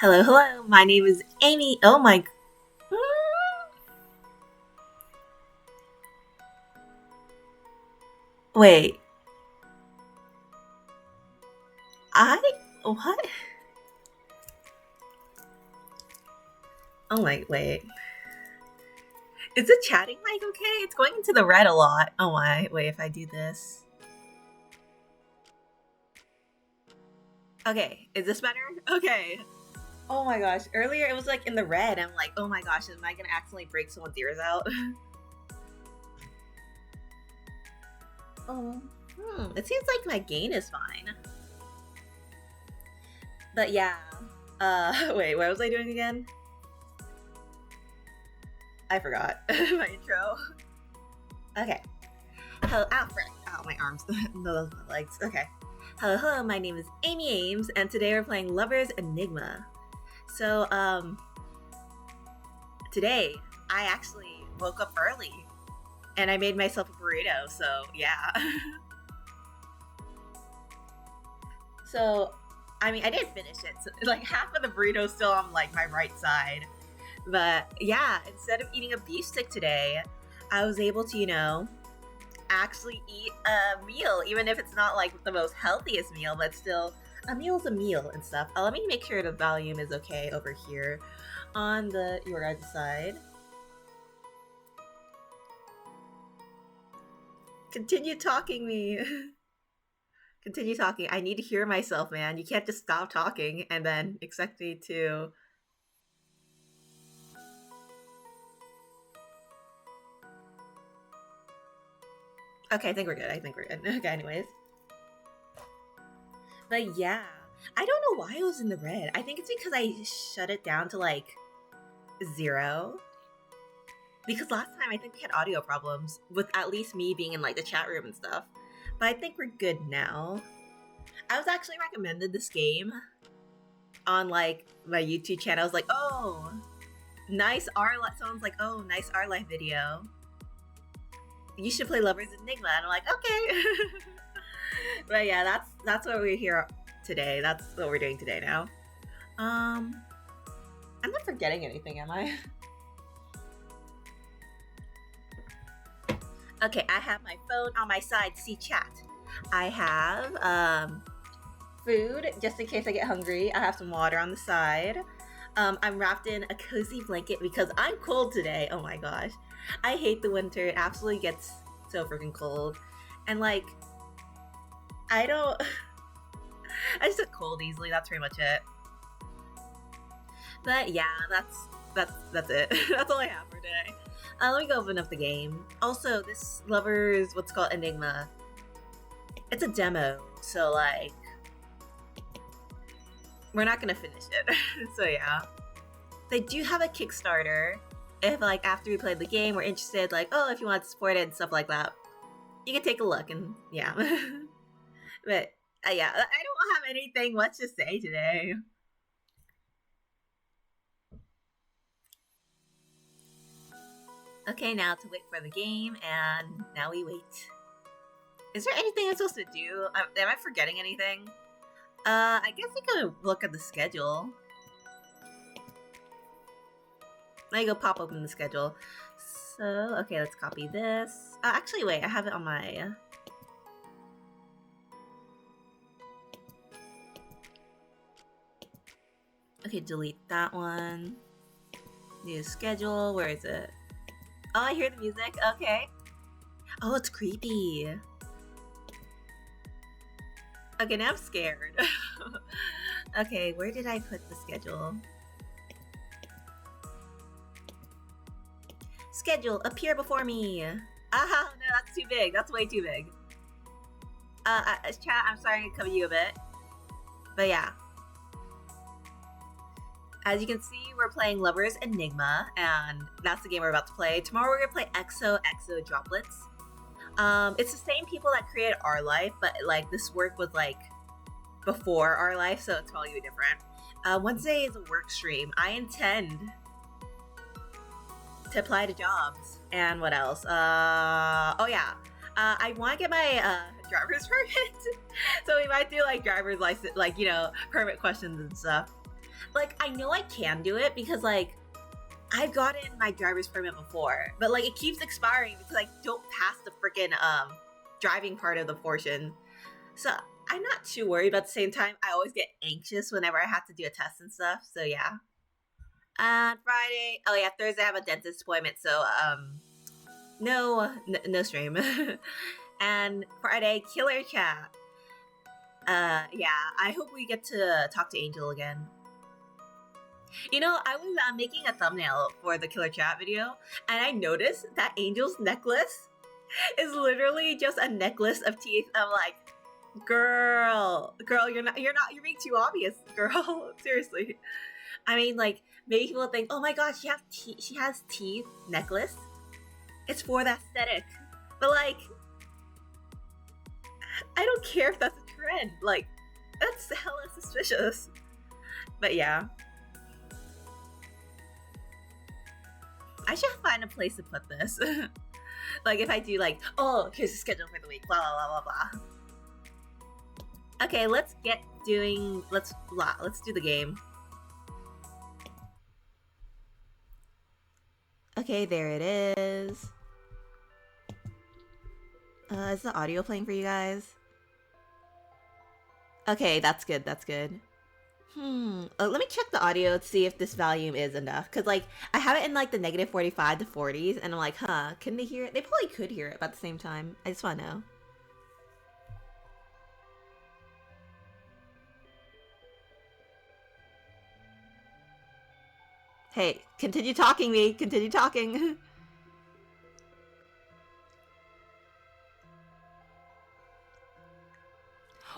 Hello, hello. My name is Amy. Oh my. Wait. I. What? Oh my. Wait. Is the chatting mic okay? It's going into the red a lot. Oh my. Wait, if I do this. Okay. Is this better? Okay. Oh my gosh. Earlier it was like in the red. I'm like, oh my gosh, am I going to accidentally break someone's ears out? Oh. It seems like my gain is fine. But yeah. Wait, what was I doing again? I forgot my intro. Okay. Hello, Alfred. Oh, my arms. No, those are my legs. Okay. Hello, hello. My name is Amy Ames, and today we're playing Lovers Enigma. So, today I actually woke up early, and I made myself a burrito. So yeah. So, I mean, I didn't finish it. So, like half of the burrito is still on like my right side. But yeah, instead of eating a beef stick today, I was able to, actually eat a meal, even if it's not like the most healthiest meal, but still a meal's a meal and stuff. Let me make sure the volume is okay over here on your guys' side. Continue talking me. Continue talking. I need to hear myself, man. You can't just stop talking and then expect me to. Okay, I think we're good. Okay, anyways. But yeah, I don't know why it was in the red. I think it's because I shut it down to like 0. Because last time I think we had audio problems with at least me being in like the chat room and stuff. But I think we're good now. I was actually recommended this game on like my YouTube channel. I was like, oh, nice R life. Someone's like, oh, nice R life video. You should play Lovers Enigma. And I'm like, okay. But yeah, that's what we're here today. That's what we're doing today now. I'm not forgetting anything, am I? Okay, I have my phone on my side to see chat. I have food just in case I get hungry. I have some water on the side. I'm wrapped in a cozy blanket because I'm cold today. Oh my gosh. I hate the winter. It absolutely gets so freaking cold. And like, I just get cold easily. That's pretty much it. But yeah, that's it. That's all I have for today. Let me go open up the game. Also, this Lovers, what's called Enigma, it's a demo, so like, we're not gonna finish it. So yeah, they do have a Kickstarter. If like after we played the game, we're interested, like, oh, if you want to support it and stuff like that, you can take a look and yeah. But yeah, I don't have anything much to say today. Okay, now to wait for the game, and now we wait. Is there anything I'm supposed to do? Am I forgetting anything? I guess I could look at the schedule. Let me go pop open the schedule. So, okay, let's copy this. Actually, wait, I have it on my... Okay, delete that one. New schedule, where is it? Oh, I hear the music, okay. Oh, it's creepy. Okay, now I'm scared. Okay, where did I put the schedule? Schedule, appear before me. Ah, no, that's too big. That's way too big. Chat, I'm sorry to cover you a bit. But yeah. As you can see, we're playing Lovers Enigma, and that's the game we're about to play. Tomorrow we're gonna play XOXO Droplets. It's the same people that created Our Life, but like this work was like before Our Life, so it's probably different. Wednesday is a work stream. I intend to apply to jobs. And what else? Oh yeah. I want to get my driver's permit. So we might do like driver's license, like, permit questions and stuff. Like, I know I can do it because, like, I've gotten my driver's permit before, but, like, it keeps expiring because I don't pass the freaking, driving part of the portion. So, I'm not too worried, but at the same time, I always get anxious whenever I have to do a test and stuff, so yeah. And Friday, oh yeah, Thursday I have a dentist appointment, so, no stream. And Friday, Killer Chat. Yeah, I hope we get to talk to Angel again. You know, I was making a thumbnail for the Killer Chat video, and I noticed that Angel's necklace is literally just a necklace of teeth. I'm like, girl, you're being too obvious, girl. Seriously. I mean, like, maybe people think, oh my god, she has teeth necklace. It's for the aesthetic. But like, I don't care if that's a trend. Like, that's hella suspicious. But yeah. I should find a place to put this. Like if I do like, oh, here's the schedule for the week, blah blah blah blah blah. Okay, let's do the game. Okay, there it is. Is the audio playing for you guys? Okay, that's good, that's good. Let me check the audio to see if this volume is enough. Because, like, I have it in, like, the negative 45 to 40s, and I'm like, huh, can they hear it? They probably could hear it, but at the same time, I just want to know. Hey, continue talking me. Continue talking.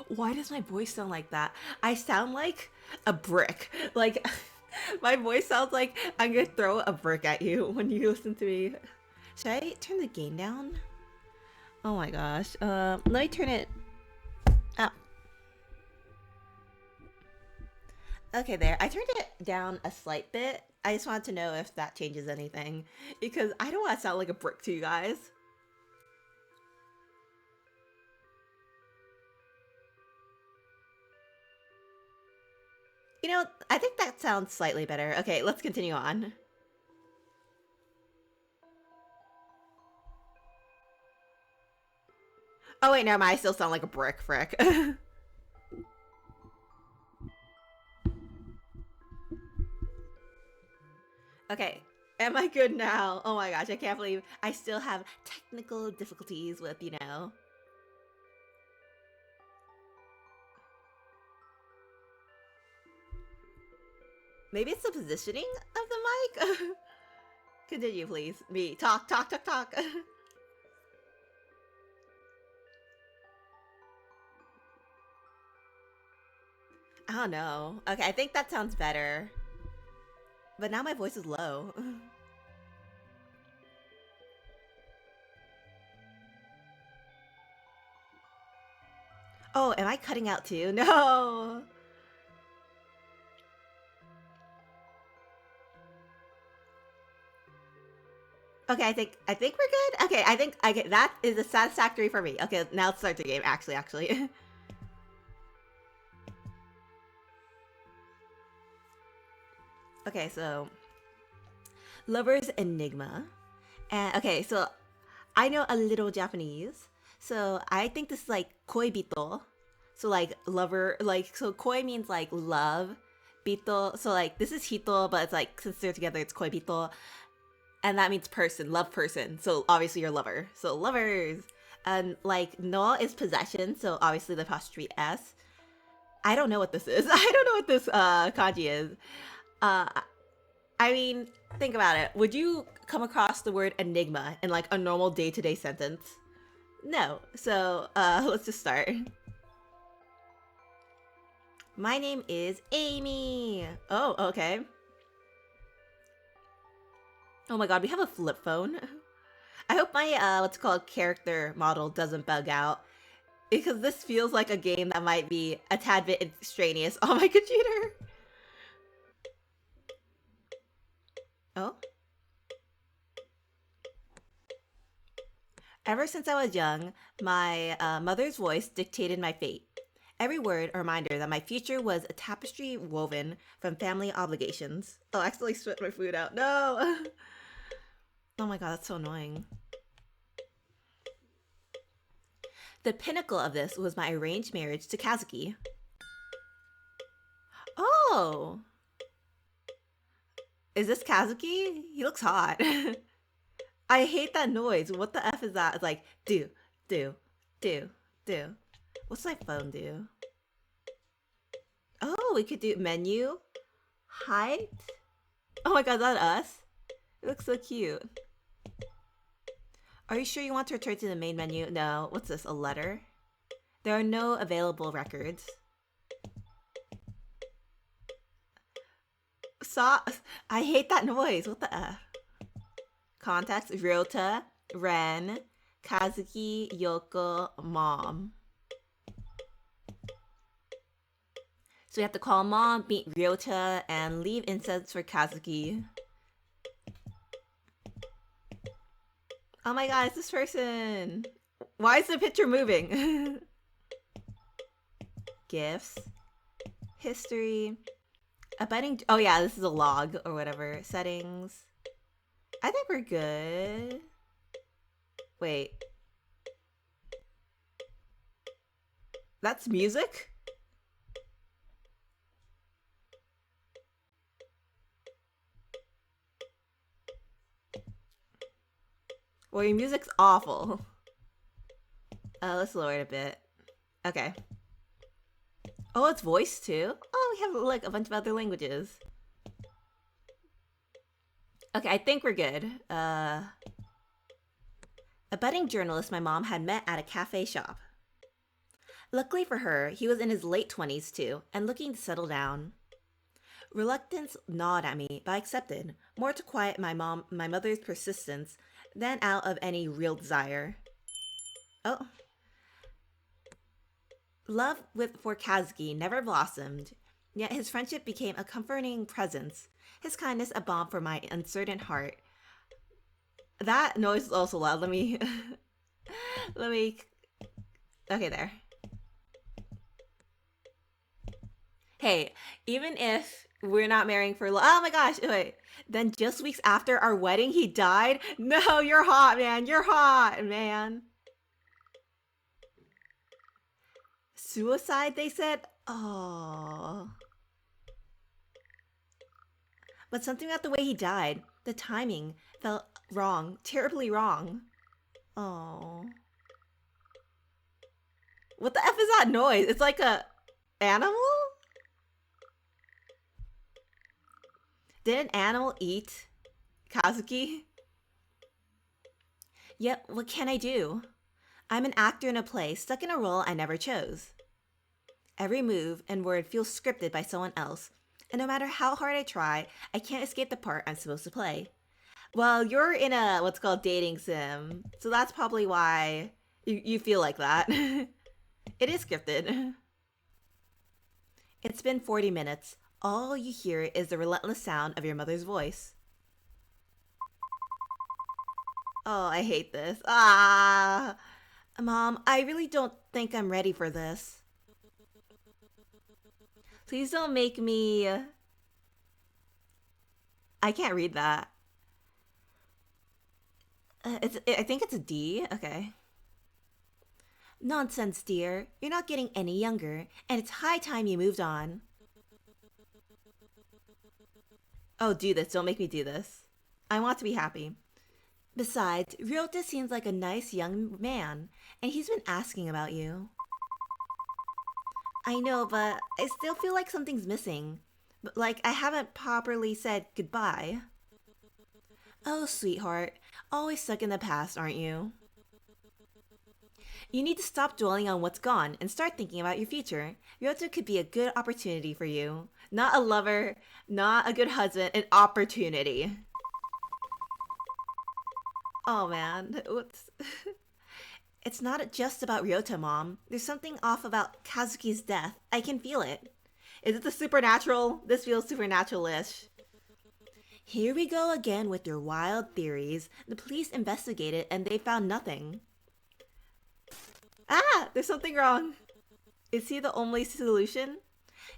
Why does my voice sound like that? I sound like a brick. Like, my voice sounds like I'm gonna throw a brick at you when you listen to me. Should I turn the gain down? Oh my gosh. Let me turn it up. Okay, there. I turned it down a slight bit. I just wanted to know if that changes anything. Because I don't want to sound like a brick to you guys. You know, I think that sounds slightly better. Okay, let's continue on. Oh wait, never mind. I still sound like a brick, frick. Okay, am I good now? Oh my gosh, I can't believe I still have technical difficulties with, you know. Maybe it's the positioning of the mic? Continue, please. Me. Talk, talk, talk, talk. I don't know. Okay, I think that sounds better. But now my voice is low. Oh, am I cutting out too? No. Okay, I think we're good. Okay, I think I get that is a satisfactory for me. Okay, now let's start the game. Actually. Okay, so Lover's Enigma. And okay, so I know a little Japanese. So I think this is like koibito. So like lover, like so koi means like love. Bito, so like this is hito, but it's like since they're together, it's koibito, and that means person, love person. So obviously your lover. So lovers, and like no is possession. So obviously the apostrophe s. I don't know what this is. I don't know what this kanji is. Uh, I mean, think about it. Would you come across the word enigma in like a normal day-to-day sentence? No. So, let's just start. My name is Amy. Oh, okay. Oh my god, we have a flip phone. I hope my, what's called character model doesn't bug out. Because this feels like a game that might be a tad bit extraneous on my computer. Oh? Ever since I was young, my mother's voice dictated my fate. Every word a reminder that my future was a tapestry woven from family obligations. Oh, I accidentally spit my food out. No! Oh my god, that's so annoying. The pinnacle of this was my arranged marriage to Kazuki. Oh! Is this Kazuki? He looks hot. I hate that noise. What the F is that? It's like, do, do, do, do. What's my phone do? Oh, we could do menu, height. Oh my god, is that us? It looks so cute. Are you sure you want to return to the main menu? No. What's this? A letter? There are no available records. I hate that noise. What the F? Contacts: Ryota, Ren, Kazuki, Yoko, Mom. So we have to call Mom, meet Ryota, and leave incense for Kazuki. Oh my god, it's this person! Why is the picture moving? Gifts. History. Abiding. Oh yeah, this is a log or whatever. Settings. I think we're good. Wait. That's music? Well, your music's awful. Let's lower it a bit. Okay. Oh, it's voice too? Oh, we have like a bunch of other languages. Okay, I think we're good. A budding journalist my mom had met at a cafe shop. Luckily for her, he was in his late 20s too, and looking to settle down. Reluctance gnawed at me, but I accepted, more to quiet my mother's persistence than out of any real desire. Oh. Love for Kazuki never blossomed, yet his friendship became a comforting presence, his kindness a balm for my uncertain heart. That noise is also loud. Let me... Okay, there. Hey, even if we're not marrying for... Oh my gosh, wait. Then just weeks after our wedding, he died? No, you're hot, man. You're hot, man. Suicide, they said? Oh. But something about the way he died, the timing, felt wrong, terribly wrong. Oh. What the F is that noise? It's like a animal? Did an animal eat Kazuki? Yet, what can I do? I'm an actor in a play, stuck in a role I never chose. Every move and word feels scripted by someone else, and no matter how hard I try, I can't escape the part I'm supposed to play. Well, you're in a what's called dating sim, so that's probably why you feel like that. It is scripted. It's been 40 minutes. All you hear is the relentless sound of your mother's voice. Oh, I hate this. Ah! Mom, I really don't think I'm ready for this. Please don't make me... I can't read that. I think it's a D. Okay. Nonsense, dear. You're not getting any younger, and it's high time you moved on. Oh, do this. Don't make me do this. I want to be happy. Besides, Ryota seems like a nice young man, and he's been asking about you. I know, but I still feel like something's missing. Like I haven't properly said goodbye. Oh, sweetheart. Always stuck in the past, aren't you? You need to stop dwelling on what's gone and start thinking about your future. Ryota could be a good opportunity for you. Not a lover, not a good husband, an opportunity. Oh man, what's... It's not just about Ryota, Mom. There's something off about Kazuki's death. I can feel it. Is it the supernatural? This feels supernatural-ish. Here we go again with your wild theories. The police investigated and they found nothing. Ah! There's something wrong. Is he the only solution?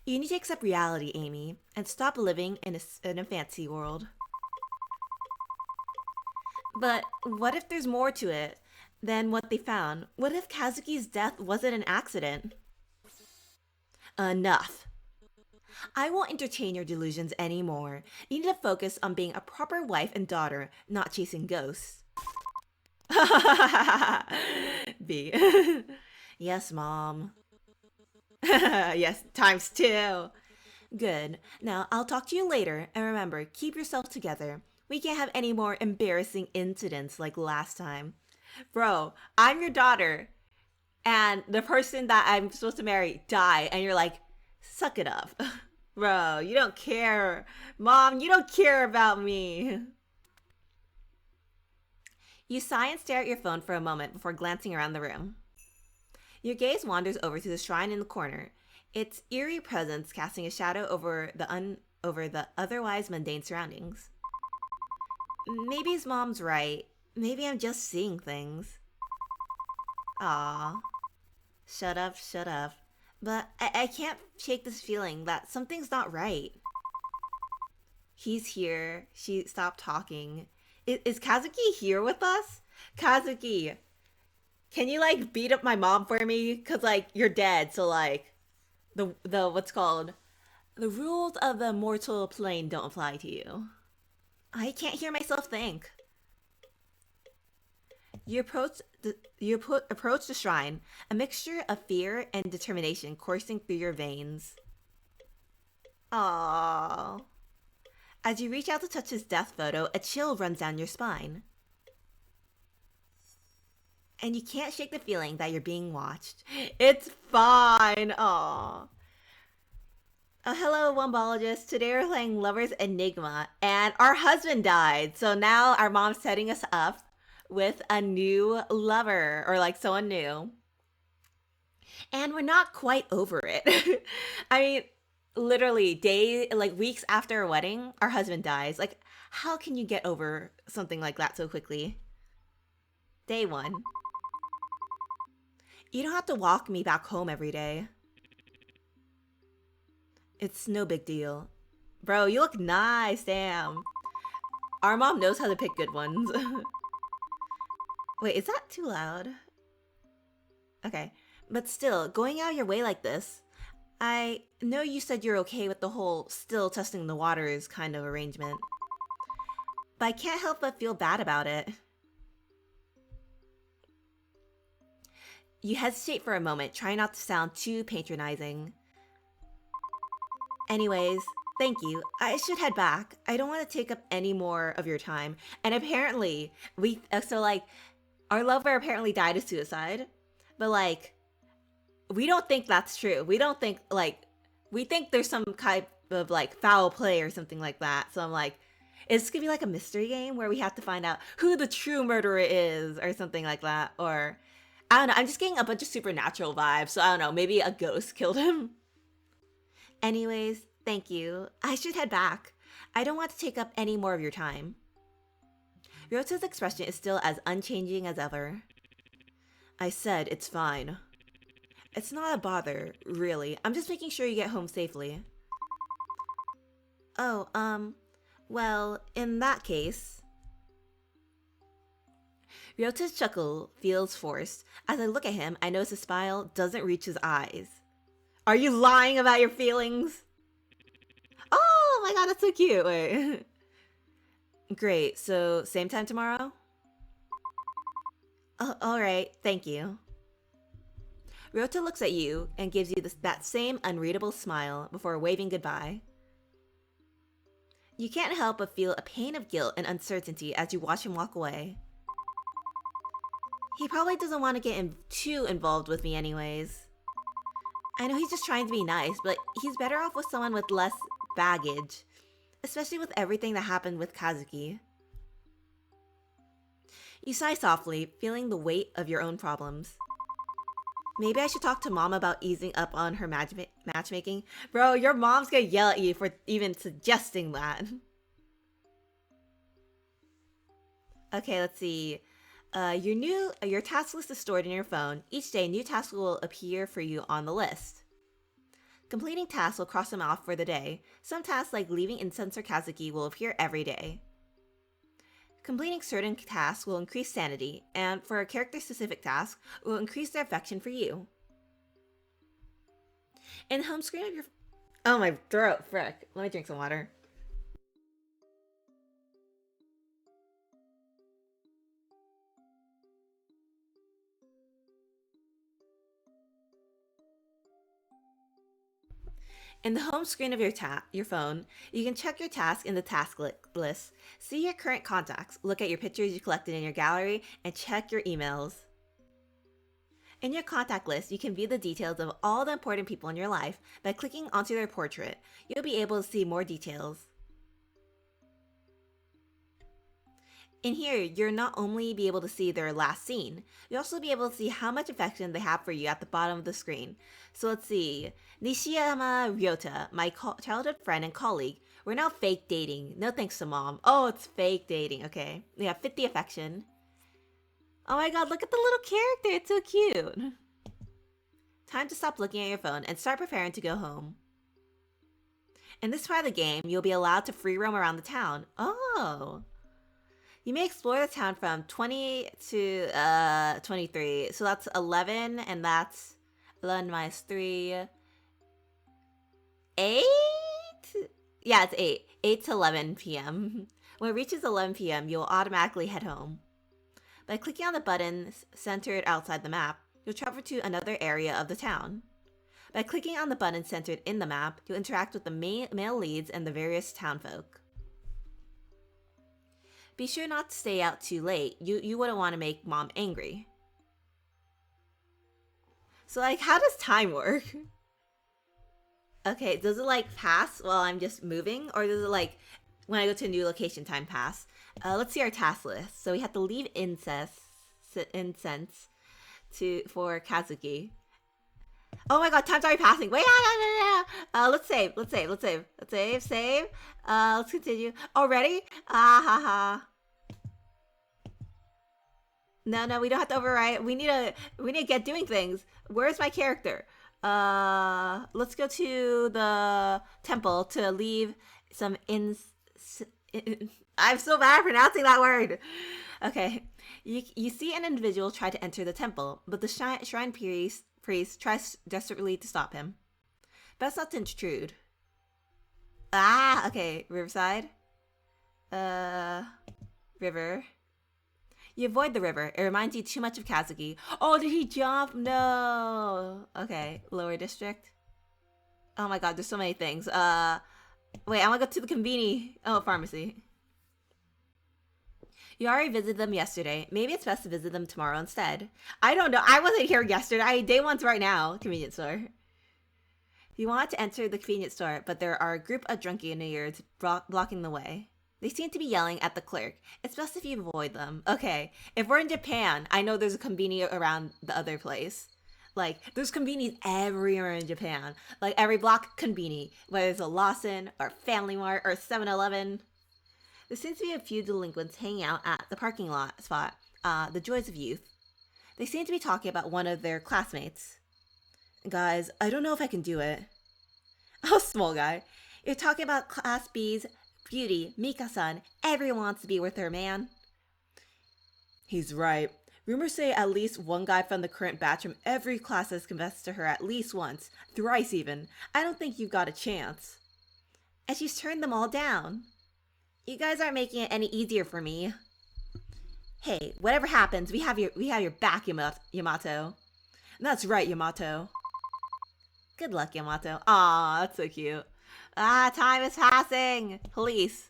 You need to accept reality, Amy, and stop living in a fantasy world. But what if there's more to it than what they found? What if Kazuki's death wasn't an accident? Enough. I won't entertain your delusions anymore. You need to focus on being a proper wife and daughter, not chasing ghosts. B. Yes, Mom. Yes, times two. Good. Now, I'll talk to you later, and remember, keep yourself together. We can't have any more embarrassing incidents like last time. Bro, I'm your daughter, and the person that I'm supposed to marry died, and you're like, suck it up. Bro, you don't care. Mom, you don't care about me. You sigh and stare at your phone for a moment before glancing around the room. Your gaze wanders over to the shrine in the corner, its eerie presence casting a shadow over the otherwise mundane surroundings. Maybe his mom's right. Maybe I'm just seeing things. Ah, shut up, shut up. But I can't shake this feeling that something's not right. He's here. She stopped talking. Is Kazuki here with us? Kazuki, can you like beat up my mom for me? Cause like you're dead, so like the what's called the rules of the mortal plane don't apply to you. I can't hear myself think. You approach the shrine, a mixture of fear and determination coursing through your veins. Aww. As you reach out to touch his death photo, a chill runs down your spine. And you can't shake the feeling that you're being watched. It's fine. Aww. Oh, hello, Wombologist. Today we're playing Lovers Enigma, and our husband died. So now our mom's setting us up with a new lover, or like someone new. And we're not quite over it. I mean, literally, weeks after a wedding, our husband dies. Like, how can you get over something like that so quickly? Day one. You don't have to walk me back home every day. It's no big deal. Bro, you look nice, damn. Our mom knows how to pick good ones. Wait, is that too loud? Okay. But still, going out your way like this, I know you said you're okay with the whole still testing the waters kind of arrangement. But I can't help but feel bad about it. You hesitate for a moment, trying not to sound too patronizing. Anyways, thank you. I should head back. I don't want to take up any more of your time. And apparently, our lover apparently died of suicide. But like, we don't think that's true. We don't think, we think there's some type of like foul play or something like that. So I'm like, is this gonna be like a mystery game where we have to find out who the true murderer is or something like that? Or, I don't know, I'm just getting a bunch of supernatural vibes. So I don't know, maybe a ghost killed him. Anyways, thank you. I should head back. I don't want to take up any more of your time. Ryota's expression is still as unchanging as ever. I said it's fine. It's not a bother, really. I'm just making sure you get home safely. Oh, well, in that case... Ryota's chuckle feels forced. As I look at him, I notice his smile doesn't reach his eyes. Are you lying about your feelings? Oh my god, that's so cute. Wait. Great, so same time tomorrow? Oh, alright, thank you. Ryota looks at you and gives you that same unreadable smile before waving goodbye. You can't help but feel a pain of guilt and uncertainty as you watch him walk away. He probably doesn't want to get too involved with me anyways. I know he's just trying to be nice, but he's better off with someone with less baggage. Especially with everything that happened with Kazuki. You sigh softly, feeling the weight of your own problems. Maybe I should talk to Mom about easing up on her matchmaking. Bro, your mom's gonna yell at you for even suggesting that. Okay, let's see. Your task list is stored in your phone. Each day, new tasks will appear for you on the list. Completing tasks will cross them off for the day. Some tasks, like leaving incense or Kazuki, will appear every day. Completing certain tasks will increase sanity, and for a character-specific task, will increase their affection for you. In the home screen of your... Oh, my throat, frick. Let me drink some water. In the home screen of your phone, you can check your task in the task list, see your current contacts, look at your pictures you collected in your gallery, and check your emails. In your contact list, you can view the details of all the important people in your life. By clicking onto their portrait, you'll be able to see more details. In here, you'll not only be able to see their last scene, you'll also be able to see how much affection they have for you at the bottom of the screen. So let's see. Nishiyama Ryota, my childhood friend and colleague, we're now fake dating. No thanks to mom. Oh, it's fake dating. Okay. We have 50 affection. Oh my god, look at the little character. It's so cute. Time to stop looking at your phone and start preparing to go home. In this part of the game, you'll be allowed to free roam around the town. Oh. You may explore the town from 20 to 23. So that's 11, and that's 11 minus 3. 8? Yeah, it's 8. 8 to 11 p.m. When it reaches 11 p.m., you'll automatically head home. By clicking on the buttons centered outside the map, you'll travel to another area of the town. By clicking on the buttons centered in the map, you'll interact with the male leads and the various townfolk. Be sure not to stay out too late. You wouldn't want to make mom angry. So, like, how does time work? Okay, does it, like, pass while I'm just moving? Or does it, like, when I go to a new location, time pass? Let's see our task list. So we have to leave incense for Kazuki. Oh my god, time's already passing. Wait, let's save. Let's save. Let's continue. Already? Ah, ha, ha. No, we don't have to overwrite. We need to get doing things. Where's my character? Let's go to the temple to leave some I'm so bad at pronouncing that word. Okay. You see an individual try to enter the temple, but the shrine priest tries desperately to stop him. Best not to intrude. Ah, okay. Riverside. River. You avoid the river. It reminds you too much of Kazuki. Oh, did he jump? No. Okay. Lower district. Oh my god, there's so many things. Wait, I wanna go to the conveni. Oh, pharmacy. You already visited them yesterday. Maybe it's best to visit them tomorrow instead. I don't know. I wasn't here yesterday. Day one's right now. Convenience store. You want to enter the convenience store, but there are a group of drunken nerds blocking the way. They seem to be yelling at the clerk. It's best if you avoid them. Okay, if we're in Japan, I know there's a convenience around the other place. Like, there's convenience everywhere in Japan. Like, every block convenience, whether it's a Lawson, or Family Mart, or 7-Eleven. There seems to be a few delinquents hanging out at the parking lot spot, the joys of youth. They seem to be talking about one of their classmates. Guys, I don't know if I can do it. Oh, small guy. You're talking about Class B's beauty, Mika-san. Everyone wants to be with her, man. He's right. Rumors say at least one guy from the current batch from every class has confessed to her at least once, thrice even. I don't think you've got a chance. And she's turned them all down. You guys aren't making it any easier for me. Hey, whatever happens, we have your back, Yamato. That's right, Yamato. Good luck, Yamato. Aw, that's so cute. Ah, time is passing. Police.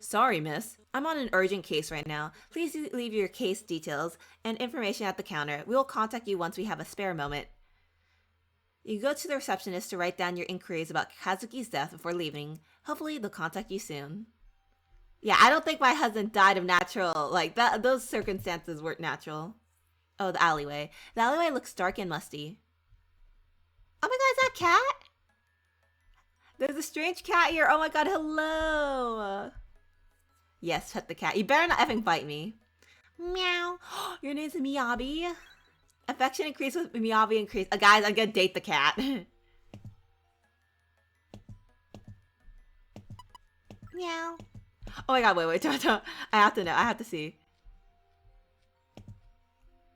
Sorry, miss. I'm on an urgent case right now. Please leave your case details and information at the counter. We will contact you once we have a spare moment. You go to the receptionist to write down your inquiries about Kazuki's death before leaving. Hopefully, they'll contact you soon. Yeah, I don't think my husband died of natural, like, those circumstances weren't natural. Oh, the alleyway. The alleyway looks dark and musty. Oh my god, is that cat? There's a strange cat here. Oh my god, hello. Yes, pet the cat. You better not effing bite me. Meow. Your name's Miyabi. Affection increase with Miyabi increase. Guys, I'm gonna date the cat. Meow. Oh my god, wait. Don't. I have to know. I have to see.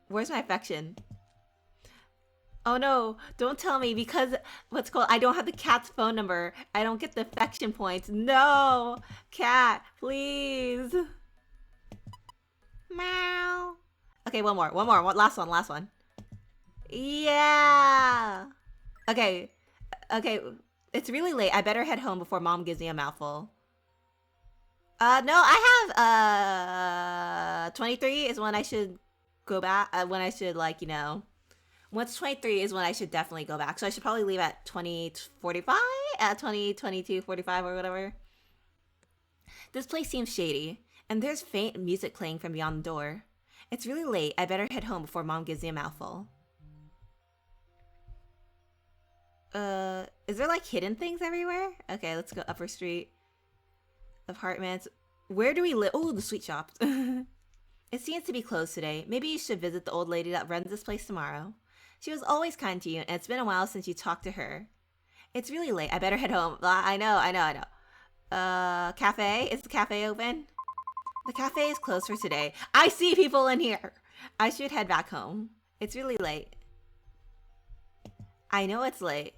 Where's my affection? Oh no, don't tell me because what's called I don't have the cat's phone number. I don't get the affection points. No! Cat, please. Meow. Okay, one more. Last one. Yeah. Okay. It's really late. I better head home before mom gives me a mouthful. No, I have 23 is when I should go back. When I should once 23 is when I should definitely go back. So I should probably leave at 20:45, at 22:45 or whatever. This place seems shady, and there's faint music playing from beyond the door. It's really late. I better head home before mom gives me a mouthful. Is there like hidden things everywhere? Okay, let's go Upper Street. Apartments. Where do we live? Oh, the sweet shop. It seems to be closed today. Maybe you should visit the old lady that runs this place tomorrow. She was always kind to you, and it's been a while since you talked to her. It's really late. I better head home. I know. Cafe? Is the cafe open? The cafe is closed for today. I see people in here. I should head back home. It's really late. I know it's late.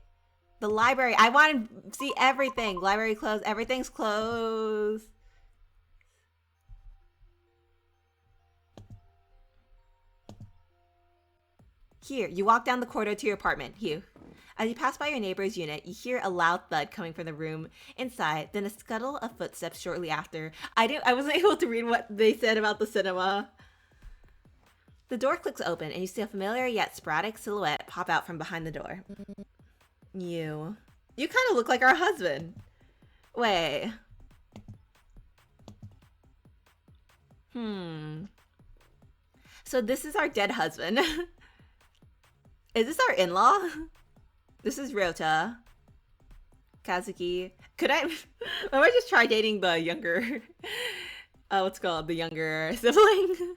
The library. I want to see everything. Library closed. Everything's closed. Here, you walk down the corridor to your apartment. Hugh. As you pass by your neighbor's unit, you hear a loud thud coming from the room inside, then a scuttle of footsteps shortly after. I wasn't able to read what they said about the cinema. The door clicks open, and you see a familiar yet sporadic silhouette pop out from behind the door. You kind of look like our husband. Wait. So this is our dead husband. Is this our in-law? This is Ryota. Kazuki. Could I just try dating the younger the younger sibling?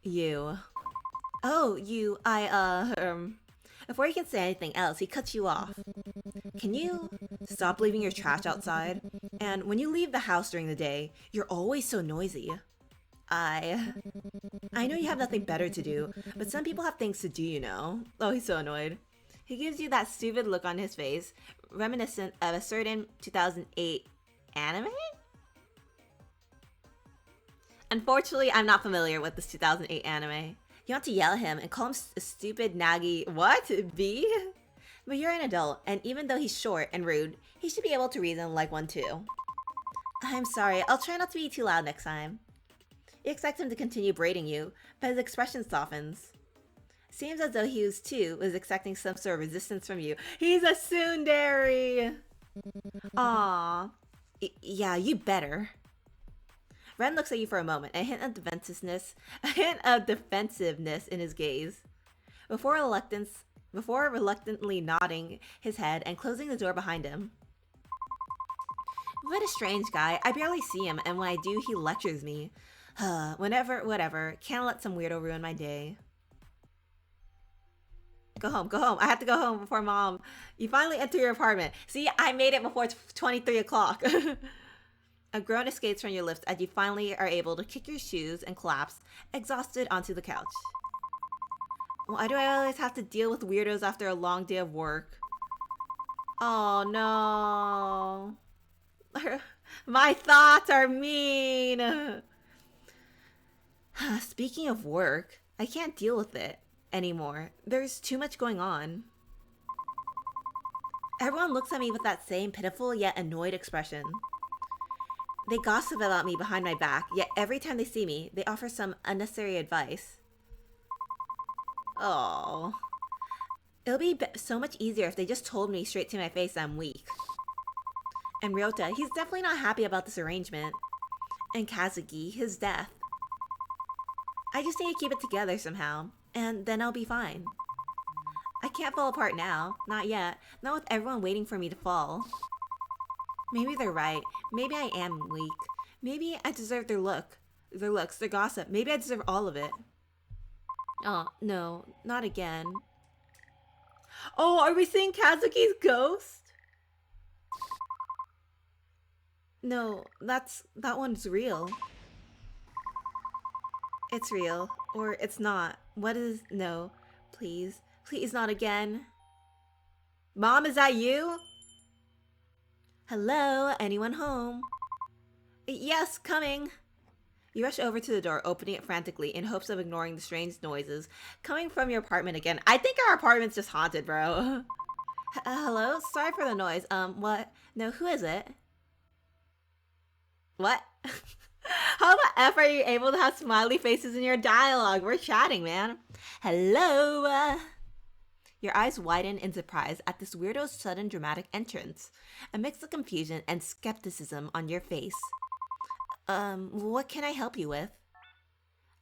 You. Oh, you, before you can say anything else, he cuts you off. Can you stop leaving your trash outside? And when you leave the house during the day, you're always so noisy. I know you have nothing better to do, but some people have things to do, you know. Oh, he's so annoyed. He gives you that stupid look on his face, reminiscent of a certain 2008 anime? Unfortunately, I'm not familiar with this 2008 anime. You want to yell at him and call him a stupid naggy what? B? But you're an adult, and even though he's short and rude, he should be able to reason like one too. I'm sorry, I'll try not to be too loud next time. You expect him to continue braiding you, but his expression softens. Seems as though he was expecting some sort of resistance from you. He's a tsundere! Aww. Yeah, you better. Ren looks at you for a moment, a hint of defensiveness in his gaze. Before reluctantly nodding his head and closing the door behind him. What a strange guy. I barely see him, and when I do, he lectures me. Whatever. Can't let some weirdo ruin my day. Go home. I have to go home before mom. You finally enter your apartment. See, I made it before 23 o'clock. A groan escapes from your lips as you finally are able to kick your shoes and collapse, exhausted, onto the couch. Why do I always have to deal with weirdos after a long day of work? Oh no. My thoughts are mean. Speaking of work, I can't deal with it anymore. There's too much going on. Everyone looks at me with that same pitiful yet annoyed expression. They gossip about me behind my back, yet every time they see me, they offer some unnecessary advice. Oh, it'll be so much easier if they just told me straight to my face I'm weak. And Ryota, he's definitely not happy about this arrangement. And Kazuki, his death. I just need to keep it together somehow, and then I'll be fine. I can't fall apart now, not yet, not with everyone waiting for me to fall. Maybe they're right. Maybe I am weak. Maybe I deserve their looks, their gossip. Maybe I deserve all of it. Oh, no, not again. Oh, are we seeing Kazuki's ghost? No, that one's real. It's real. Or it's not. What is... No. Please. Please not again. Mom, is that you? Hello? Anyone home? Yes, coming. You rush over to the door, opening it frantically in hopes of ignoring the strange noises coming from your apartment again. I think our apartment's just haunted, bro. Hello? Sorry for the noise. What? No, who is it? What? How the F are you able to have smiley faces in your dialogue? We're chatting, man. Hello? Your eyes widen in surprise at this weirdo's sudden dramatic entrance, a mix of confusion and skepticism on your face. What can I help you with?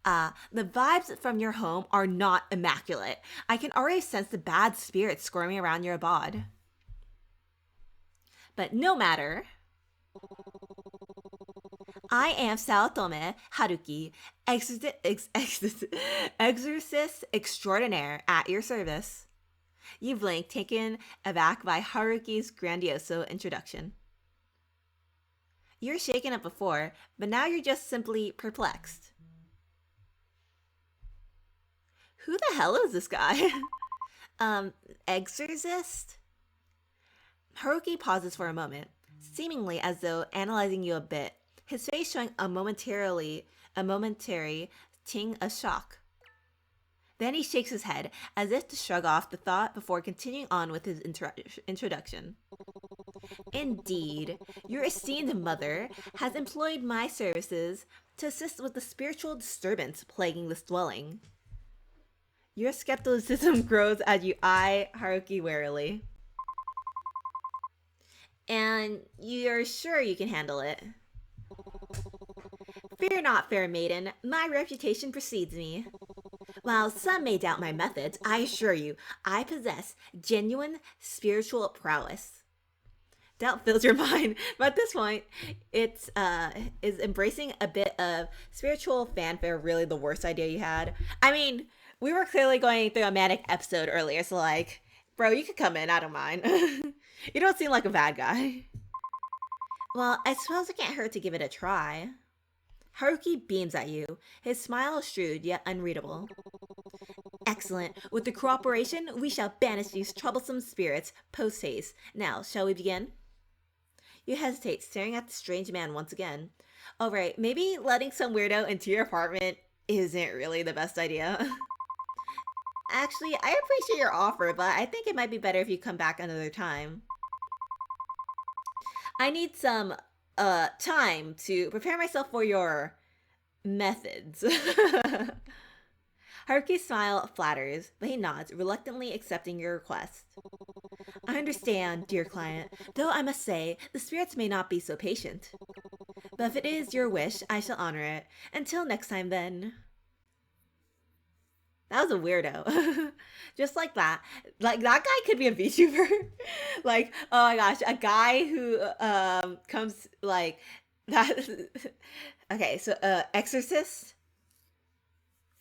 The vibes from your home are not immaculate. I can already sense the bad spirits squirming around your bod. But no matter. I am Saotome Haruki, exorcist extraordinaire at your service. You blink, taken aback by Haruki's grandioso introduction. You're shaken up before, but now you're just simply perplexed. Who the hell is this guy? Exorcist? Haruki pauses for a moment, seemingly as though analyzing you a bit, his face showing a momentary ting of shock. Then he shakes his head, as if to shrug off the thought before continuing on with his introduction. Indeed, your esteemed mother has employed my services to assist with the spiritual disturbance plaguing this dwelling. Your skepticism grows as you eye Haruki warily. And you're sure you can handle it? Fear not, fair maiden. My reputation precedes me. While some may doubt my methods, I assure you, I possess genuine spiritual prowess. Doubt fills your mind, but at this point, is embracing a bit of spiritual fanfare really the worst idea you had? I mean, we were clearly going through a manic episode earlier, so like, bro, you could come in, I don't mind. You don't seem like a bad guy. Well, I suppose it can't hurt to give it a try. Haruki beams at you, his smile shrewd yet unreadable. Excellent. With the cooperation, we shall banish these troublesome spirits post-haste. Now, shall we begin? You hesitate, staring at the strange man once again. Alright, maybe letting some weirdo into your apartment isn't really the best idea. Actually, I appreciate your offer, but I think it might be better if you come back another time. I need some time to prepare myself for your methods. Haruki's smile flatters, but he nods, reluctantly accepting your request. I understand, dear client, though I must say, the spirits may not be so patient. But if it is your wish, I shall honor it. Until next time, then. That was a weirdo. Just like that. Like, that guy could be a VTuber. Like, oh my gosh, a guy who comes, like, that... Okay, so, exorcist?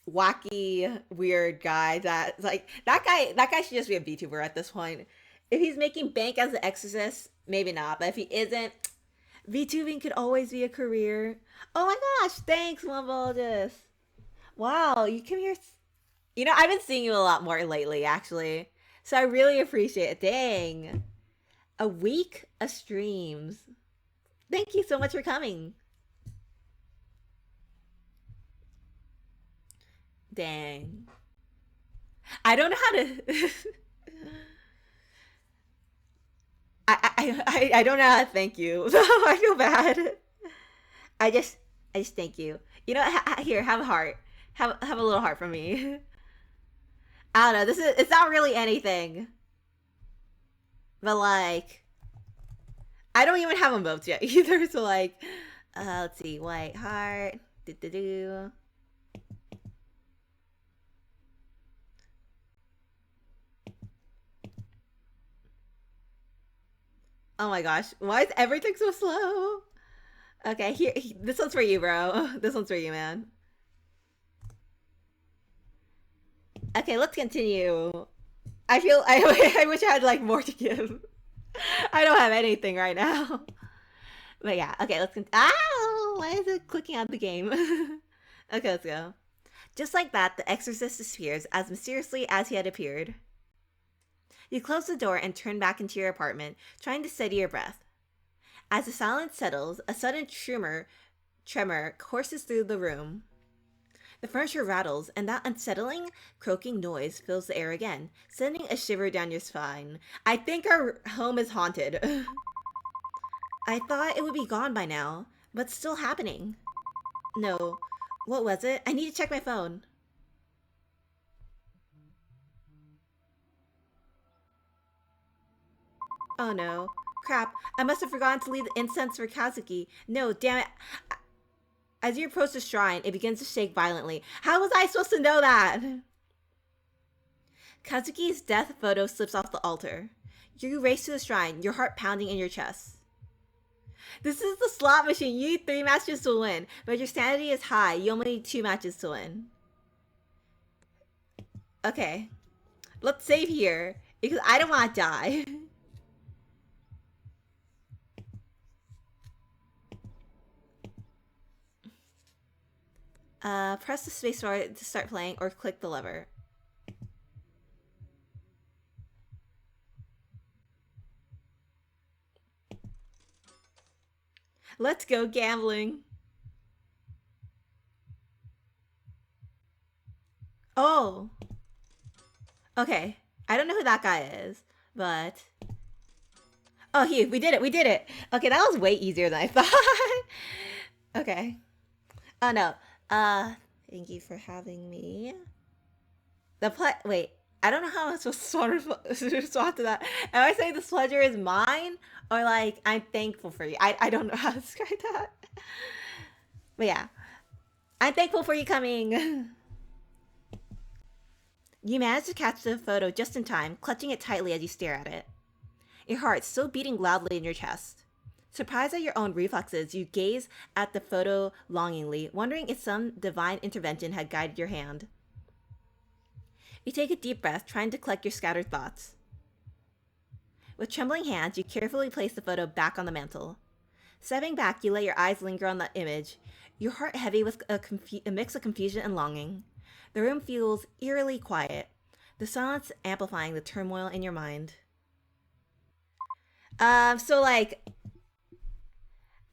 Wacky, weird guy that, like, that guy should just be a VTuber at this point. If he's making bank as an exorcist, maybe not. But if he isn't, VTubing could always be a career. Oh my gosh, thanks, Mumbologist. Wow, you came here... You know, I've been seeing you a lot more lately, actually. So I really appreciate it. Dang. A week of streams. Thank you so much for coming. Dang. I don't know how to... I don't know how to thank you. I feel bad. I just thank you. You know, here, have a heart. Have a little heart from me. I don't know. It's not really anything. But like, I don't even have emotes yet either. So like, let's see, white heart. Do. Oh my gosh. Why is everything so slow? Okay, here. This one's for you, bro. This one's for you, man. Okay, let's continue. I feel I wish I had like more to give. I don't have anything right now. But yeah, okay, let's continue. Ah, why is it clicking out the game? Okay, let's go. Just like that, the exorcist disappears as mysteriously as he had appeared. You close the door and turn back into your apartment, trying to steady your breath. As the silence settles, a sudden tremor courses through the room. The furniture rattles, and that unsettling, croaking noise fills the air again, sending a shiver down your spine. I think our home is haunted. I thought it would be gone by now, but still happening. No. What was it? I need to check my phone. Oh no. Crap. I must have forgotten to leave the incense for Kazuki. No, damn it. As you approach the shrine, it begins to shake violently. How was I supposed to know that? Kazuki's death photo slips off the altar. You race to the shrine, your heart pounding in your chest. This is the slot machine. You need 3 matches to win, but your sanity is high. You only need 2 matches to win. Okay. Let's save here, because I don't want to die. Press the spacebar to start playing, or click the lever. Let's go gambling. Oh. Okay. I don't know who that guy is, but... Oh, we did it, we did it! Okay, that was way easier than I thought. Okay. Oh, no. Thank you for having me. Wait. I don't know how I'm supposed to respond to that. Am I saying this pleasure is mine? Or like, I'm thankful for you? I don't know how to describe that. But yeah. I'm thankful for you coming. You manage to catch the photo just in time, clutching it tightly as you stare at it. Your heart still beating loudly in your chest. Surprised at your own reflexes, you gaze at the photo longingly, wondering if some divine intervention had guided your hand. You take a deep breath, trying to collect your scattered thoughts. With trembling hands, you carefully place the photo back on the mantle. Stepping back, you let your eyes linger on the image, your heart heavy with a mix of confusion and longing. The room feels eerily quiet, the silence amplifying the turmoil in your mind. So like,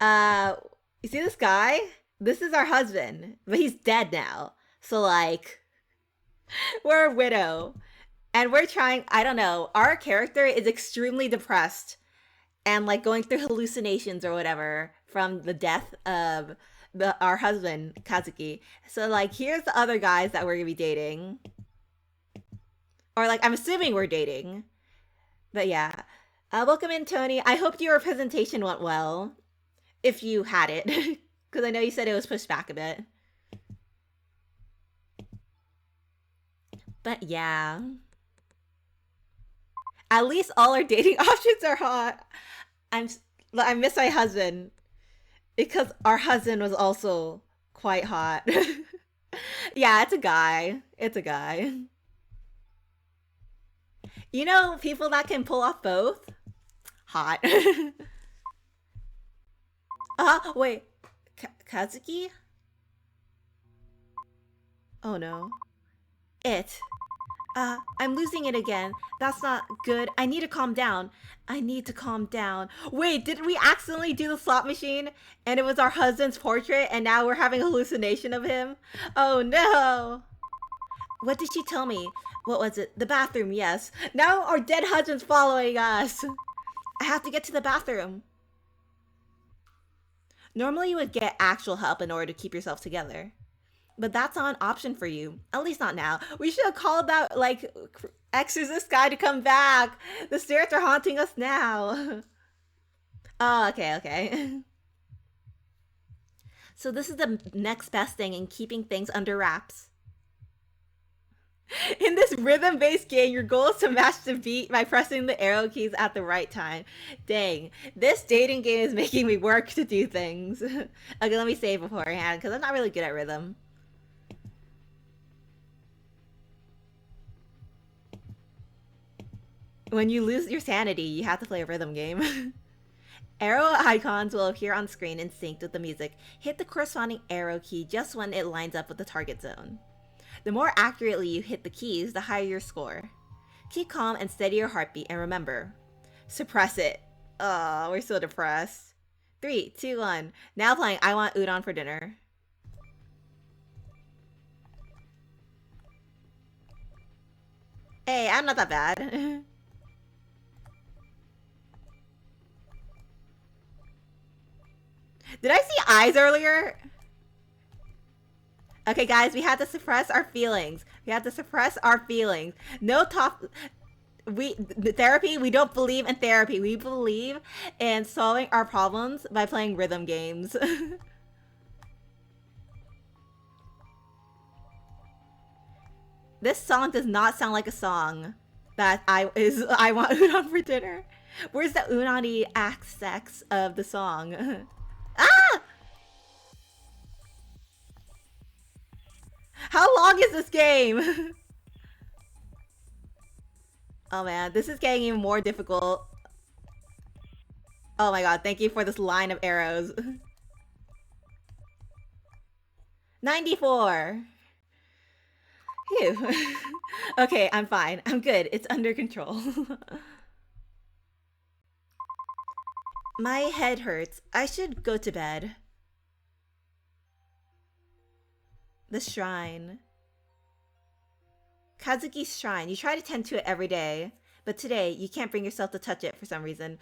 you see this guy? This is our husband, but he's dead now. So like, we're a widow. And we're trying, I don't know, our character is extremely depressed and like going through hallucinations or whatever from the death of our husband, Kazuki. So like, here's the other guys that we're gonna be dating. Or like, I'm assuming we're dating. But yeah. Welcome in, Tony. I hope your presentation went well. If you had it. Because I know you said it was pushed back a bit. But yeah. At least all our dating options are hot. I miss my husband. Because our husband was also quite hot. Yeah, it's a guy. It's a guy. You know, people that can pull off both? Hot. Wait. Kazuki? Oh no. I'm losing it again. That's not good. I need to calm down. I need to calm down. Wait, did we accidentally do the slot machine? And it was our husband's portrait and now we're having a hallucination of him? Oh no. What did she tell me? What was it? The bathroom, yes. Now our dead husband's following us. I have to get to the bathroom. Normally you would get actual help in order to keep yourself together. But that's not an option for you. At least not now. We should have called that, like, exorcist guy to come back. The spirits are haunting us now. Oh, okay. So this is the next best thing in keeping things under wraps. In this rhythm-based game, your goal is to match the beat by pressing the arrow keys at the right time. Dang, this dating game is making me work to do things. Okay, let me save beforehand, because I'm not really good at rhythm. When you lose your sanity, you have to play a rhythm game. Arrow icons will appear on screen in sync with the music. Hit the corresponding arrow key just when it lines up with the target zone. The more accurately you hit the keys, the higher your score. Keep calm and steady your heartbeat, and remember, suppress it. Oh, we're so depressed. 3, 2, 1. Now playing I Want Udon for Dinner. Hey, I'm not that bad. Did I see eyes earlier? Okay, guys, we have to suppress our feelings. We have to suppress our feelings. No talk. Therapy. We don't believe in therapy. We believe in solving our problems by playing rhythm games. This song does not sound like a song that I want udon for dinner. Where's the unani aspects of the song? Ah! How long is this game? Oh man, this is getting even more difficult. Oh my god, thank you for this line of arrows. 94! Phew. Okay, I'm fine. I'm good. It's under control. My head hurts. I should go to bed. The shrine. Kazuki's shrine. You try to tend to it every day, but today you can't bring yourself to touch it for some reason.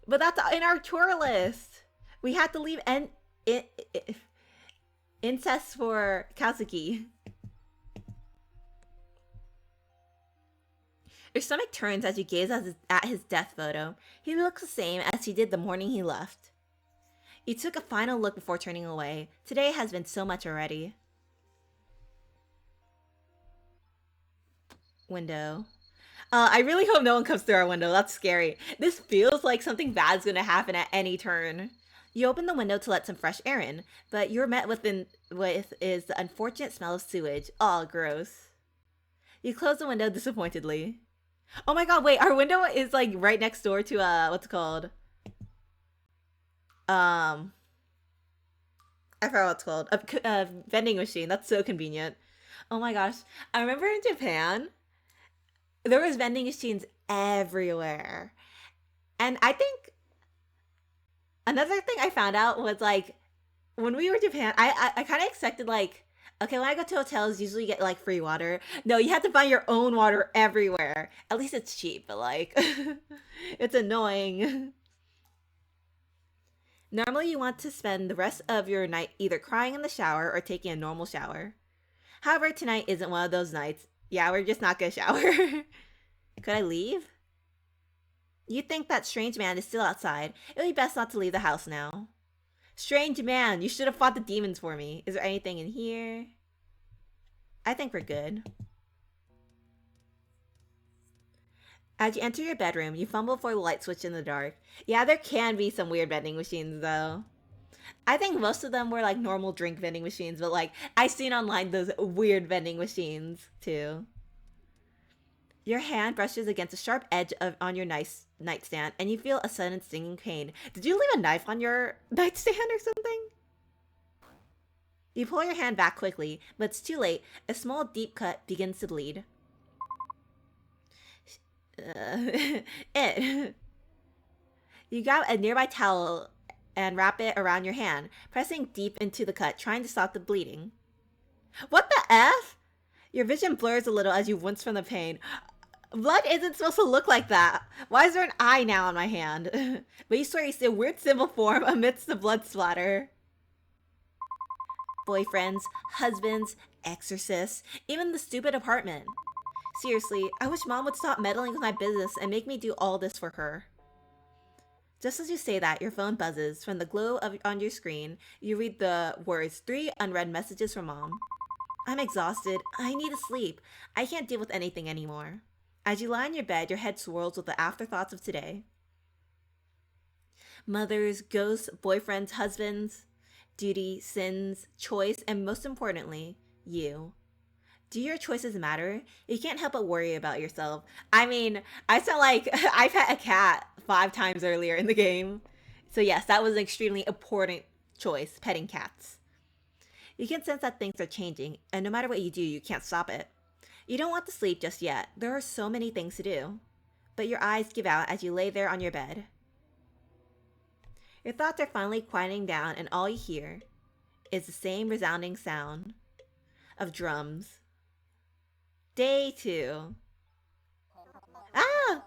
But that's in our tour list. We had to leave incest for Kazuki. Your stomach turns as you gaze at his death photo. He looks the same as he did the morning he left. You took a final look before turning away. Today has been so much already. Window. I really hope no one comes through our window. That's scary. This feels like something bad's gonna happen at any turn. You open the window to let some fresh air in, but you're met with is the unfortunate smell of sewage. Oh, gross. You close the window disappointedly. Oh my god, wait, our window is like right next door to what's it called? I forgot what it's called. A vending machine. That's so convenient. Oh my gosh. I remember in Japan, there was vending machines everywhere. And I think another thing I found out was like when we were in Japan, I kind of expected like, okay, when I go to hotels, usually get like free water. No, you have to buy your own water everywhere. At least it's cheap, but like, it's annoying. Normally, you want to spend the rest of your night either crying in the shower or taking a normal shower. However, tonight isn't one of those nights. Yeah, we're just not gonna shower. Could I leave? You think that strange man is still outside. It would be best not to leave the house now. Strange man, you should have fought the demons for me. Is there anything in here? I think we're good. As you enter your bedroom, you fumble for the light switch in the dark. Yeah, there can be some weird vending machines though. I think most of them were like normal drink vending machines, but like I've seen online those weird vending machines too. Your hand brushes against a sharp edge on your nightstand, and you feel a sudden stinging pain. Did you leave a knife on your nightstand or something? You pull your hand back quickly, but it's too late. A small deep cut begins to bleed. It. You grab a nearby towel and wrap it around your hand, pressing deep into the cut, trying to stop the bleeding. What the F? Your vision blurs a little as you wince from the pain. Blood isn't supposed to look like that. Why is there an eye now on my hand? But you swear you see a weird symbol form amidst the blood splatter. Boyfriends, husbands, exorcists, even the stupid apartment. Seriously, I wish Mom would stop meddling with my business and make me do all this for her. Just as you say that, your phone buzzes. From the glow on your screen, you read the words 3 unread messages from Mom. I'm exhausted. I need to sleep. I can't deal with anything anymore. As you lie in your bed, your head swirls with the afterthoughts of today. Mothers, ghosts, boyfriends, husbands, duty, sins, choice, and most importantly, you. Do your choices matter? You can't help but worry about yourself. I mean, I sound like I've had a cat 5 times earlier in the game. So, yes, that was an extremely important choice, petting cats. You can sense that things are changing, and no matter what you do, you can't stop it. You don't want to sleep just yet. There are so many things to do. But your eyes give out as you lay there on your bed. Your thoughts are finally quieting down, and all you hear is the same resounding sound of drums. Day 2. Ah!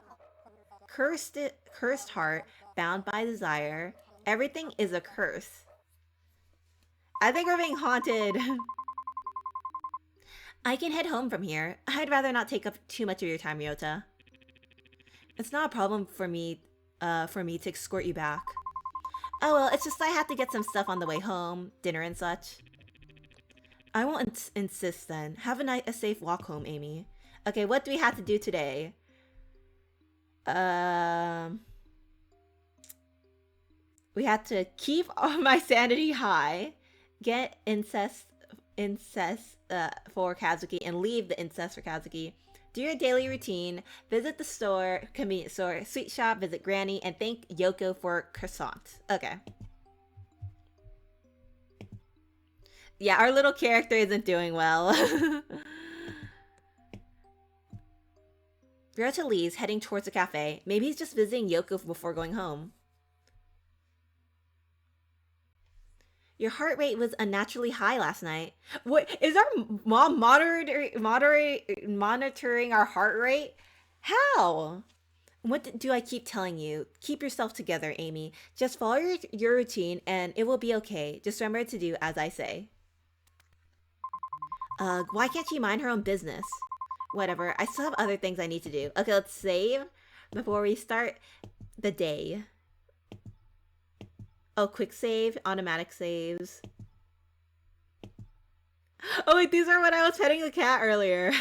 Cursed heart, bound by desire. Everything is a curse. I think we're being haunted. I can head home from here. I'd rather not take up too much of your time, Ryota. It's not a problem for me to escort you back. Oh well, it's just I have to get some stuff on the way home, dinner and such. I won't insist then. Have a safe walk home, Amy. Okay, what do we have to do today? Um, we have to keep my sanity high, get incest for Kazuki, and leave the incest for Kazuki. Do your daily routine, visit the store, convenience store, sweet shop, visit Granny, and thank Yoko for croissant. Okay. Yeah, our little character isn't doing well. Ryota leaves, heading towards the cafe. Maybe he's just visiting Yoko before going home. Your heart rate was unnaturally high last night. What is our mom monitoring our heart rate? How? What do I keep telling you? Keep yourself together, Amy. Just follow your routine and it will be okay. Just remember to do as I say. Why can't she mind her own business? Whatever, I still have other things I need to do. Okay, let's save before we start the day. Oh, quick save, automatic saves. Oh wait, these are when I was petting the cat earlier.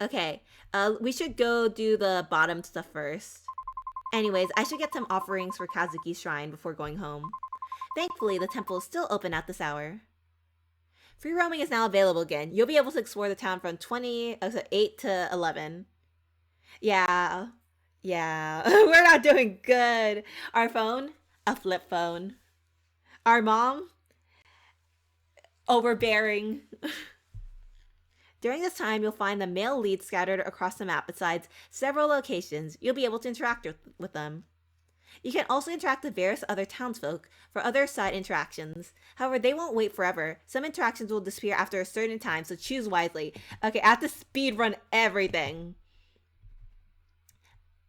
Okay, we should go do the bottom stuff first. Anyways, I should get some offerings for Kazuki's shrine before going home. Thankfully, the temple is still open at this hour. Free roaming is now available again. You'll be able to explore the town from 8 to 11. Yeah. Yeah. We're not doing good. Our phone? A flip phone. Our mom? Overbearing. During this time, you'll find the male leads scattered across the map besides several locations. You'll be able to interact with them. You can also interact with various other townsfolk for other side interactions. However, they won't wait forever. Some interactions will disappear after a certain time, so choose wisely. Okay, I have to speed run everything.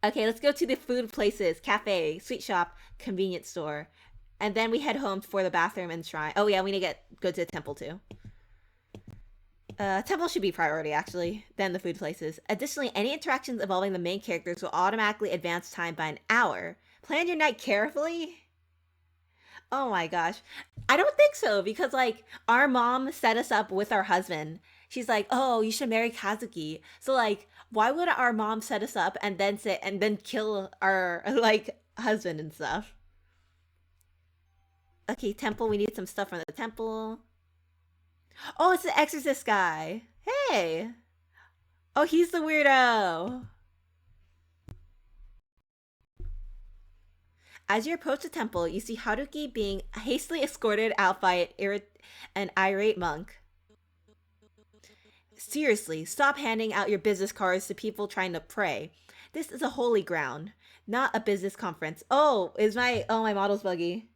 Okay, let's go to the food places. Cafe, sweet shop, convenience store. And then we head home for the bathroom and shrine. Oh yeah, we need to go to the temple too. Temple should be priority, actually, then the food places. Additionally, any interactions involving the main characters will automatically advance time by an hour. Plan your night carefully? Oh my gosh. I don't think so, because, like, our mom set us up with our husband. She's like, oh, you should marry Kazuki. So, like, why would our mom set us up and then kill our, like, husband and stuff? Okay, temple, we need some stuff from the temple. Oh, it's the exorcist guy. Hey. Oh, he's the weirdo. As you approach the temple, you see Haruki being hastily escorted out by an irate monk. Seriously, stop handing out your business cards to people trying to pray. This is a holy ground, not a business conference. Oh, my model's buggy.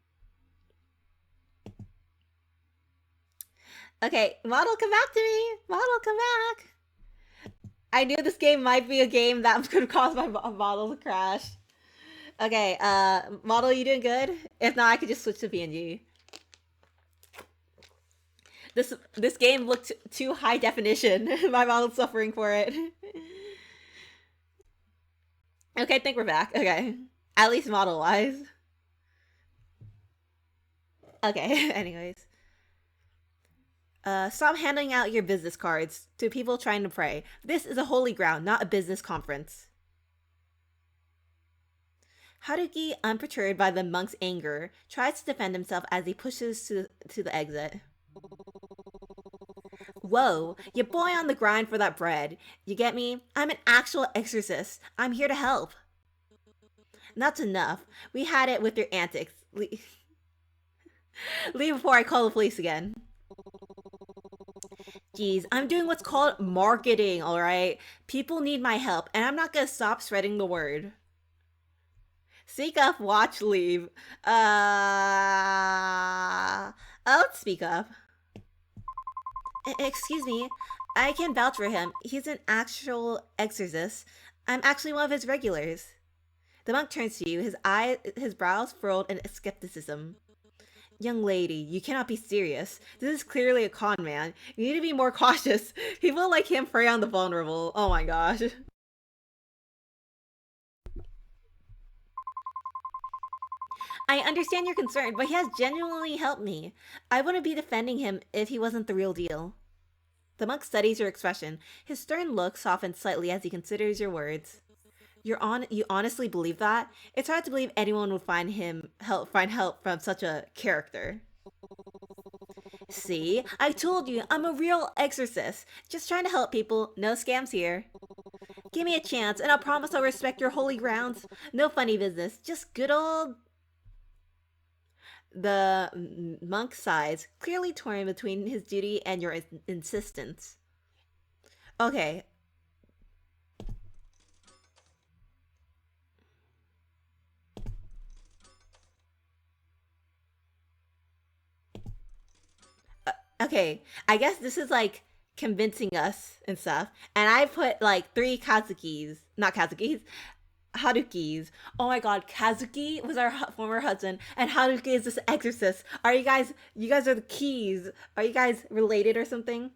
Okay, model, come back to me. Model, come back. I knew this game might be a game that could cause my model to crash. Okay, model, you doing good? If not, I could just switch to PNG. This game looked too high definition. My model's suffering for it. Okay, I think we're back. Okay. At least model-wise. Okay, anyways. Stop handing out your business cards to people trying to pray. This is a holy ground, not a business conference. Haruki, unperturbed by the monk's anger, tries to defend himself as he pushes to the exit. Whoa, you boy on the grind for that bread. You get me? I'm an actual exorcist. I'm here to help. That's enough. We had it with your antics. Leave before I call the police again. Geez, I'm doing what's called marketing, alright? People need my help, and I'm not gonna stop spreading the word. Speak up, watch, leave. I'll speak up. Excuse me, I can vouch for him. He's an actual exorcist. I'm actually one of his regulars. The monk turns to you, his brows furrowed in skepticism. Young lady, you cannot be serious. This is clearly a con man. You need to be more cautious. People like him prey on the vulnerable. Oh my gosh. I understand your concern, but he has genuinely helped me. I wouldn't be defending him if he wasn't the real deal. The monk studies your expression. His stern look softens slightly as he considers your words. You honestly believe that? It's hard to believe anyone would find help from such a character. See, I told you, I'm a real exorcist. Just trying to help people. No scams here. Give me a chance, and I'll promise I'll respect your holy grounds. No funny business, just good old. The monk sighs, clearly torn between his duty and your insistence. Okay. Okay, I guess this is like convincing us and stuff. And I put like 3 Kazukis, not Kazukis, Harukis. Oh my god, Kazuki was our former husband, and Haruki is this exorcist. Are you guys are the keys. Are you guys related or something?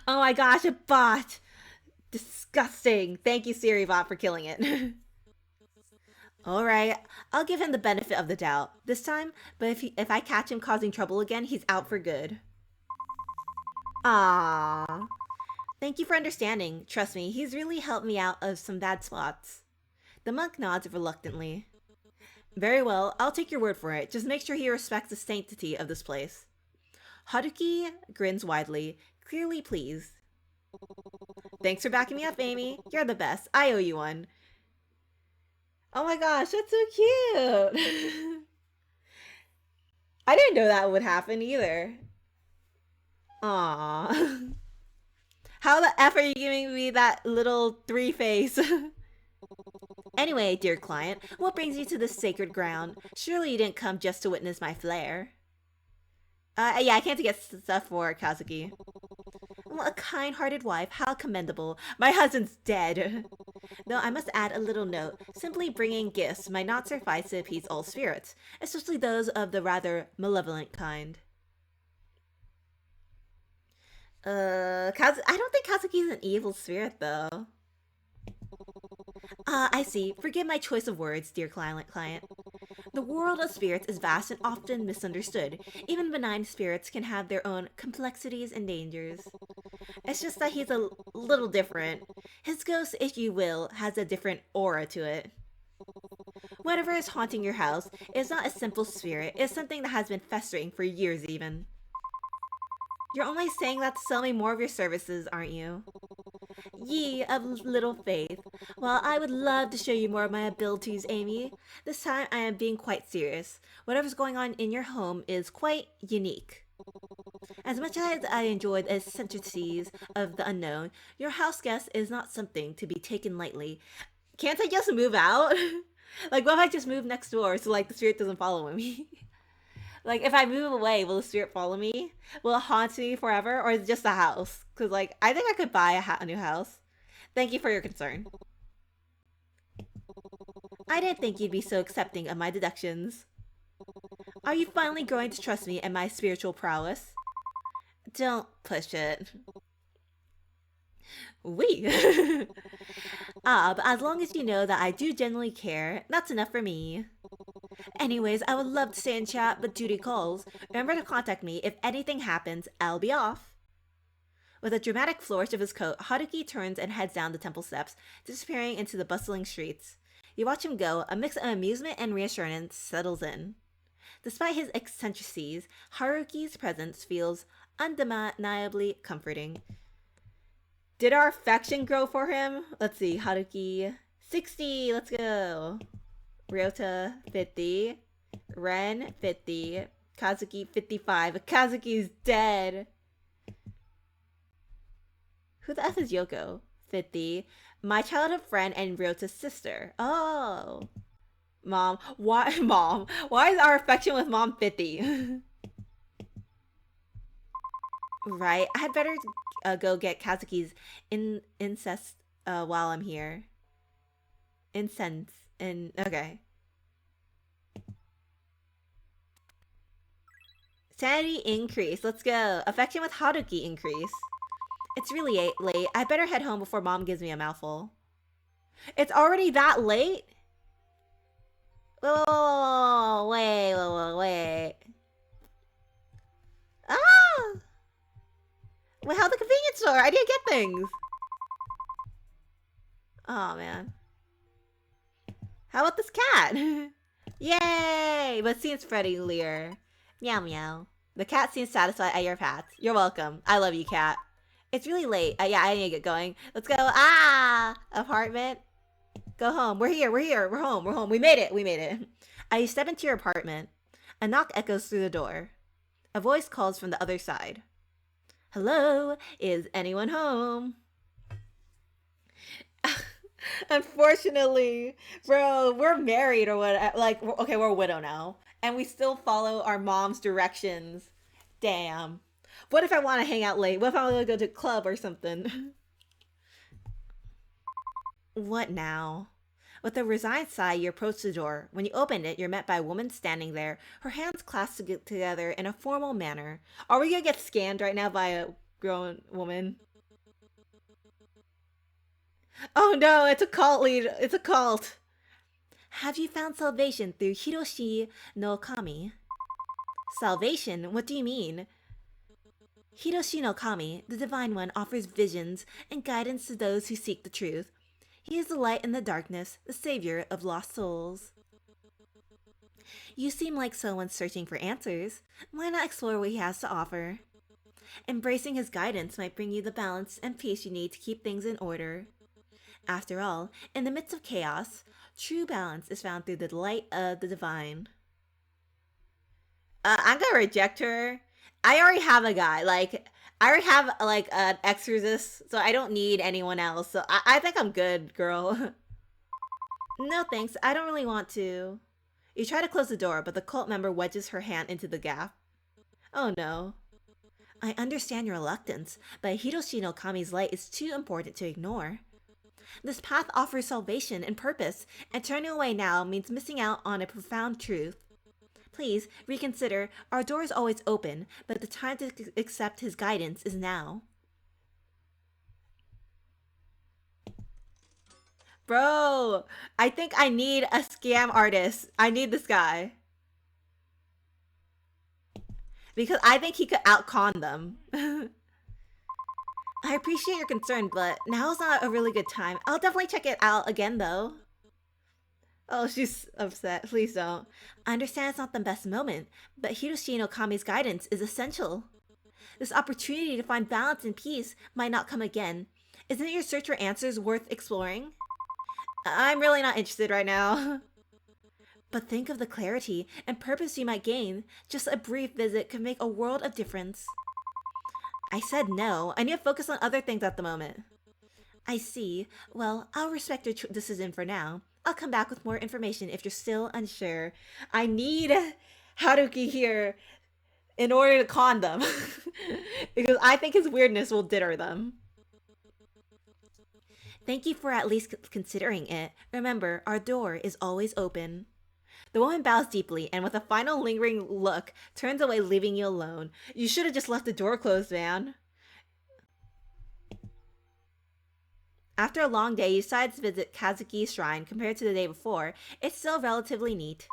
Oh my gosh, a bot! Disgusting. Thank you, Siribot, for killing it. Alright, I'll give him the benefit of the doubt this time, but if I catch him causing trouble again, he's out for good. Ah, thank you for understanding. Trust me, he's really helped me out of some bad spots. The monk nods reluctantly. Very well, I'll take your word for it. Just make sure he respects the sanctity of this place. Haruki grins widely, clearly pleased. Thanks for backing me up, Amy. You're the best. I owe you one. Oh my gosh, that's so cute! I didn't know that would happen either. Aww. How the F are you giving me that little 3 face? Anyway, dear client, what brings you to this sacred ground? Surely you didn't come just to witness my flair. Yeah, I came to get stuff for Kazuki. Well, a kind-hearted wife, how commendable. My husband's dead. Though I must add a little note. Simply bringing gifts might not suffice to appease all spirits, especially those of the rather malevolent kind. I don't think Kazuki's an evil spirit, though. Ah, I see. Forgive my choice of words, dear client. The world of spirits is vast and often misunderstood. Even benign spirits can have their own complexities and dangers. It's just that he's a little different. His ghost, if you will, has a different aura to it. Whatever is haunting your house is not a simple spirit, it's something that has been festering for years even. You're only saying that to sell me more of your services, aren't you? Ye of little faith. Well, I would love to show you more of my abilities, Amy. This time I am being quite serious. Whatever's going on in your home is quite unique. As much as I enjoy the eccentricities of the unknown, your house guest is not something to be taken lightly. Can't I just move out? Like, what if I just move next door so, like, the spirit doesn't follow me? Like, if I move away, will the spirit follow me? Will it haunt me forever? Or is it just a house? Because, like, I think I could buy a new house. Thank you for your concern. I didn't think you'd be so accepting of my deductions. Are you finally growing to trust me and my spiritual prowess? Don't push it. We. But as long as you know that I do genuinely care, that's enough for me. Anyways, I would love to stay in chat, but duty calls. Remember to contact me if anything happens, I'll be off. With a dramatic flourish of his coat, Haruki turns and heads down the temple steps, disappearing into the bustling streets. You watch him go, a mix of amusement and reassurance settles in. Despite his eccentricities, Haruki's presence feels undeniably comforting. Did our affection grow for him? Let's see, Haruki 60, let's go. Ryota 50, Ren 50, Kazuki 55. Kazuki's dead. Who the F is Yoko? 50. My childhood friend and Ryota's sister. Oh. Mom. Why, Mom? Why is our affection with Mom 50? Right. I had better go get Kazuki's incest while I'm here. Incense. Okay. Sanity increase. Let's go. Affection with Haruki increase. It's really late. I better head home before Mom gives me a mouthful. It's already that late? Oh, wait. Ah! Well, how the convenience store? I didn't get things. Oh, man. How about this cat? Yay! But seems Freddy Lear. Meow meow. The cat seems satisfied at your pats. You're welcome. I love you, cat. It's really late. Yeah, I need to get going. Let's go. Ah! Apartment. Go home. We're here. We're home. We made it. I step into your apartment. A knock echoes through the door. A voice calls from the other side. Hello? Is anyone home? Unfortunately, bro, we're married or what? Like, okay, we're a widow now. And we still follow our mom's directions. Damn. What if I want to hang out late? What if I want to go to a club or something? What now? With a resigned sigh, you approach the door. When you open it, you're met by a woman standing there, her hands clasped together in a formal manner. Are we gonna get scanned right now by a grown woman? Oh no, it's a cult leader. It's a cult. Have you found salvation through Hiroshi no Kami? Salvation? What do you mean? Hiroshi no Kami, the Divine One, offers visions and guidance to those who seek the truth. He is the light in the darkness, the savior of lost souls. You seem like someone searching for answers. Why not explore what he has to offer? Embracing his guidance might bring you the balance and peace you need to keep things in order. After all, in the midst of chaos, true balance is found through the light of the divine. I'm gonna reject her. I already have a guy. I already have an exorcist, so I don't need anyone else. So I think I'm good, girl. No thanks, I don't really want to. You try to close the door, but the cult member wedges her hand into the gap. Oh no. I understand your reluctance, but Hiroshi no Kami's light is too important to ignore. This path offers salvation and purpose, and turning away now means missing out on a profound truth. Please, reconsider. Our door is always open, but the time to accept his guidance is now. Bro, I think I need a scam artist. I need this guy. Because I think he could out-con them. I appreciate your concern, but now's not a really good time. I'll definitely check it out again, though. Oh, she's upset. Please don't. I understand it's not the best moment, but Hiroshi no Kami's guidance is essential. This opportunity to find balance and peace might not come again. Isn't your search for answers worth exploring? I'm really not interested right now. But think of the clarity and purpose you might gain. Just a brief visit could make a world of difference. I said no. I need to focus on other things at the moment. I see. Well, I'll respect your decision for now. I'll come back with more information if you're still unsure. I need Haruki here in order to con them. Because I think his weirdness will deter them. Thank you for at least considering it. Remember, our door is always open. The woman bows deeply and with a final lingering look, turns away leaving you alone. You should have just left the door closed, man. After a long day, you decide to visit Kazuki's shrine. Compared to the day before, it's still relatively neat.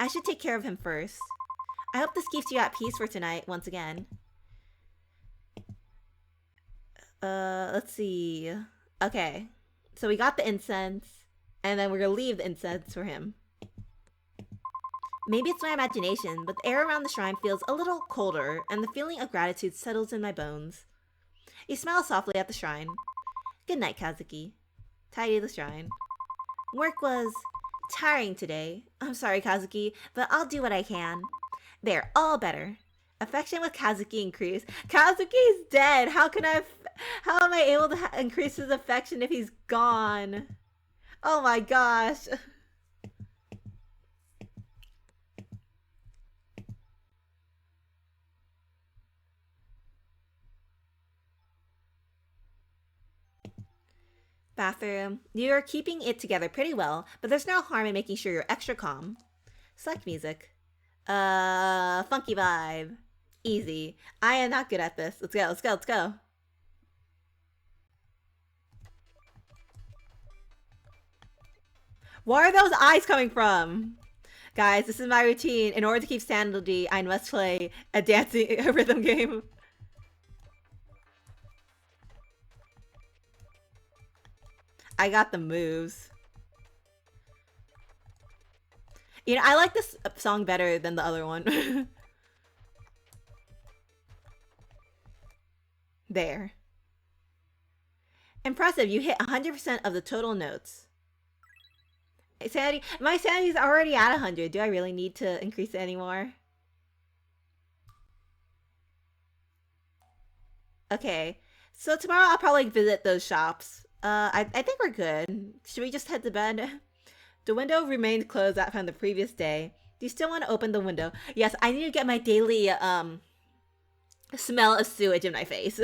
I should take care of him first. I hope this keeps you at peace for tonight, once again. Let's see. Okay. So we got the incense, and then we're gonna leave the incense for him. Maybe it's my imagination, but the air around the shrine feels a little colder, and the feeling of gratitude settles in my bones. You smile softly at the shrine. Good night, Kazuki. Tidy the shrine. Work was tiring today. I'm sorry, Kazuki, but I'll do what I can. They're all better. Affection with Kazuki increased. Kazuki's dead. How am I able to increase his affection if he's gone? Oh my gosh. Bathroom. You're keeping it together pretty well, but there's no harm in making sure you're extra calm. Select music. Funky vibe. Easy. I am not good at this. Let's go, let's go, let's go. Where are those eyes coming from? Guys, this is my routine. In order to keep sanity, I must play a dancing rhythm game. I got the moves. You know, I like this song better than the other one. There. Impressive, you hit 100% of the total notes. Sanity, my sanity's already at 100. Do I really need to increase it anymore? Okay. So tomorrow I'll probably visit those shops. I think we're good. Should we just head to bed? The window remained closed from the previous day. Do you still want to open the window? Yes, I need to get my daily, smell of sewage in my face.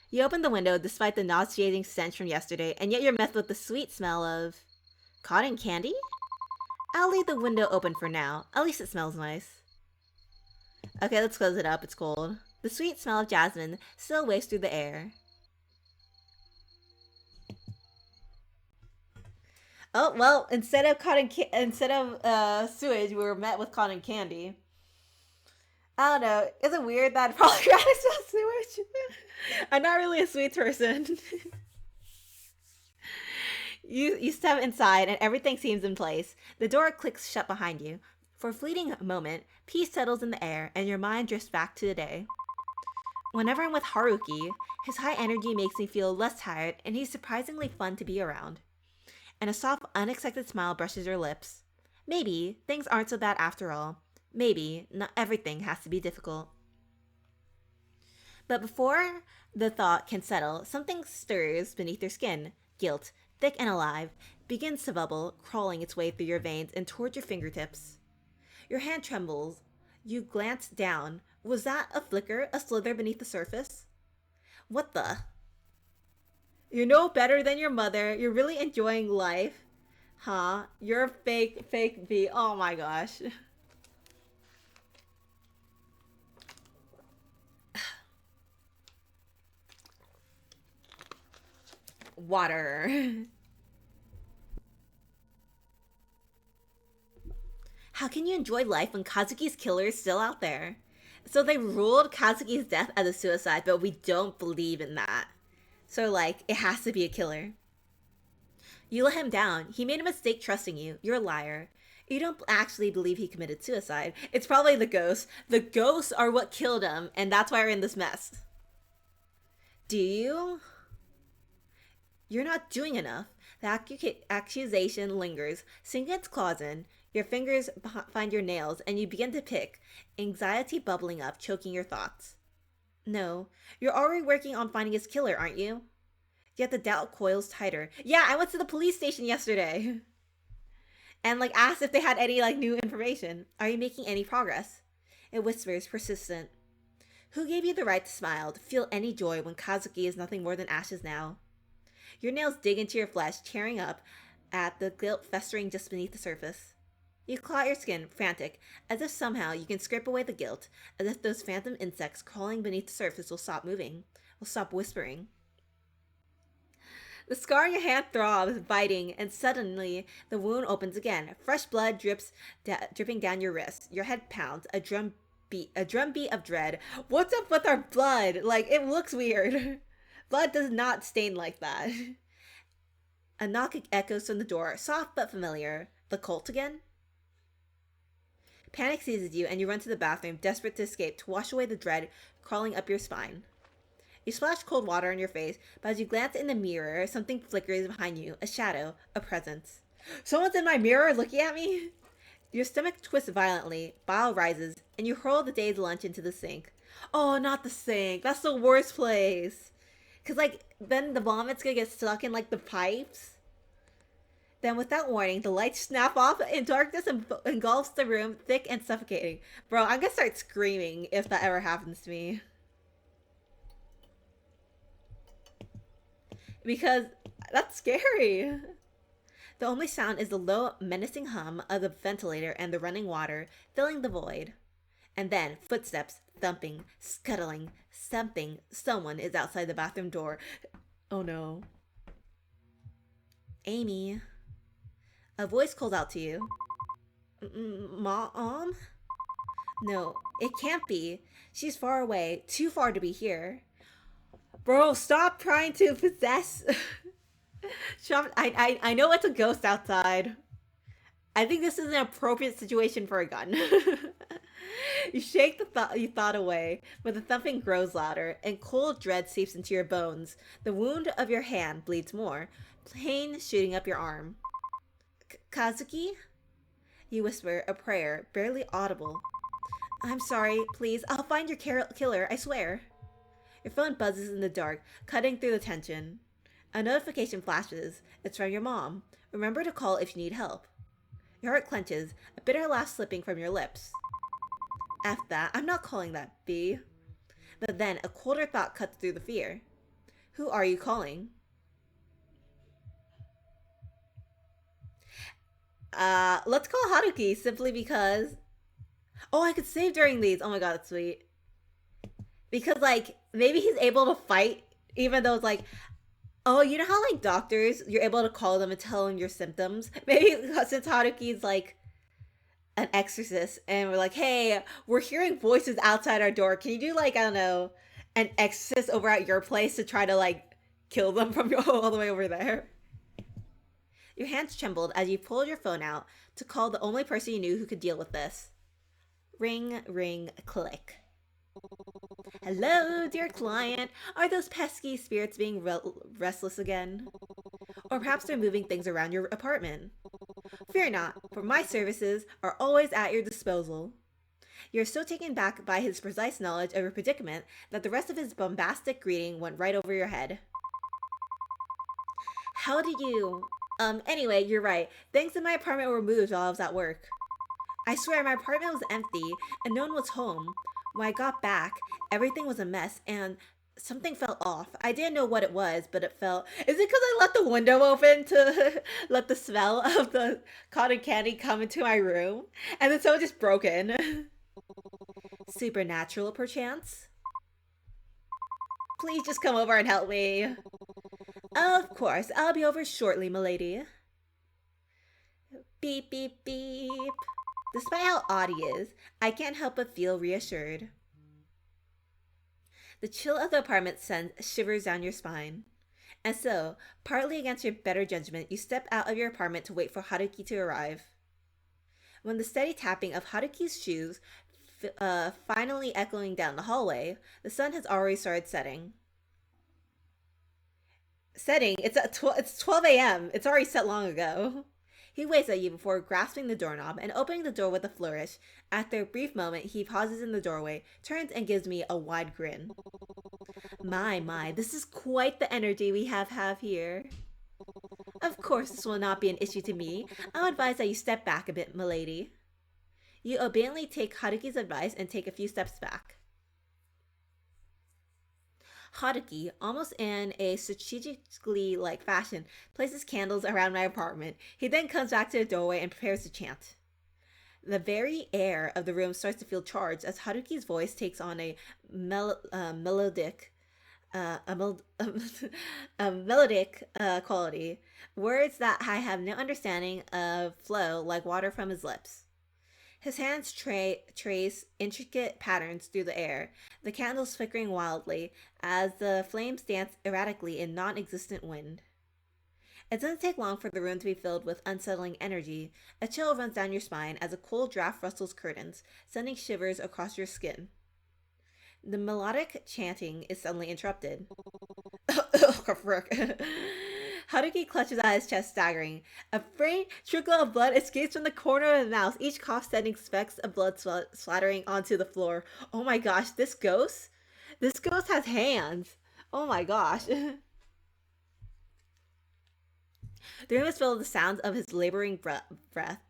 You open the window despite the nauseating stench from yesterday, and yet you're met with the sweet smell of cotton candy? I'll leave the window open for now. At least it smells nice. Okay, let's close it up. It's cold. The sweet smell of jasmine still wafts through the air. Oh, well, instead of sewage, we were met with cotton candy. I don't know. Is it weird that probably rather smell sewage? I'm not really a sweet person. You step inside and everything seems in place. The door clicks shut behind you. For a fleeting moment, peace settles in the air and your mind drifts back to the day. Whenever I'm with Haruki, his high energy makes me feel less tired and he's surprisingly fun to be around. And a soft, unexpected smile brushes your lips. Maybe things aren't so bad after all. Maybe not everything has to be difficult. But before the thought can settle, something stirs beneath your skin. Guilt, thick and alive, begins to bubble, crawling its way through your veins and towards your fingertips. Your hand trembles. You glance down. Was that a flicker, a slither beneath the surface? What the? You're no better than your mother. You're really enjoying life. Huh? You're a fake bee. Oh my gosh. Water. How can you enjoy life when Kazuki's killer is still out there? So they ruled Kazuki's death as a suicide, but we don't believe in that. So, like, it has to be a killer. You let him down. He made a mistake trusting you. You're a liar. You don't actually believe he committed suicide. It's probably the ghosts. The ghosts are what killed him, and that's why we're in this mess. Do you? You're not doing enough. The accusation lingers, sinking its claws in. Your fingers find your nails, and you begin to pick, anxiety bubbling up, choking your thoughts. No, you're already working on finding his killer, aren't you? Yet the doubt coils tighter. Yeah, I went to the police station yesterday. And, like, asked if they had any, like, new information. Are you making any progress? It whispers, persistent. Who gave you the right to smile, to feel any joy when Kazuki is nothing more than ashes now? Your nails dig into your flesh, tearing up at the guilt festering just beneath the surface. You claw at your skin, frantic, as if somehow you can scrape away the guilt, as if those phantom insects crawling beneath the surface will stop moving, will stop whispering. The scar on your hand throbs, biting, and suddenly the wound opens again. Fresh blood dripping down your wrist. Your head pounds. A drum beat of dread. What's up with our blood? Like, it looks weird. Blood does not stain like that. A knock echoes from the door, soft but familiar. The cult again? Panic seizes you, and you run to the bathroom, desperate to escape, to wash away the dread crawling up your spine. You splash cold water on your face, but as you glance in the mirror, something flickers behind you. A shadow. A presence. Someone's in my mirror looking at me? Your stomach twists violently, bile rises, and you hurl the day's lunch into the sink. Oh, not the sink. That's the worst place. Because, like, then the vomit's gonna get stuck in, like, the pipes. Then, without warning, the lights snap off and darkness engulfs the room, thick and suffocating. Bro, I'm gonna start screaming if that ever happens to me. Because that's scary. The only sound is the low, menacing hum of the ventilator and the running water, filling the void. And then, footsteps, thumping, scuttling, something. Someone is outside the bathroom door. Oh no. Amy. A voice calls out to you. Mom? No, it can't be. She's far away, too far to be here. Bro, stop trying to possess. I know it's a ghost outside. I think this is an appropriate situation for a gun. You shake the thought away, but the thumping grows louder, and cold dread seeps into your bones. The wound of your hand bleeds more, pain shooting up your arm. Kazuki? You whisper a prayer, barely audible. I'm sorry, please, I'll find your killer, I swear. Your phone buzzes in the dark, cutting through the tension. A notification flashes. It's from your mom. Remember to call if you need help. Your heart clenches, a bitter laugh slipping from your lips. F that, I'm not calling that, B. But then a colder thought cuts through the fear. Who are you calling? Let's call Haruki simply because... Oh, I could save during these. Oh my god, that's sweet. Because, like, maybe he's able to fight, even though it's like, oh, you know how, like, doctors, you're able to call them and tell them your symptoms? Maybe since Haruki's, like, an exorcist, and we're like, hey, we're hearing voices outside our door. Can you do, like, I don't know, an exorcist over at your place to try to, like, kill them from all the way over there? Your hands trembled as you pulled your phone out to call the only person you knew who could deal with this. Ring, ring, click. Hello, dear client. Are those pesky spirits being restless again? Or perhaps they're moving things around your apartment? Fear not, for my services are always at your disposal. You're so taken back by his precise knowledge of your predicament that the rest of his bombastic greeting went right over your head. How do you... Anyway, you're right. Things in my apartment were moved while I was at work. I swear my apartment was empty and no one was home. When I got back, everything was a mess and something felt off. I didn't know what it was, but it felt... Is it because I left the window open to let the smell of the cotton candy come into my room? And then someone just broke in. Supernatural, perchance? Please just come over and help me. Of course, I'll be over shortly, milady. Beep, beep, beep. Despite how odd he is, I can't help but feel reassured. The chill of the apartment sends shivers down your spine. And so, partly against your better judgment, you step out of your apartment to wait for Haruki to arrive. When the steady tapping of Haruki's shoes finally echoing down the hallway, the sun has already started setting. It's 12 a.m. It's already set long ago. He waves at you before grasping the doorknob and opening the door with a flourish. After a brief moment, he pauses in the doorway, turns and gives me a wide grin. My, this is quite the energy we have here. Of course, this will not be an issue to me. I'll advise that you step back a bit, milady. You obediently take Haruki's advice and take a few steps back. Haruki, almost in a strategically like fashion, places candles around my apartment. He then comes back to the doorway and prepares to chant. The very air of the room starts to feel charged as Haruki's voice takes on a melodic a melodic quality, words that I have no understanding of flow like water from his lips. His hands trace intricate patterns through the air, the candles flickering wildly as the flames dance erratically in non existent wind. It doesn't take long for the room to be filled with unsettling energy. A chill runs down your spine as a cold draft rustles curtains, sending shivers across your skin. The melodic chanting is suddenly interrupted. Frick. Haruki clutches at his chest, staggering. A faint trickle of blood escapes from the corner of his mouth, each cough sending specks of blood splattering onto the floor. Oh my gosh, this ghost? This ghost has hands. Oh my gosh. The room is filled with the sounds of his laboring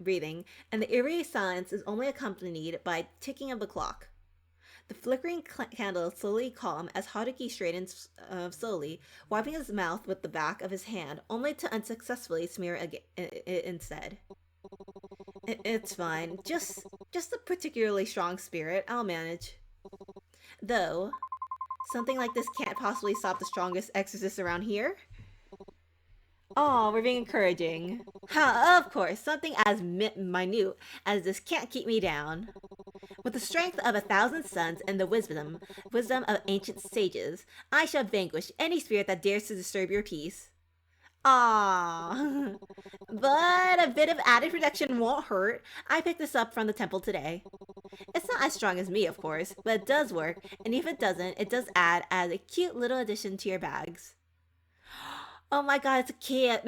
breathing, and the eerie silence is only accompanied by ticking of the clock. The flickering candle slowly calm as Haruki straightens slowly, wiping his mouth with the back of his hand, only to unsuccessfully smear it instead. It's fine. Just a particularly strong spirit. I'll manage. Though, something like this can't possibly stop the strongest exorcist around here. Oh, we're being encouraging. Huh, of course, something as minute as this can't keep me down. With the strength of 1,000 suns and the wisdom of ancient sages, I shall vanquish any spirit that dares to disturb your peace. Ah, but a bit of added protection won't hurt. I picked this up from the temple today. It's not as strong as me, of course, but it does work, and if it doesn't, it does add as a cute little addition to your bags. Oh my god, it's a cat!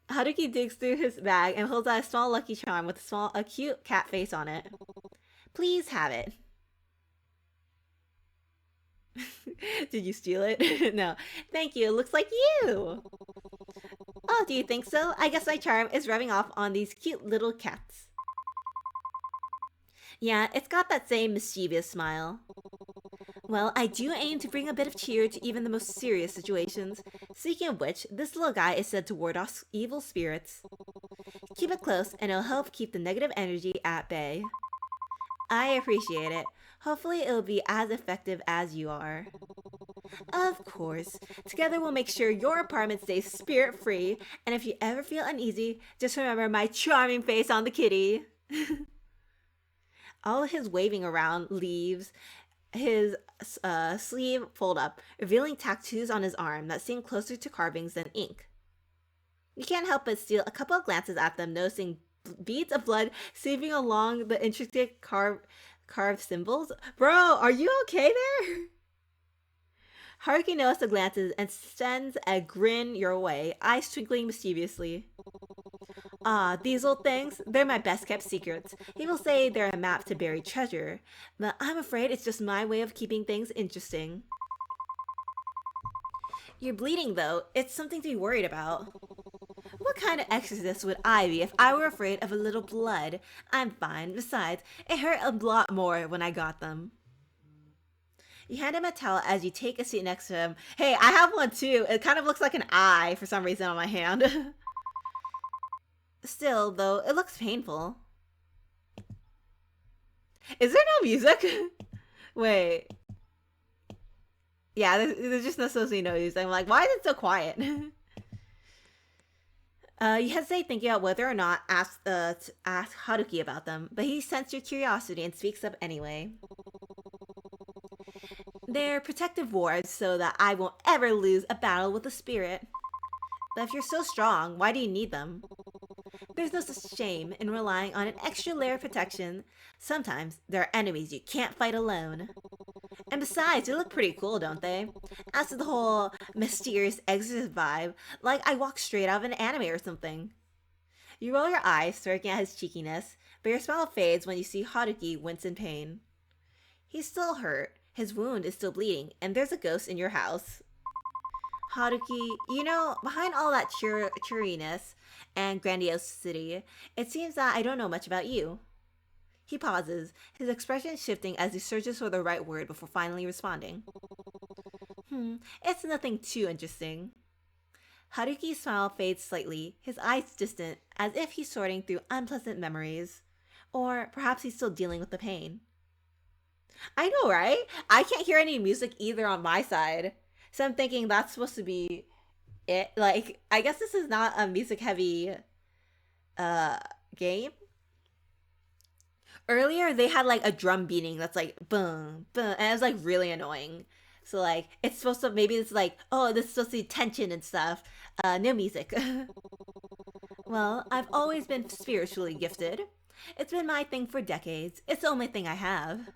Haruki digs through his bag and pulls out a small Lucky Charm with a cute cat face on it. Please have it. Did you steal it? No. Thank you. It looks like you. Oh, do you think so? I guess my charm is rubbing off on these cute little cats. Yeah, it's got that same mischievous smile. Well, I do aim to bring a bit of cheer to even the most serious situations. Speaking of which, this little guy is said to ward off evil spirits. Keep it close, and it'll help keep the negative energy at bay. I appreciate it. Hopefully, it'll be as effective as you are. Of course. Together, we'll make sure your apartment stays spirit free, and if you ever feel uneasy, just remember my charming face on the kitty. All his waving around leaves his sleeve fold up, revealing tattoos on his arm that seem closer to carvings than ink. You can't help but steal a couple of glances at them, noticing beads of blood seeping along the intricate carved symbols. Bro, are you okay there? Haruki notices the glances and sends a grin your way, eyes twinkling mischievously. Ah, these old things, they're my best kept secrets. People say they're a map to buried treasure, but I'm afraid it's just my way of keeping things interesting. You're bleeding though, it's something to be worried about. What kind of exorcist would I be if I were afraid of a little blood? I'm fine, besides, it hurt a lot more when I got them. You hand him a towel as you take a seat next to him. Hey, I have one too. It kind of looks like an eye for some reason on my hand. Still, though, it looks painful. Is there no music? Wait. Yeah, there's just no supposed to be no music. I'm like, why is it so quiet? You hesitate thinking about whether or not to ask Haruki about them, but he sensed your curiosity and speaks up anyway. They're protective wards so that I won't ever lose a battle with a spirit. But if you're so strong, why do you need them? There's no such shame in relying on an extra layer of protection. Sometimes there are enemies you can't fight alone. And besides, they look pretty cool, don't they? As to the whole mysterious exorcist vibe, like I walk straight out of an anime or something. You roll your eyes, smirking at his cheekiness, but your smile fades when you see Haruki wince in pain. He's still hurt, his wound is still bleeding, and there's a ghost in your house. Haruki, you know, behind all that cheeriness and grandiosity, it seems that I don't know much about you. He pauses, his expression shifting as he searches for the right word before finally responding. It's nothing too interesting. Haruki's smile fades slightly, his eyes distant, as if he's sorting through unpleasant memories. Or perhaps he's still dealing with the pain. I know, right? I can't hear any music either on my side. So I'm thinking that's supposed to be it. Like, I guess this is not a music heavy uh game. Earlier they had like a drum beating that's like boom, boom, and it was like really annoying. So like it's supposed to, maybe it's like, oh, this is supposed to be tension and stuff. No music. Well, I've always been spiritually gifted. It's been my thing for decades. It's the only thing I have.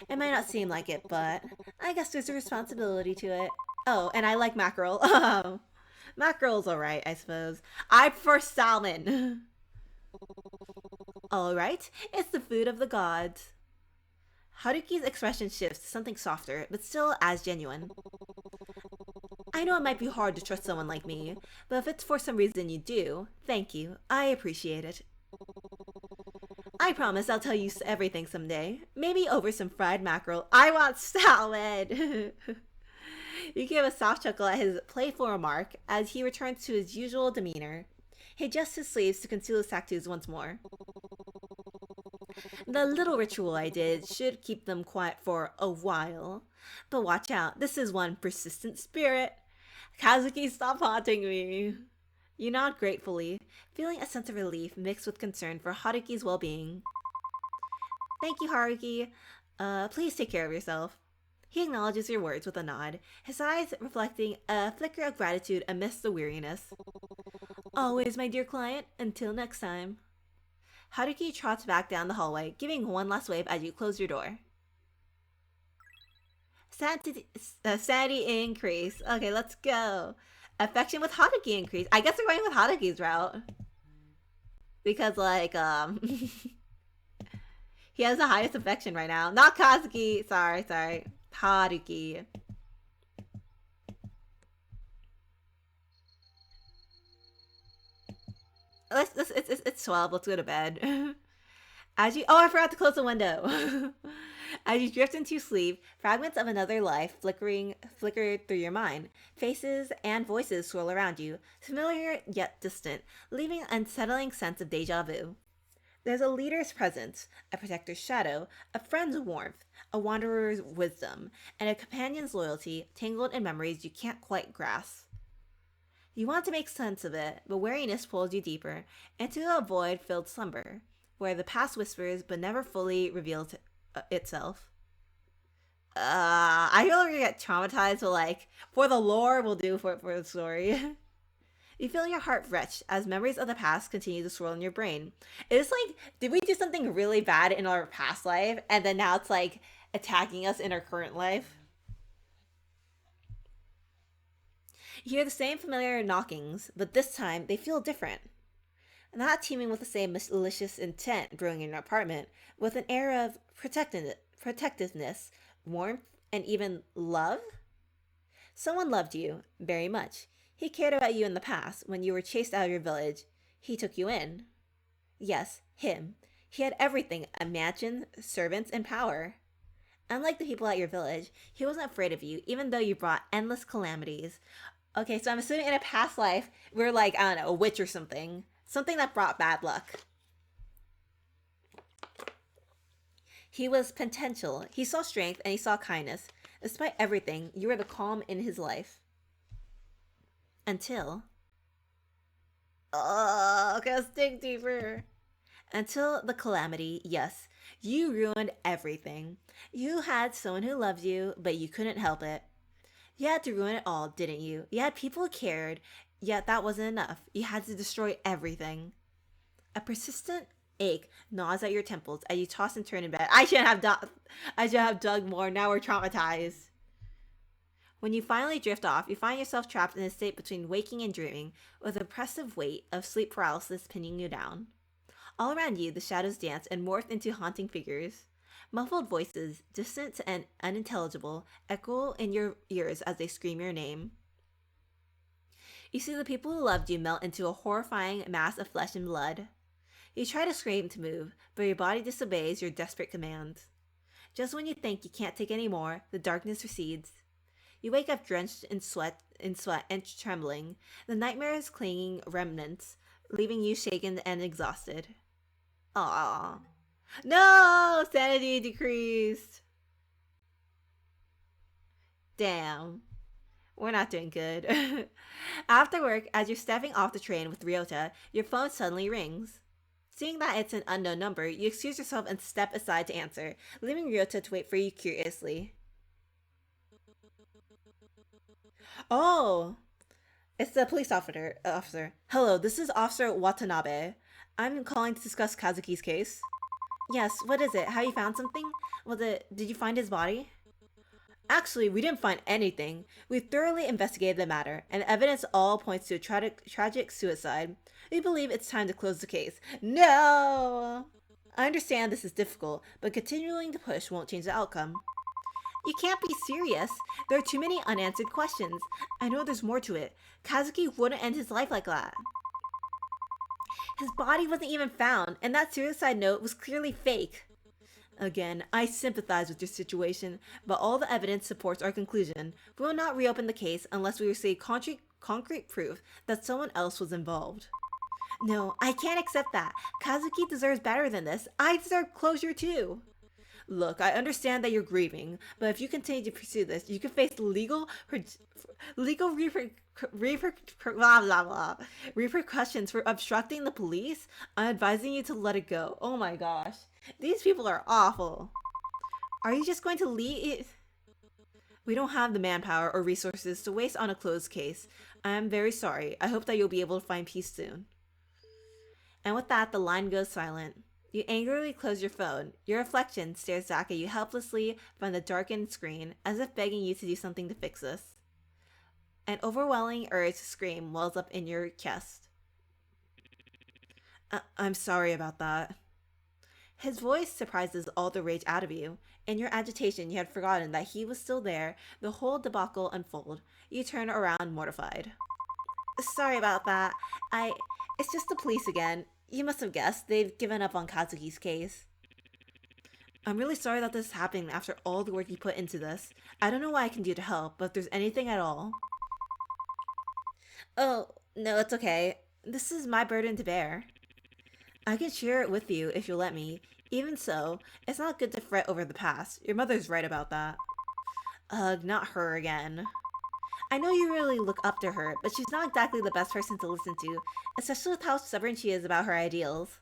It might not seem like it, but I guess there's a responsibility to it. Oh, and I like mackerel. Oh, mackerel's alright, I suppose. I prefer salmon. Alright, it's the food of the gods. Haruki's expression shifts to something softer, but still as genuine. I know it might be hard to trust someone like me, but if it's for some reason you do, thank you. I appreciate it. I promise I'll tell you everything someday. Maybe over some fried mackerel. I want salad! You give a soft chuckle at his playful remark as he returns to his usual demeanor. He adjusts his sleeves to conceal his tattoos once more. The little ritual I did should keep them quiet for a while. But watch out, this is one persistent spirit. Kazuki, stop haunting me. You nod gratefully, feeling a sense of relief mixed with concern for Haruki's well-being. Thank you, Haruki. Please take care of yourself. He acknowledges your words with a nod, his eyes reflecting a flicker of gratitude amidst the weariness. Always, my dear client, until next time. Haruki trots back down the hallway, giving one last wave as you close your door. Sanity increase. Okay, let's go. Affection with Haruki increase. I guess we're going with Haruki's route. Because, like, he has the highest affection right now. Not Kazuki. Sorry. Haruki. It's 12. Let's go to bed. As you, oh, I forgot to close the window. As you drift into sleep, fragments of another life flicker through your mind. Faces and voices swirl around you, familiar yet distant, leaving an unsettling sense of deja vu. There's a leader's presence, a protector's shadow, a friend's warmth, a wanderer's wisdom, and a companion's loyalty tangled in memories you can't quite grasp. You want to make sense of it, but weariness pulls you deeper into a void filled slumber, where the past whispers but never fully reveals itself. I feel like we're gonna get traumatized, but like, for the lore, we'll do for the story. You feel your heart wrench as memories of the past continue to swirl in your brain. It's like, did we do something really bad in our past life, and then now it's like attacking us in our current life? You hear the same familiar knockings, but this time they feel different. Not teeming with the same malicious intent brewing in your apartment, with an air of protectiveness, warmth, and even love? Someone loved you very much. He cared about you in the past when you were chased out of your village. He took you in. Yes, him. He had everything: a mansion, servants, and power. Unlike the people at your village, he wasn't afraid of you, even though you brought endless calamities. Okay, so I'm assuming in a past life, we're like, I don't know, a witch or something. Something that brought bad luck. He was potential. He saw strength and he saw kindness. Despite everything, you were the calm in his life. Until. Oh, okay, let's dig deeper. Until the calamity, yes. You ruined everything. You had someone who loved you, but you couldn't help it. You had to ruin it all, didn't you? You had people who cared, yet that wasn't enough. You had to destroy everything. A persistent ache gnaws at your temples as you toss and turn in bed. I should have dug more. Now we're traumatized. When you finally drift off, you find yourself trapped in a state between waking and dreaming, with the oppressive weight of sleep paralysis pinning you down. All around you, the shadows dance and morph into haunting figures. Muffled voices, distant and unintelligible, echo in your ears as they scream your name. You see the people who loved you melt into a horrifying mass of flesh and blood. You try to scream to move, but your body disobeys your desperate commands. Just when you think you can't take any more, the darkness recedes. You wake up drenched in sweat and trembling, the nightmares clinging remnants, leaving you shaken and exhausted. Aww. No! Sanity decreased! Damn, we're not doing good. After work, as you're stepping off the train with Ryota, your phone suddenly rings. Seeing that it's an unknown number, you excuse yourself and step aside to answer, leaving Ryota to wait for you curiously. Oh, it's the police officer. Hello, this is Officer Watanabe. I'm calling to discuss Kazuki's case. Yes, what is it? Have you found something? Did you find his body? Actually, we didn't find anything. We thoroughly investigated the matter, and evidence all points to a tragic suicide. We believe it's time to close the case. No! I understand this is difficult, but continuing to push won't change the outcome. You can't be serious. There are too many unanswered questions. I know there's more to it. Kazuki wouldn't end his life like that. His body wasn't even found, and that suicide note was clearly fake. Again, I sympathize with your situation, but all the evidence supports our conclusion. We will not reopen the case unless we receive concrete proof that someone else was involved. No, I can't accept that. Kazuki deserves better than this. I deserve closure too. Look, I understand that you're grieving, but if you continue to pursue this, you can face legal blah, blah, blah, repercussions for obstructing the police. I'm advising you to let it go. Oh my gosh. These people are awful. Are you just going to leave? We don't have the manpower or resources to waste on a closed case. I am very sorry. I hope that you'll be able to find peace soon. And with that, the line goes silent. You angrily close your phone. Your reflection stares back at you helplessly from the darkened screen, as if begging you to do something to fix this. An overwhelming urge to scream wells up in your chest. I'm sorry about that. His voice surprises all the rage out of you. In your agitation, you had forgotten that he was still there. The whole debacle unfold. You turn around mortified. Sorry about that. It's just the police again. You must have guessed. They've given up on Kazuki's case. I'm really sorry that this is happening after all the work you put into this. I don't know what I can do to help, but if there's anything at all... Oh, no, it's okay. This is my burden to bear. I can share it with you if you'll let me. Even so, it's not good to fret over the past. Your mother's right about that. Ugh, not her again. I know you really look up to her, but she's not exactly the best person to listen to, especially with how stubborn she is about her ideals.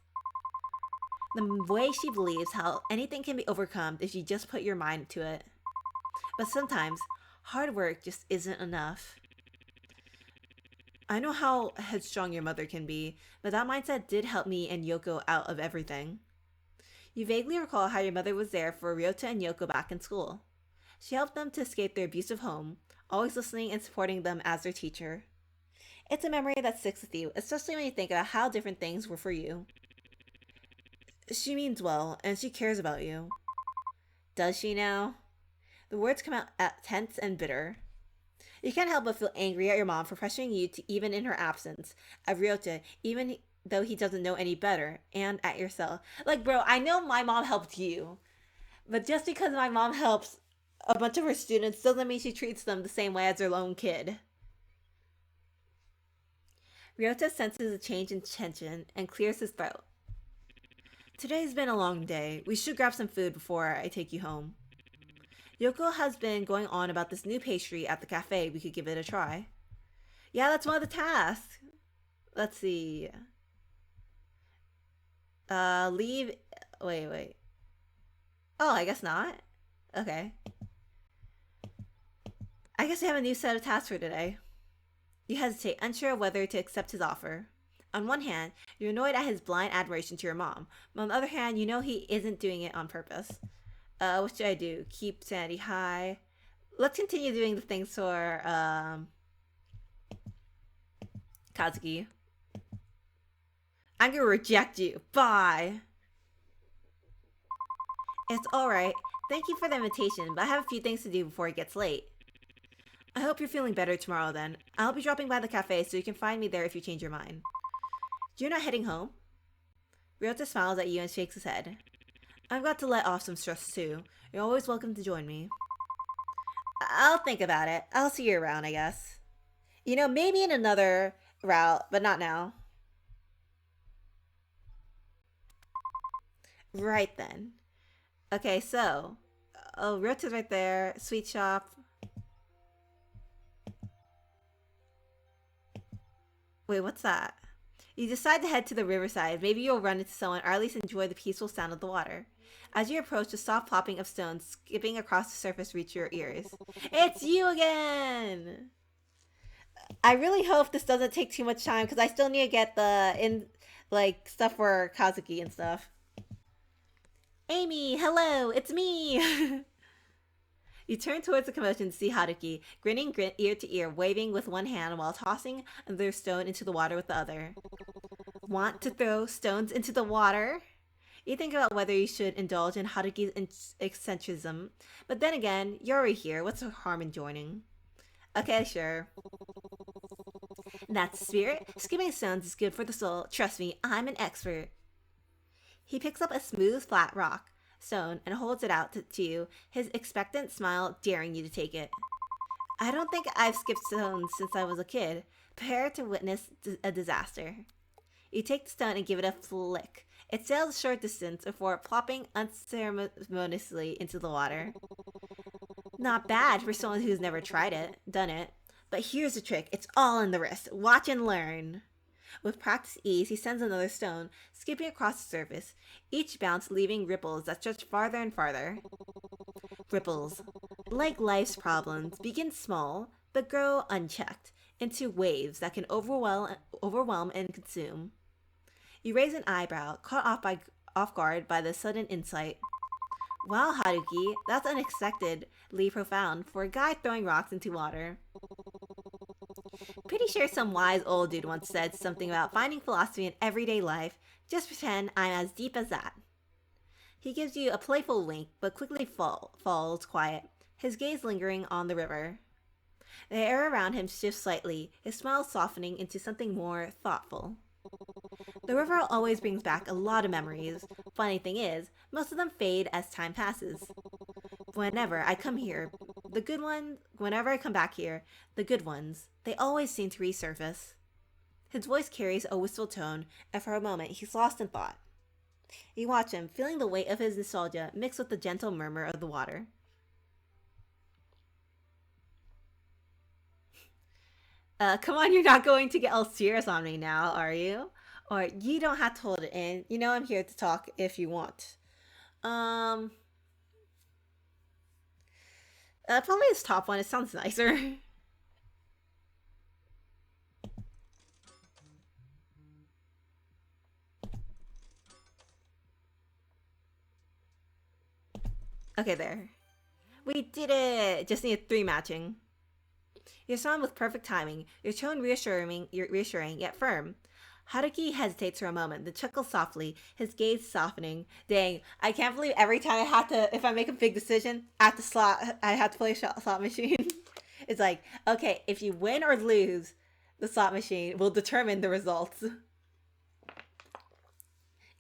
The way she believes how anything can be overcome if you just put your mind to it. But sometimes, hard work just isn't enough. I know how headstrong your mother can be, but that mindset did help me and Yoko out of everything. You vaguely recall how your mother was there for Ryota and Yoko back in school. She helped them to escape their abusive home, always listening and supporting them as their teacher. It's a memory that sticks with you, especially when you think about how different things were for you. She means well, and she cares about you. Does she now? The words come out tense and bitter. You can't help but feel angry at your mom for pressuring you to even in her absence, at Ryota, even though he doesn't know any better, and at yourself. Like, bro, I know my mom helped you, but just because my mom helps a bunch of her students doesn't mean she treats them the same way as her own kid. Ryota senses a change in tension and clears his throat. Today's been a long day. We should grab some food before I take you home. Yoko has been going on about this new pastry at the cafe. We could give it a try. Yeah, that's one of the tasks. Let's see. Leave. Wait. Oh, I guess not. Okay. I guess we have a new set of tasks for today. You hesitate, unsure whether to accept his offer. On one hand, you're annoyed at his blind admiration to your mom, but on the other hand, you know he isn't doing it on purpose. What should I do? Keep sanity high. Let's continue doing the things for, Kazuki. I'm gonna reject you. Bye! It's alright. Thank you for the invitation, but I have a few things to do before it gets late. I hope you're feeling better tomorrow then. I'll be dropping by the cafe so you can find me there if you change your mind. You're not heading home? Ryota smiles at you and shakes his head. I've got to let off some stress too. You're always welcome to join me. I'll think about it. I'll see you around, I guess. You know, maybe in another route, but not now. Right then. Okay, so... Oh, Ryota's right there. Sweet shop. Wait, what's that? You decide to head to the riverside. Maybe you'll run into someone or at least enjoy the peaceful sound of the water. As you approach, the soft plopping of stones skipping across the surface reach your ears. It's you again! I really hope this doesn't take too much time because I still need to get like stuff for Kazuki and stuff. Amy, hello, it's me! You turn towards the commotion to see Haruki, ear to ear, waving with one hand while tossing another stone into the water with the other. Want to throw stones into the water? You think about whether you should indulge in Haruki's eccentricism, but then again, you're already here. What's the harm in joining? Okay, sure. That's spirit. Skipping stones is good for the soul. Trust me, I'm an expert. He picks up a smooth, flat rock stone and holds it out to you, his expectant smile daring you to take it. I don't think I've skipped stones since I was a kid. Prepare to witness a disaster. You take the stone and give it a flick. It sails a short distance before plopping unceremoniously into the water. Not bad for someone who's never done it. But here's the trick, it's all in the wrist. Watch and learn. With practiced ease, he sends another stone, skipping across the surface, each bounce leaving ripples that stretch farther and farther. Ripples, like life's problems, begin small, but grow unchecked, into waves that can overwhelm and consume. You raise an eyebrow, caught off guard by the sudden insight. Wow, Haruki, that's unexpectedly profound for a guy throwing rocks into water. Pretty sure some wise old dude once said something about finding philosophy in everyday life. Just pretend I'm as deep as that. He gives you a playful wink, but quickly falls quiet, his gaze lingering on the river. The air around him shifts slightly, his smile softening into something more thoughtful. The river always brings back a lot of memories. Funny thing is, most of them fade as time passes. Whenever I come back here, the good ones, they always seem to resurface. His voice carries a wistful tone, and for a moment he's lost in thought. You watch him, feeling the weight of his nostalgia mixed with the gentle murmur of the water. Come on, you're not going to get all serious on me now, are you? Or you don't have to hold it in. You know I'm here to talk if you want. Probably this top one. It sounds nicer. Okay, there. We did it! Just need 3 matching. You respond with perfect timing, your tone reassuring yet firm. Haruki hesitates for a moment, then chuckles softly, his gaze softening. Dang, I can't believe every time if I make a big decision, I have to play a slot machine. It's like, okay, if you win or lose, the slot machine will determine the results.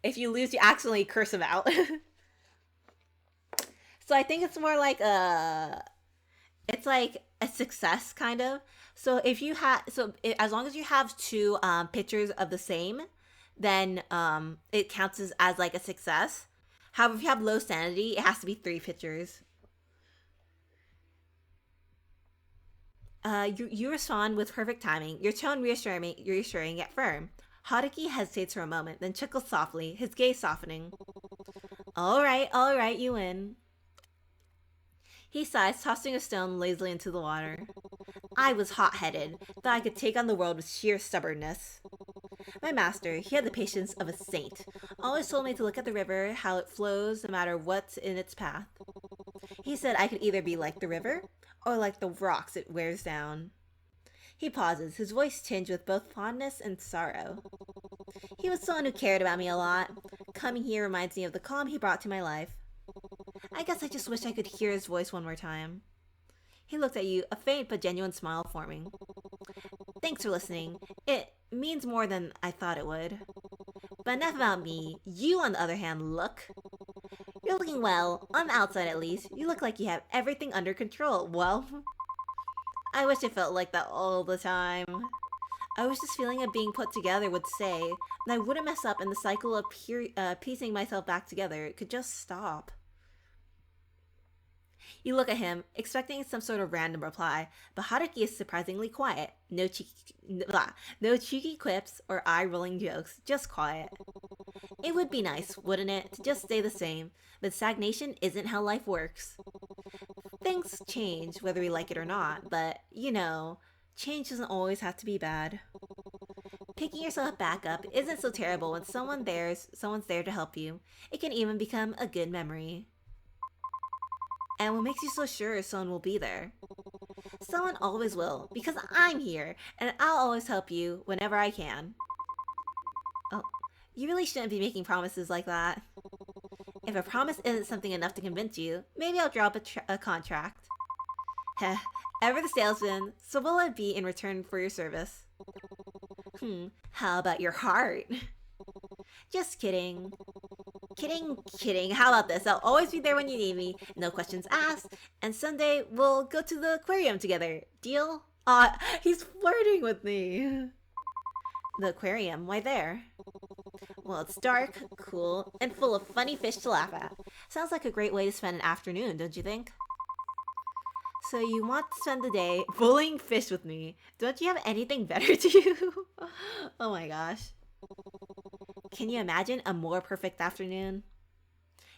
If you lose, you accidentally curse him out. So I think it's more like it's like a success kind of. So as long as you have 2 pictures of the same, then it counts as like a success. However, if you have low sanity, it has to be 3 pictures. You respond with perfect timing, your tone reassuring yet firm. Haruki hesitates for a moment, then chuckles softly, his gaze softening. All right, you win. He sighs, tossing a stone lazily into the water. I was hot-headed, thought I could take on the world with sheer stubbornness. My master, he had the patience of a saint, always told me to look at the river, how it flows, no matter what's in its path. He said I could either be like the river, or like the rocks it wears down. He pauses, his voice tinged with both fondness and sorrow. He was someone who cared about me a lot. Coming here reminds me of the calm he brought to my life. I guess I just wish I could hear his voice one more time. He looked at you, a faint but genuine smile forming. Thanks for listening. It means more than I thought it would. But enough about me. You, on the other hand, look. You're looking well. On the outside, at least. You look like you have everything under control. Well, I wish it felt like that all the time. I wish this feeling of being put together would say that I wouldn't mess up and the cycle of piecing myself back together could just stop. You look at him, expecting some sort of random reply, but Haruki is surprisingly quiet. No cheeky quips or eye-rolling jokes, just quiet. It would be nice, wouldn't it, to just stay the same, but stagnation isn't how life works. Things change, whether we like it or not, but, change doesn't always have to be bad. Picking yourself back up isn't so terrible when someone's there to help you. It can even become a good memory. And what makes you so sure someone will be there? Someone always will, because I'm here, and I'll always help you whenever I can. Oh, you really shouldn't be making promises like that. If a promise isn't something enough to convince you, maybe I'll drop a contract. Heh, ever the salesman, so will it be in return for your service? How about your heart? Just kidding. Kidding. How about this? I'll always be there when you need me, no questions asked, and someday we'll go to the aquarium together. Deal? He's flirting with me. The aquarium, why there? Well, it's dark, cool, and full of funny fish to laugh at. Sounds like a great way to spend an afternoon, don't you think? So you want to spend the day bullying fish with me? Don't you have anything better to do? Oh my gosh. Can you imagine a more perfect afternoon?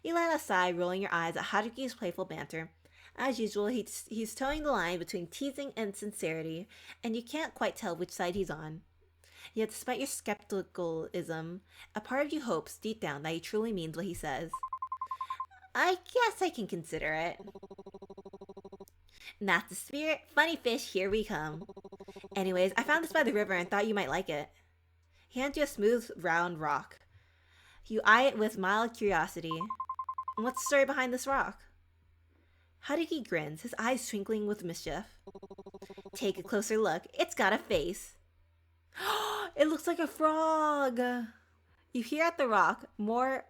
You let out a sigh, rolling your eyes at Haruki's playful banter. As usual, he's towing the line between teasing and sincerity, and you can't quite tell which side he's on. Yet despite your skepticalism, a part of you hopes deep down that he truly means what he says. I guess I can consider it. That's the spirit. Funny fish, here we come. Anyways, I found this by the river and thought you might like it. He hands you a smooth, round rock. You eye it with mild curiosity. What's the story behind this rock? Haruki grins, his eyes twinkling with mischief. Take a closer look. It's got a face. It looks like a frog! You peer at the rock more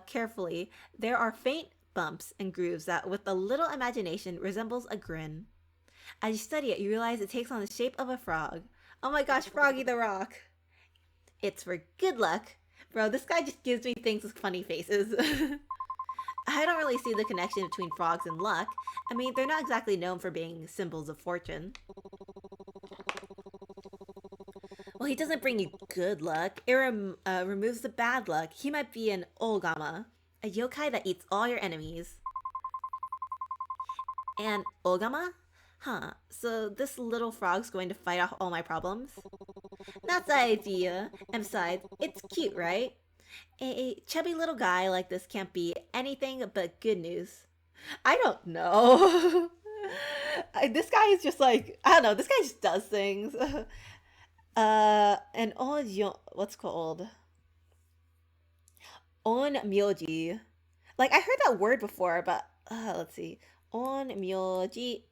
carefully. There are faint bumps and grooves that, with a little imagination, resembles a grin. As you study it, you realize it takes on the shape of a frog. Oh my gosh, Froggy the Rock! It's for good luck. Bro, this guy just gives me things with funny faces. I don't really see the connection between frogs and luck. I mean, they're not exactly known for being symbols of fortune. Well, he doesn't bring you good luck. It removes the bad luck. He might be an Ogama, a yokai that eats all your enemies. And Ogama? Huh, so this little frog's going to fight off all my problems? That's the idea. And besides, it's cute, right? A chubby little guy like this can't be anything but good news. I don't know. This guy is just like, I don't know, this guy just does things. And what's called? Onmyoji. Like, I heard that word before, but let's see. Onmyoji.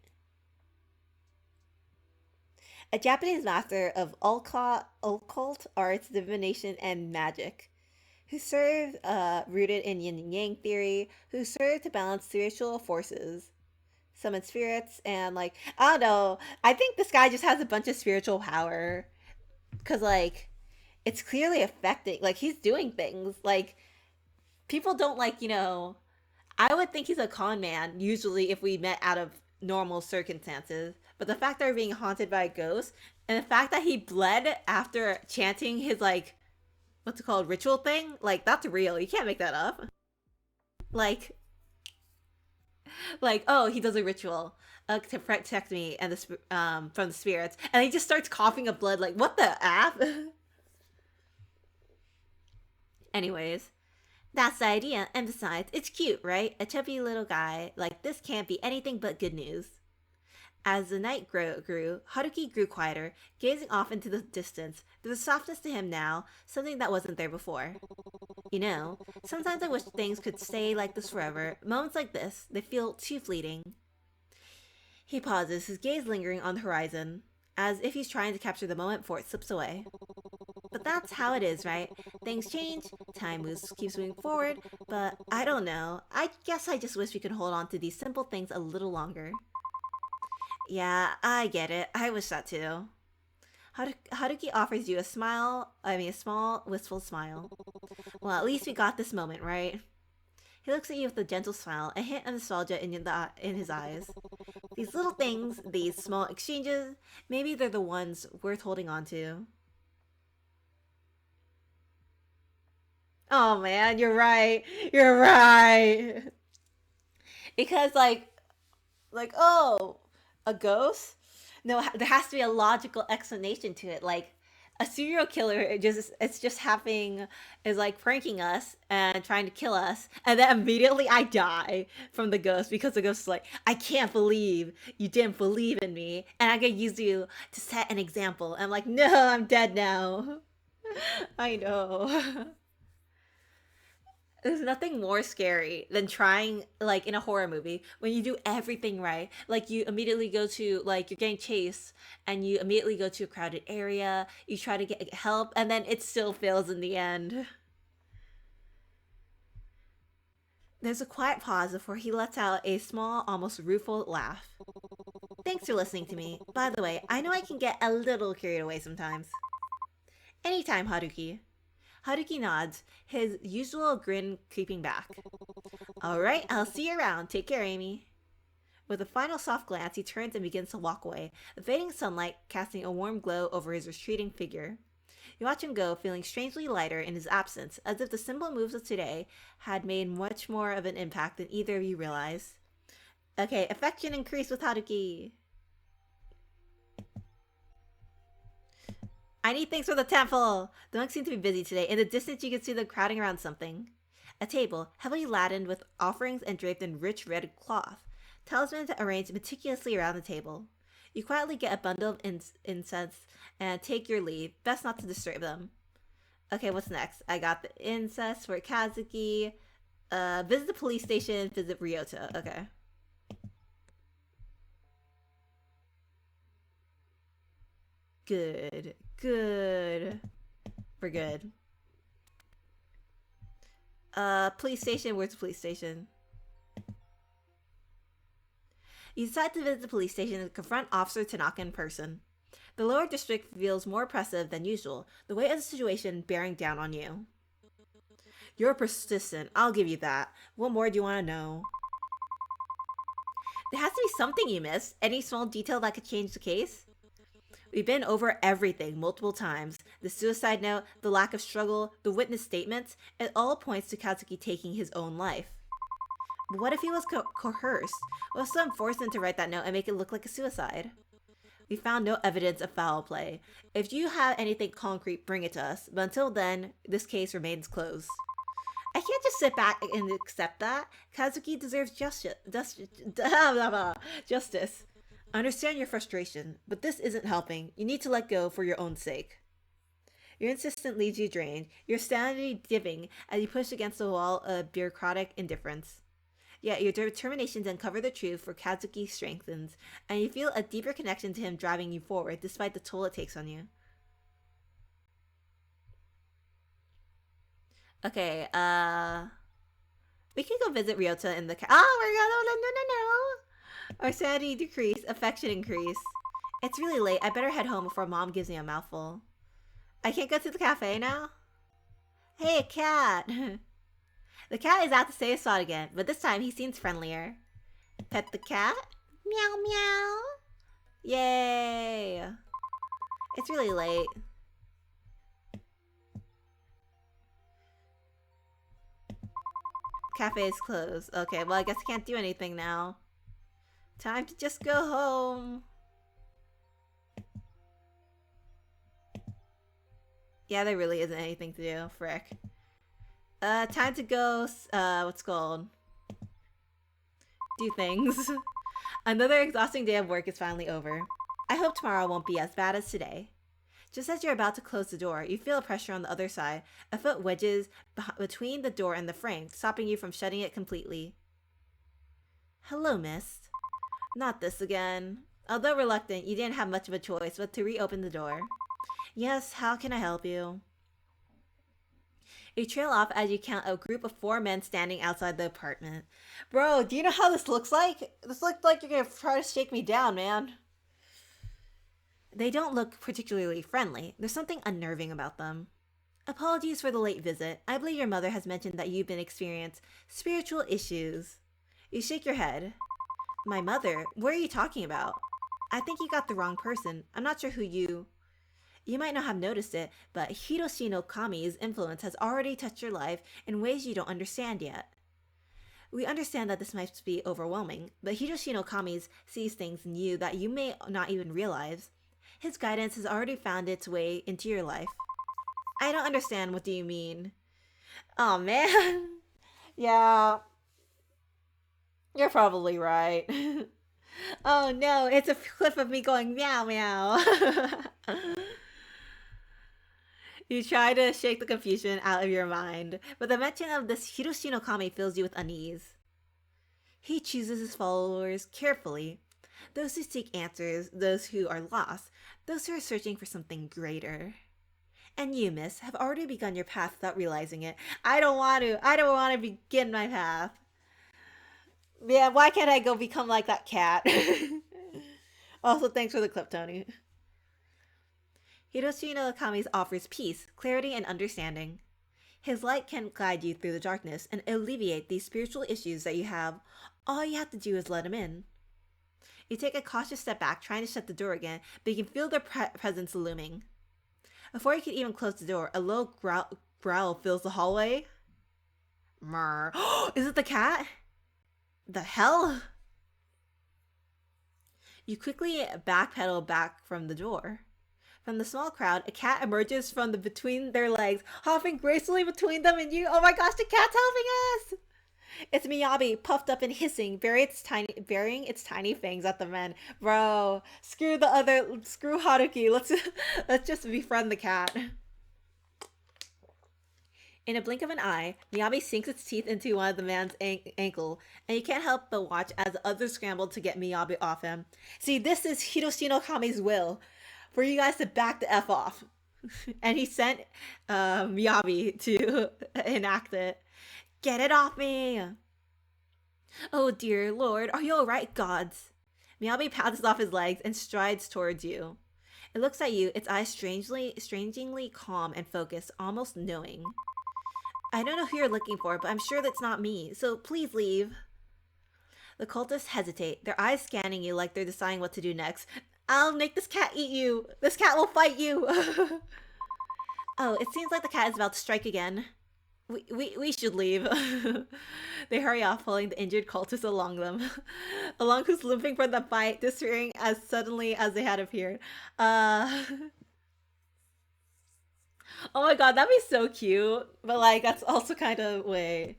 A Japanese master of occult arts, divination, and magic, who served, rooted in yin and yang theory, who served to balance spiritual forces, summon spirits, and like, I don't know, I think this guy just has a bunch of spiritual power, because like, it's clearly affecting, like, he's doing things, like, people don't like, I would think he's a con man, usually if we met out of normal circumstances, but the fact that we're being haunted by a ghost, and the fact that he bled after chanting his, like, what's it called, ritual thing? Like, that's real. You can't make that up. Like, oh, he does a ritual to protect me and from the spirits, and he just starts coughing up blood. Like, what the app? Anyways, that's the idea. And besides, it's cute, right? A chubby little guy like this can't be anything but good news. As the night grew, Haruki grew quieter, gazing off into the distance. There was a softness to him now, something that wasn't there before. Sometimes I wish things could stay like this forever. Moments like this, they feel too fleeting. He pauses, his gaze lingering on the horizon, as if he's trying to capture the moment before it slips away. But that's how it is, right? Things change, time keeps moving forward, but I don't know. I guess I just wish we could hold on to these simple things a little longer. Yeah, I get it. I wish that too. Haruki offers you a small, wistful smile. Well, at least we got this moment, right? He looks at you with a gentle smile, a hint of nostalgia in his eyes. These little things, these small exchanges, maybe they're the ones worth holding on to. Oh man, you're right. You're right. Because oh, a ghost? No, there has to be a logical explanation to it. Like a serial killer, it's just having is like pranking us and trying to kill us, and then immediately I die from the ghost because the ghost is like, I can't believe you didn't believe in me, and I'm gonna use you to set an example. I'm like, no, I'm dead now. I know. There's nothing more scary than trying, like in a horror movie, when you do everything right. Like you immediately go to, like, you're getting chased and you immediately go to a crowded area, you try to get help, and then it still fails in the end. There's a quiet pause before he lets out a small, almost rueful laugh. Thanks for listening to me. By the way, I know I can get a little carried away sometimes. Anytime, Haruki. Haruki nods, his usual grin creeping back. Alright, I'll see you around. Take care, Amy. With a final soft glance, he turns and begins to walk away, the fading sunlight casting a warm glow over his retreating figure. You watch him go, feeling strangely lighter in his absence, as if the simple moves of today had made much more of an impact than either of you realize. Okay, affection increased with Haruki. I need things for the temple! The monks seem to be busy today. In the distance, you can see them crowding around something. A table, heavily ladened with offerings and draped in rich red cloth. Talismans arranged meticulously around the table. You quietly get a bundle of incense and take your leave. Best not to disturb them. Okay, what's next? I got the incense for Kazuki. Visit the police station, visit Ryota. Okay. Good. Good. We're good. Police station. Where's the police station? You decide to visit the police station and confront Officer Tanaka in person. The lower district feels more oppressive than usual, the weight of the situation bearing down on you. You're persistent, I'll give you that. What more do you want to know? There has to be something you missed. Any small detail that could change the case? We've been over everything multiple times. The suicide note, the lack of struggle, the witness statements, it all points to Katsuki taking his own life. But what if he was coerced? What if someone forced him to write that note and make it look like a suicide? We found no evidence of foul play. If you have anything concrete, bring it to us. But until then, this case remains closed. I can't just sit back and accept that. Kazuki deserves justice. Justice. I understand your frustration, but this isn't helping. You need to let go for your own sake. Your insistence leaves you drained, your sanity dipping as you push against the wall of bureaucratic indifference. Yet your determination to uncover the truth for Kazuki strengthens, and you feel a deeper connection to him driving you forward despite the toll it takes on you. Okay, we can go visit Ryota in the oh my god, no. Our sanity decrease, affection increase. It's really late, I better head home before mom gives me a mouthful. I can't go to the cafe now? Hey, cat! The cat is at the same spot again, but this time he seems friendlier. Pet the cat? Meow meow! Yay! It's really late. Cafe is closed. Okay, well I guess I can't do anything now. Time to just go home. Yeah, there really isn't anything to do. Frick. Time to go, what's called? Do things. Another exhausting day of work is finally over. I hope tomorrow won't be as bad as today. Just as you're about to close the door, you feel a pressure on the other side. A foot wedges between the door and the frame, stopping you from shutting it completely. Hello, Mist. Not this again. Although reluctant, you didn't have much of a choice but to reopen the door. Yes, how can I help you? You trail off as you count a group of 4 men standing outside the apartment. Bro, do you know how this looks like? This looks like you're gonna try to shake me down, man. They don't look particularly friendly. There's something unnerving about them. Apologies for the late visit. I believe your mother has mentioned that you've been experiencing spiritual issues. You shake your head. My mother? What are you talking about? I think you got the wrong person. I'm not sure who you... You might not have noticed it, but Hiroshi no Kami's influence has already touched your life in ways you don't understand yet. We understand that this might be overwhelming, but Hiroshi no Kami sees things in you that you may not even realize. His guidance has already found its way into your life. I don't understand. What do you mean? Oh man. Yeah, you're probably right. Oh no, it's a clip of me going meow meow. You try to shake the confusion out of your mind, but the mention of this Hiroshi no Kami fills you with unease. He chooses his followers carefully. Those who seek answers, those who are lost, those who are searching for something greater. And you, miss, have already begun your path without realizing it. I don't want to. I don't want to begin my path. Yeah, why can't I go become like that cat? Also, thanks for the clip, Tony. Hiroshi no Kami offers peace, clarity, and understanding. His light can guide you through the darkness and alleviate these spiritual issues that you have. All you have to do is let him in. You take a cautious step back, trying to shut the door again, but you can feel their presence looming. Before you can even close the door, a low growl fills the hallway. Mrr. Is it the cat? The hell? You quickly backpedal back from the door. From the small crowd, a cat emerges from between their legs, hopping gracefully between them and you. Oh my gosh, the cat's helping us! It's Miyabi, puffed up and hissing, burying its tiny fangs at the men. Bro, screw Haruki. Let's just befriend the cat. In a blink of an eye, Miyabi sinks its teeth into one of the man's ankle, and you can't help but watch as the others scramble to get Miyabi off him. See, this is Hiroshi no Kami's will, for you guys to back the F off. And he sent Miyabi to enact it. Get it off me! Oh dear lord, are you alright, gods? Miyabi pounces off his legs and strides towards you. It looks at you, its eyes strangely calm and focused, almost knowing. I don't know who you're looking for, but I'm sure that's not me, so please leave. The cultists hesitate, their eyes scanning you like they're deciding what to do next. I'll make this cat eat you! This cat will fight you! Oh, it seems like the cat is about to strike again. We should leave. They hurry off, pulling the injured cultists along them. Along who's limping from the fight, disappearing as suddenly as they had appeared. Oh my god, that'd be so cute. But like, that's also kind of, wait.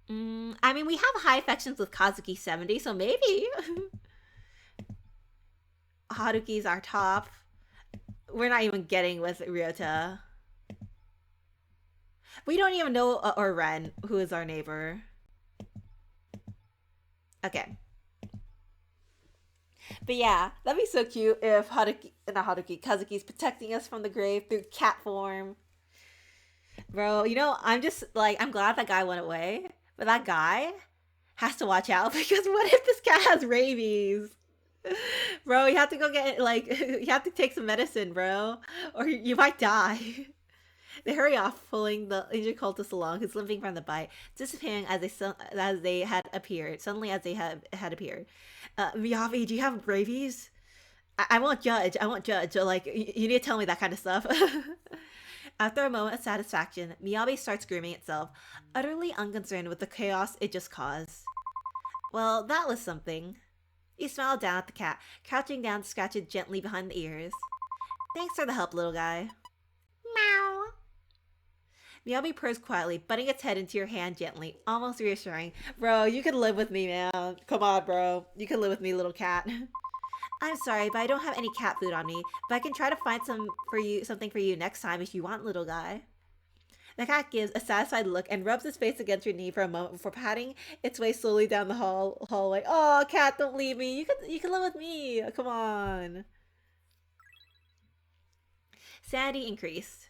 I mean, we have high affections with Kazuki 70, so maybe. Haruki's our top. We're not even getting with Ryota. We don't even know or Ren, who is our neighbor. Okay. But yeah, that'd be so cute if Kazuki's protecting us from the grave through cat form. Bro, you know, I'm glad that guy went away. But that guy has to watch out because what if this cat has rabies? Bro, you have to go get, you have to take some medicine, bro. Or you might die. They hurry off, pulling the injured cultist along, who's limping from the bite, disappearing as they had appeared. Suddenly, as they had appeared. Miyabi, do you have rabies? I won't judge. I won't judge. Like, you need to tell me that kind of stuff. After a moment of satisfaction, Miyabi starts grooming itself, utterly unconcerned with the chaos it just caused. Well, that was something. You smile down at the cat, crouching down to scratch it gently behind the ears. Thanks for the help, little guy. Meow. Miyabi purrs quietly, butting its head into your hand gently, almost reassuring. Bro, you can live with me, man. Come on, bro. You can live with me, little cat. I'm sorry, but I don't have any cat food on me, but I can try to find something for you next time if you want, little guy. The cat gives a satisfied look and rubs its face against your knee for a moment before patting its way slowly down the hallway. Oh, cat, don't leave me. You can live with me. Come on. Sanity increased.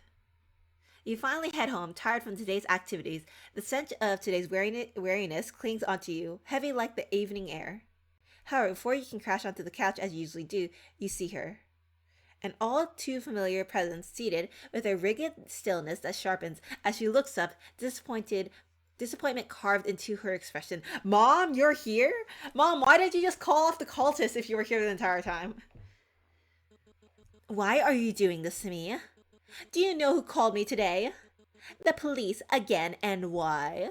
You finally head home, tired from today's activities. The scent of today's weariness clings onto you, heavy like the evening air. However, before you can crash onto the couch as you usually do, you see her. An all too familiar presence seated with a rigid stillness that sharpens as she looks up, disappointment carved into her expression. Mom, you're here? Mom, why did you just call off the cultists if you were here the entire time? Why are you doing this to me? Do you know who called me today? The police again, and why?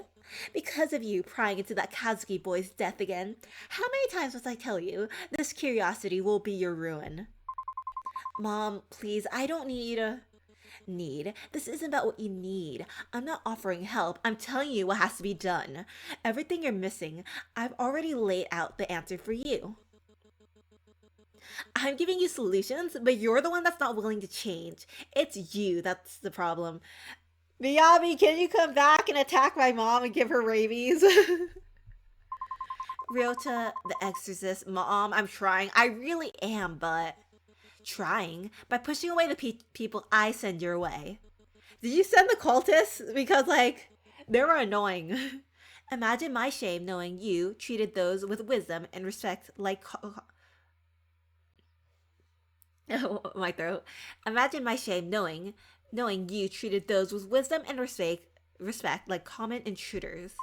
Because of you prying into that Kazuki boy's death again. How many times must I tell you this curiosity will be your ruin? Mom, please, I don't need. This isn't about what you need. I'm not offering help. I'm telling you what has to be done. Everything you're missing, I've already laid out the answer for you. I'm giving you solutions, but you're the one that's not willing to change. It's you that's the problem. Miyabi, can you come back and attack my mom and give her rabies? Ryota, the exorcist, Mom, I'm trying. I really am, but... Trying? By pushing away the people I send your way. Did you send the cultists? Because, like, they were annoying. Imagine my shame knowing you treated those with wisdom and respect like... Oh, my throat. Imagine my shame knowing you treated those with wisdom and respect like common intruders.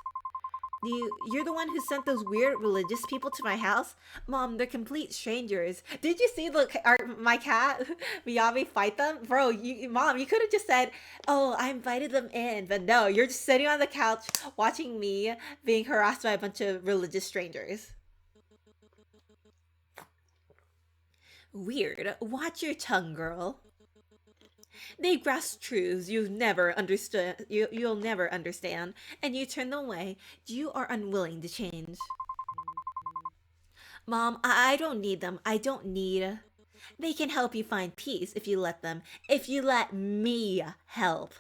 You're the one who sent those weird religious people to my house? Mom, they're complete strangers. Did you see my cat, Miyabi, fight them? Bro, Mom, you could have just said, oh, I invited them in. But no, you're just sitting on the couch watching me being harassed by a bunch of religious strangers. Weird. Watch your tongue, girl. They grasp truths you've never understood. You'll never understand, and you turn them away. You are unwilling to change. Mom, I don't need them. I don't need. They can help you find peace if you let them. If you let me help.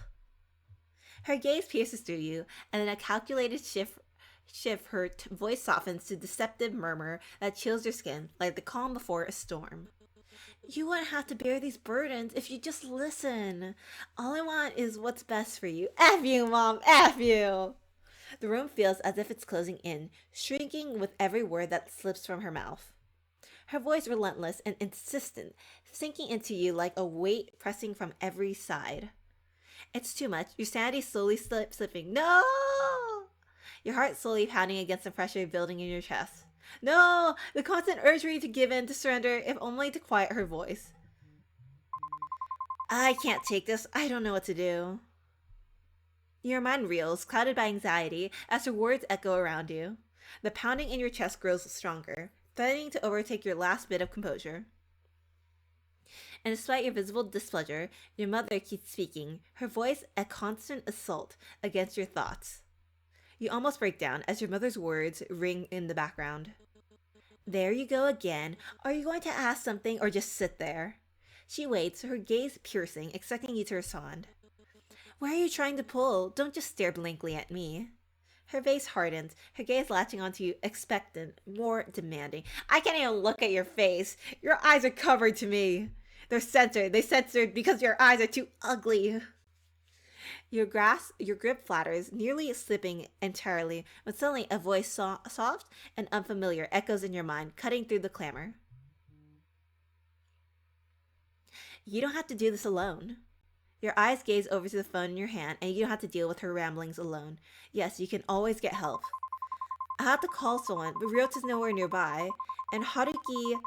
Her gaze pierces through you, and in a calculated shift, her voice softens to deceptive murmur that chills your skin like the calm before a storm. You wouldn't have to bear these burdens if you just listen. All I want is what's best for you. F you, Mom! F you! The room feels as if it's closing in, shrinking with every word that slips from her mouth. Her voice relentless and insistent, sinking into you like a weight pressing from every side. It's too much. Your sanity slowly slipping. No! Your heart slowly pounding against the pressure building in your chest. No! The constant urge for you to give in, to surrender, if only to quiet her voice. I can't take this. I don't know what to do. Your mind reels, clouded by anxiety, as her words echo around you. The pounding in your chest grows stronger, threatening to overtake your last bit of composure. And despite your visible displeasure, your mother keeps speaking, her voice a constant assault against your thoughts. You almost break down as your mother's words ring in the background. There you go again. Are you going to ask something or just sit there? She waits, her gaze piercing, expecting you to respond. Where are you trying to pull? Don't just stare blankly at me. Her face hardens, her gaze latching onto you, expectant, more demanding. I can't even look at your face. Your eyes are covered to me. They're censored. They censored because your eyes are too ugly. Your grip flatters, nearly slipping entirely, when suddenly a voice soft and unfamiliar echoes in your mind, cutting through the clamor. You don't have to do this alone. Your eyes gaze over to the phone in your hand, and you don't have to deal with her ramblings alone. Yes, you can always get help. I have to call someone, but Ryota's nowhere nearby, and Haruki,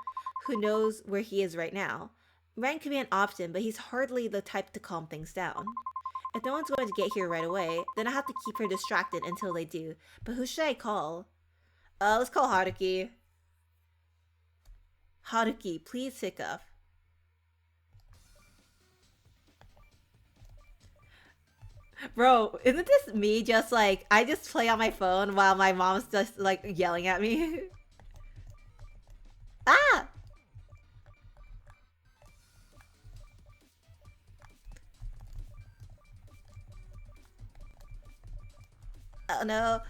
who knows where he is right now. Ren could be an option, but he's hardly the type to calm things down. If no one's going to get here right away, then I have to keep her distracted until they do. But who should I call? Let's call Haruki. Haruki, please pick up. Bro, isn't this me just like, I just play on my phone while my mom's just like yelling at me? Ah! Oh no.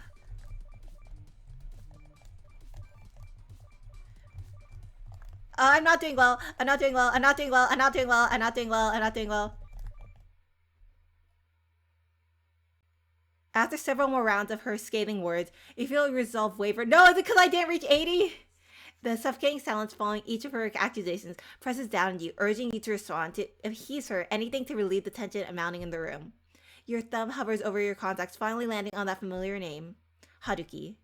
I'm not doing well. I'm not doing well. I'm not doing well. I'm not doing well. I'm not doing well. I'm not doing well. After several more rounds of her scathing words, you feel your resolve waver. No, is it because I didn't reach 80? The suffocating silence following each of her accusations presses down on you, urging you to respond to if he's her anything to relieve the tension mounting in the room. Your thumb hovers over your contacts, finally landing on that familiar name, Haruki.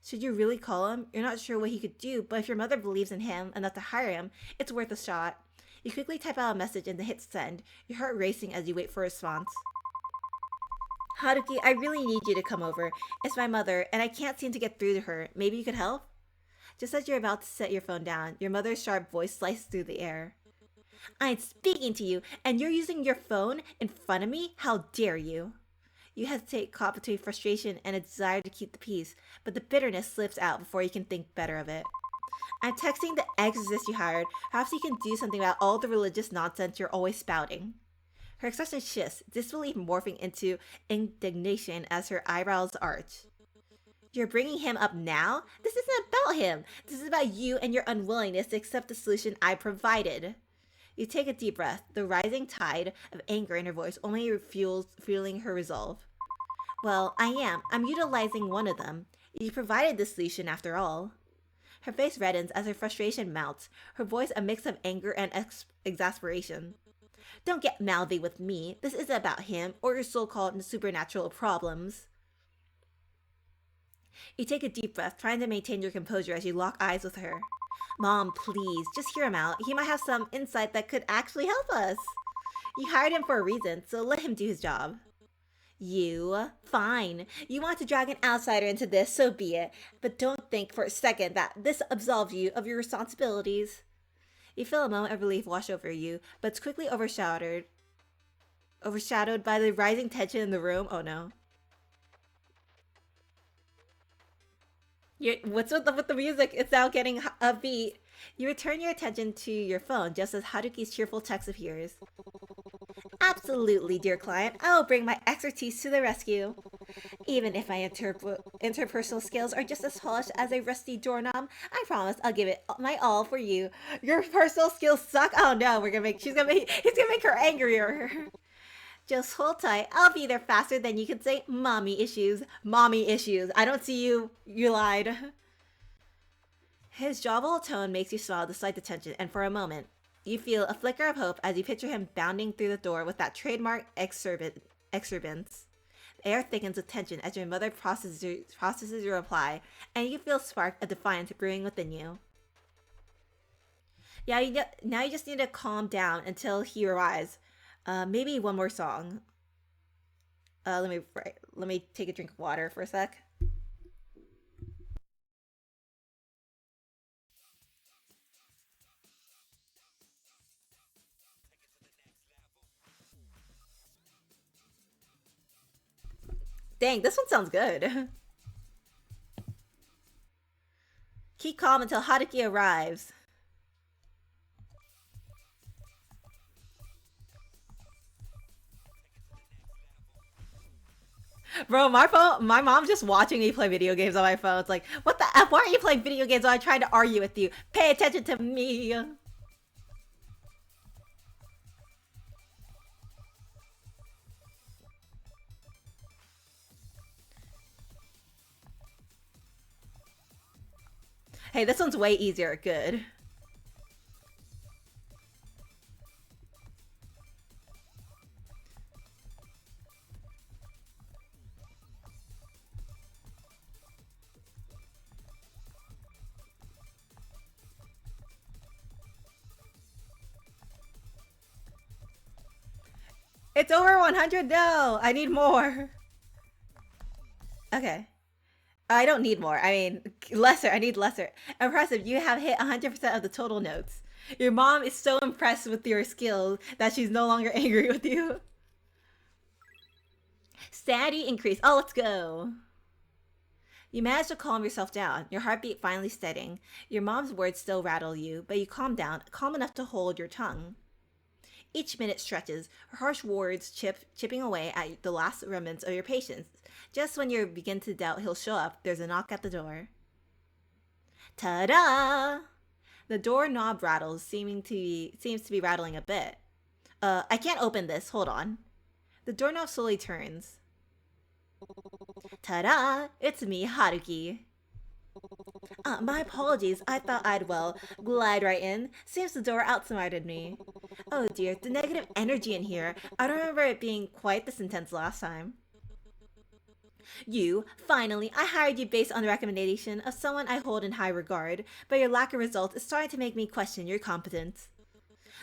Should you really call him? You're not sure what he could do, but if your mother believes in him enough to hire him, it's worth a shot. You quickly type out a message and hit send, your heart racing as you wait for a response. Haruki, I really need you to come over. It's my mother, and I can't seem to get through to her. Maybe you could help? Just as you're about to set your phone down, your mother's sharp voice slices through the air. I'm speaking to you, and you're using your phone in front of me? How dare you? You hesitate, caught between frustration and a desire to keep the peace, but the bitterness slips out before you can think better of it. I'm texting the exorcist you hired. Perhaps you can do something about all the religious nonsense you're always spouting. Her expression shifts, disbelief morphing into indignation as her eyebrows arch. You're bringing him up now? This isn't about him. This is about you and your unwillingness to accept the solution I provided. You take a deep breath, the rising tide of anger in her voice only fueling her resolve. Well, I am. I'm utilizing one of them. You provided the solution after all. Her face reddens as her frustration mounts, her voice a mix of anger and exasperation. Don't get mouthy with me. This isn't about him or your so-called supernatural problems. You take a deep breath, trying to maintain your composure as you lock eyes with her. Mom, please, just hear him out. He might have some insight that could actually help us. You hired him for a reason, so let him do his job. You? Fine. You want to drag an outsider into this, so be it. But don't think for a second that this absolves you of your responsibilities. You feel a moment of relief wash over you, but it's quickly overshadowed by the rising tension in the room. Oh no. What's with the music? It's now getting upbeat. You return your attention to your phone just as Haruki's cheerful text appears. Absolutely, dear client. I will bring my expertise to the rescue. Even if my interpersonal skills are just as polished as a rusty doorknob, I promise I'll give it my all for you. Your personal skills suck. Oh no, he's gonna make her angrier. Just hold tight. I'll be there faster than you can say mommy issues. Mommy issues. I don't see you. You lied. His jovial tone makes you smile despite the tension, and for a moment, you feel a flicker of hope as you picture him bounding through the door with that trademark exuberance. The air thickens with tension as your mother processes your reply, and you feel spark of defiance brewing within you. Yeah, now you just need to calm down until he arrives. Maybe one more song. Let me take a drink of water for a sec. Dang, this one sounds good. Keep calm until Haruki arrives. Bro, my mom's just watching me play video games on my phone. It's like, what the F? Why are you playing video games while I try to argue with you? Pay attention to me. Hey, this one's way easier. Good. It's over 100. No, I need more. Okay. I don't need more. I mean, lesser. I need lesser. Impressive. You have hit 100% of the total notes. Your mom is so impressed with your skills that she's no longer angry with you. Sanity increase. Oh, let's go. You manage to calm yourself down, your heartbeat finally steadying. Your mom's words still rattle you, but you calm down, calm enough to hold your tongue. Each minute stretches, her harsh words chipping away at the last remnants of your patience. Just when you begin to doubt he'll show up, there's a knock at the door. Ta-da! The doorknob rattles, seems to be rattling a bit. I can't open this. Hold on. The doorknob slowly turns. Ta-da! It's me, Haruki. My apologies. I thought I'd, well, glide right in. Seems the door outsmarted me. Oh dear, the negative energy in here. I don't remember it being quite this intense last time. You, finally, I hired you based on the recommendation of someone I hold in high regard, but your lack of results is starting to make me question your competence.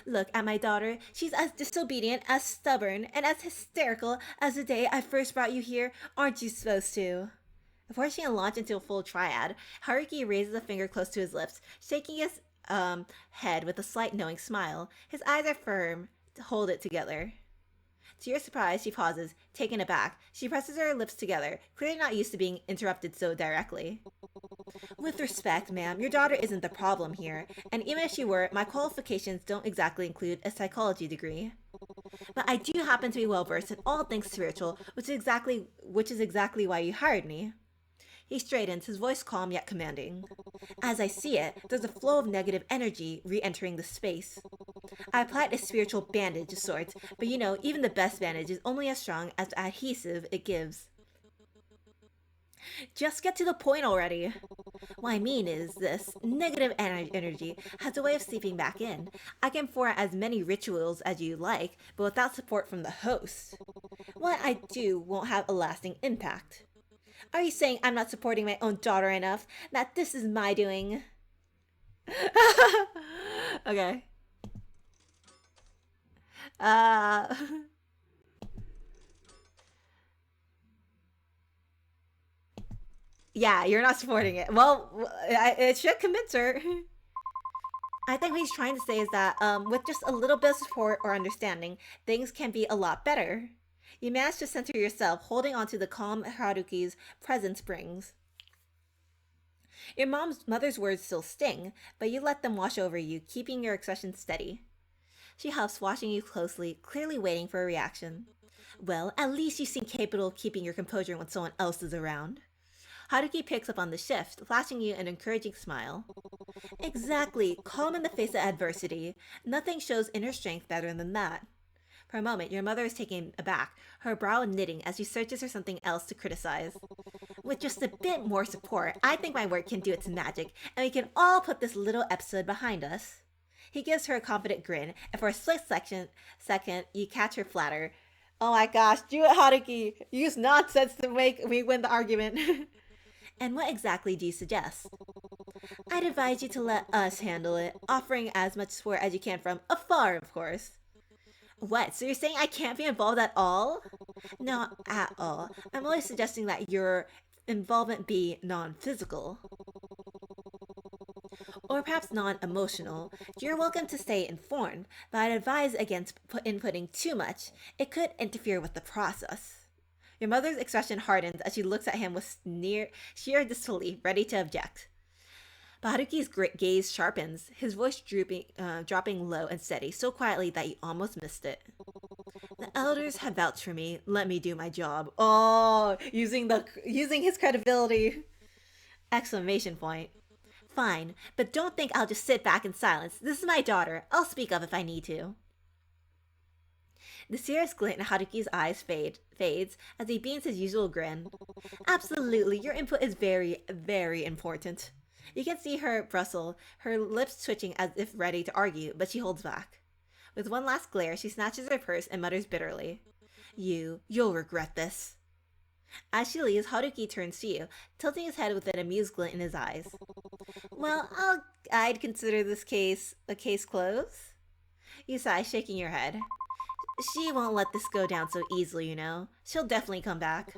Look at my daughter. She's as disobedient, as stubborn, and as hysterical as the day I first brought you here. Aren't you supposed to? Before she can launch into a full triad, Haruki raises a finger close to his lips, shaking his head with a slight knowing smile. His eyes are firm to hold it together. To your surprise, she pauses, taken aback. She presses her lips together, clearly not used to being interrupted so directly. With respect, ma'am, your daughter isn't the problem here, and even if she were, my qualifications don't exactly include a psychology degree. But I do happen to be well versed in all things spiritual, which is exactly why you hired me. He straightens, his voice calm yet commanding. As I see it, there's a flow of negative energy re-entering the space. I applied a spiritual bandage of sorts, but you know, even the best bandage is only as strong as the adhesive it gives. Just get to the point already. What I mean is, this negative energy has a way of seeping back in. I can perform as many rituals as you like, but without support from the host. What I do won't have a lasting impact. Are you saying I'm not supporting my own daughter enough? That this is my doing? Okay. Uh. Yeah, you're not supporting it. Well, it should convince her. I think what he's trying to say is that with just a little bit of support or understanding, things can be a lot better. You manage to center yourself, holding onto the calm Haruki's presence brings. Your mother's words still sting, but you let them wash over you, keeping your expression steady. She huffs, watching you closely, clearly waiting for a reaction. Well, at least you seem capable of keeping your composure when someone else is around. Haruki picks up on the shift, flashing you an encouraging smile. Exactly, calm in the face of adversity. Nothing shows inner strength better than that. For a moment, your mother is taken aback, her brow knitting as she searches for something else to criticize. With just a bit more support, I think my work can do its magic, and we can all put this little episode behind us. He gives her a confident grin, and for a second, you catch her flatter. Oh my gosh, do it, Haruki! Use nonsense to make me win the argument. And what exactly do you suggest? I'd advise you to let us handle it, offering as much support as you can from afar, of course. What, so you're saying I can't be involved at all? Not at all. I'm only suggesting that your involvement be non-physical. Or perhaps non-emotional. You're welcome to stay informed, but I'd advise against inputting too much. It could interfere with the process. Your mother's expression hardens as she looks at him with sheer disbelief, ready to object. But Haruki's gaze sharpens, his voice dropping low and steady, so quietly that you almost missed it. The elders have vouched for me. Let me do my job. Oh, using his credibility! Exclamation point. Fine, but don't think I'll just sit back in silence. This is my daughter. I'll speak up if I need to. The serious glint in Haruki's eyes fades as he beams his usual grin. Absolutely, your input is very, very important. You can see her bristle, her lips twitching as if ready to argue, but she holds back. With one last glare, she snatches her purse and mutters bitterly. You'll regret this. As she leaves, Haruki turns to you, tilting his head with an amused glint in his eyes. Well, I'd consider this case a case closed. You sigh, shaking your head. She won't let this go down so easily, you know. She'll definitely come back.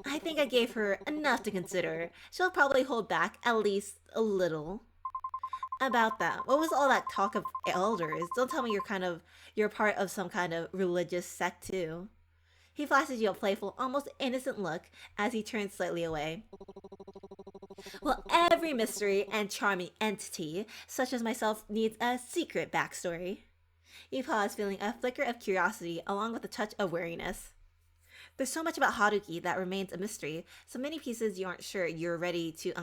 I think I gave her enough to consider. She'll probably hold back at least a little. About that, what was all that talk of elders? Don't tell me you're part of some kind of religious sect too. He flashes you a playful, almost innocent look as he turns slightly away. Well, every mystery and charming entity, such as myself, needs a secret backstory. You pause, feeling a flicker of curiosity along with a touch of wariness. There's so much about Haruki that remains a mystery, so many pieces you aren't sure you're ready to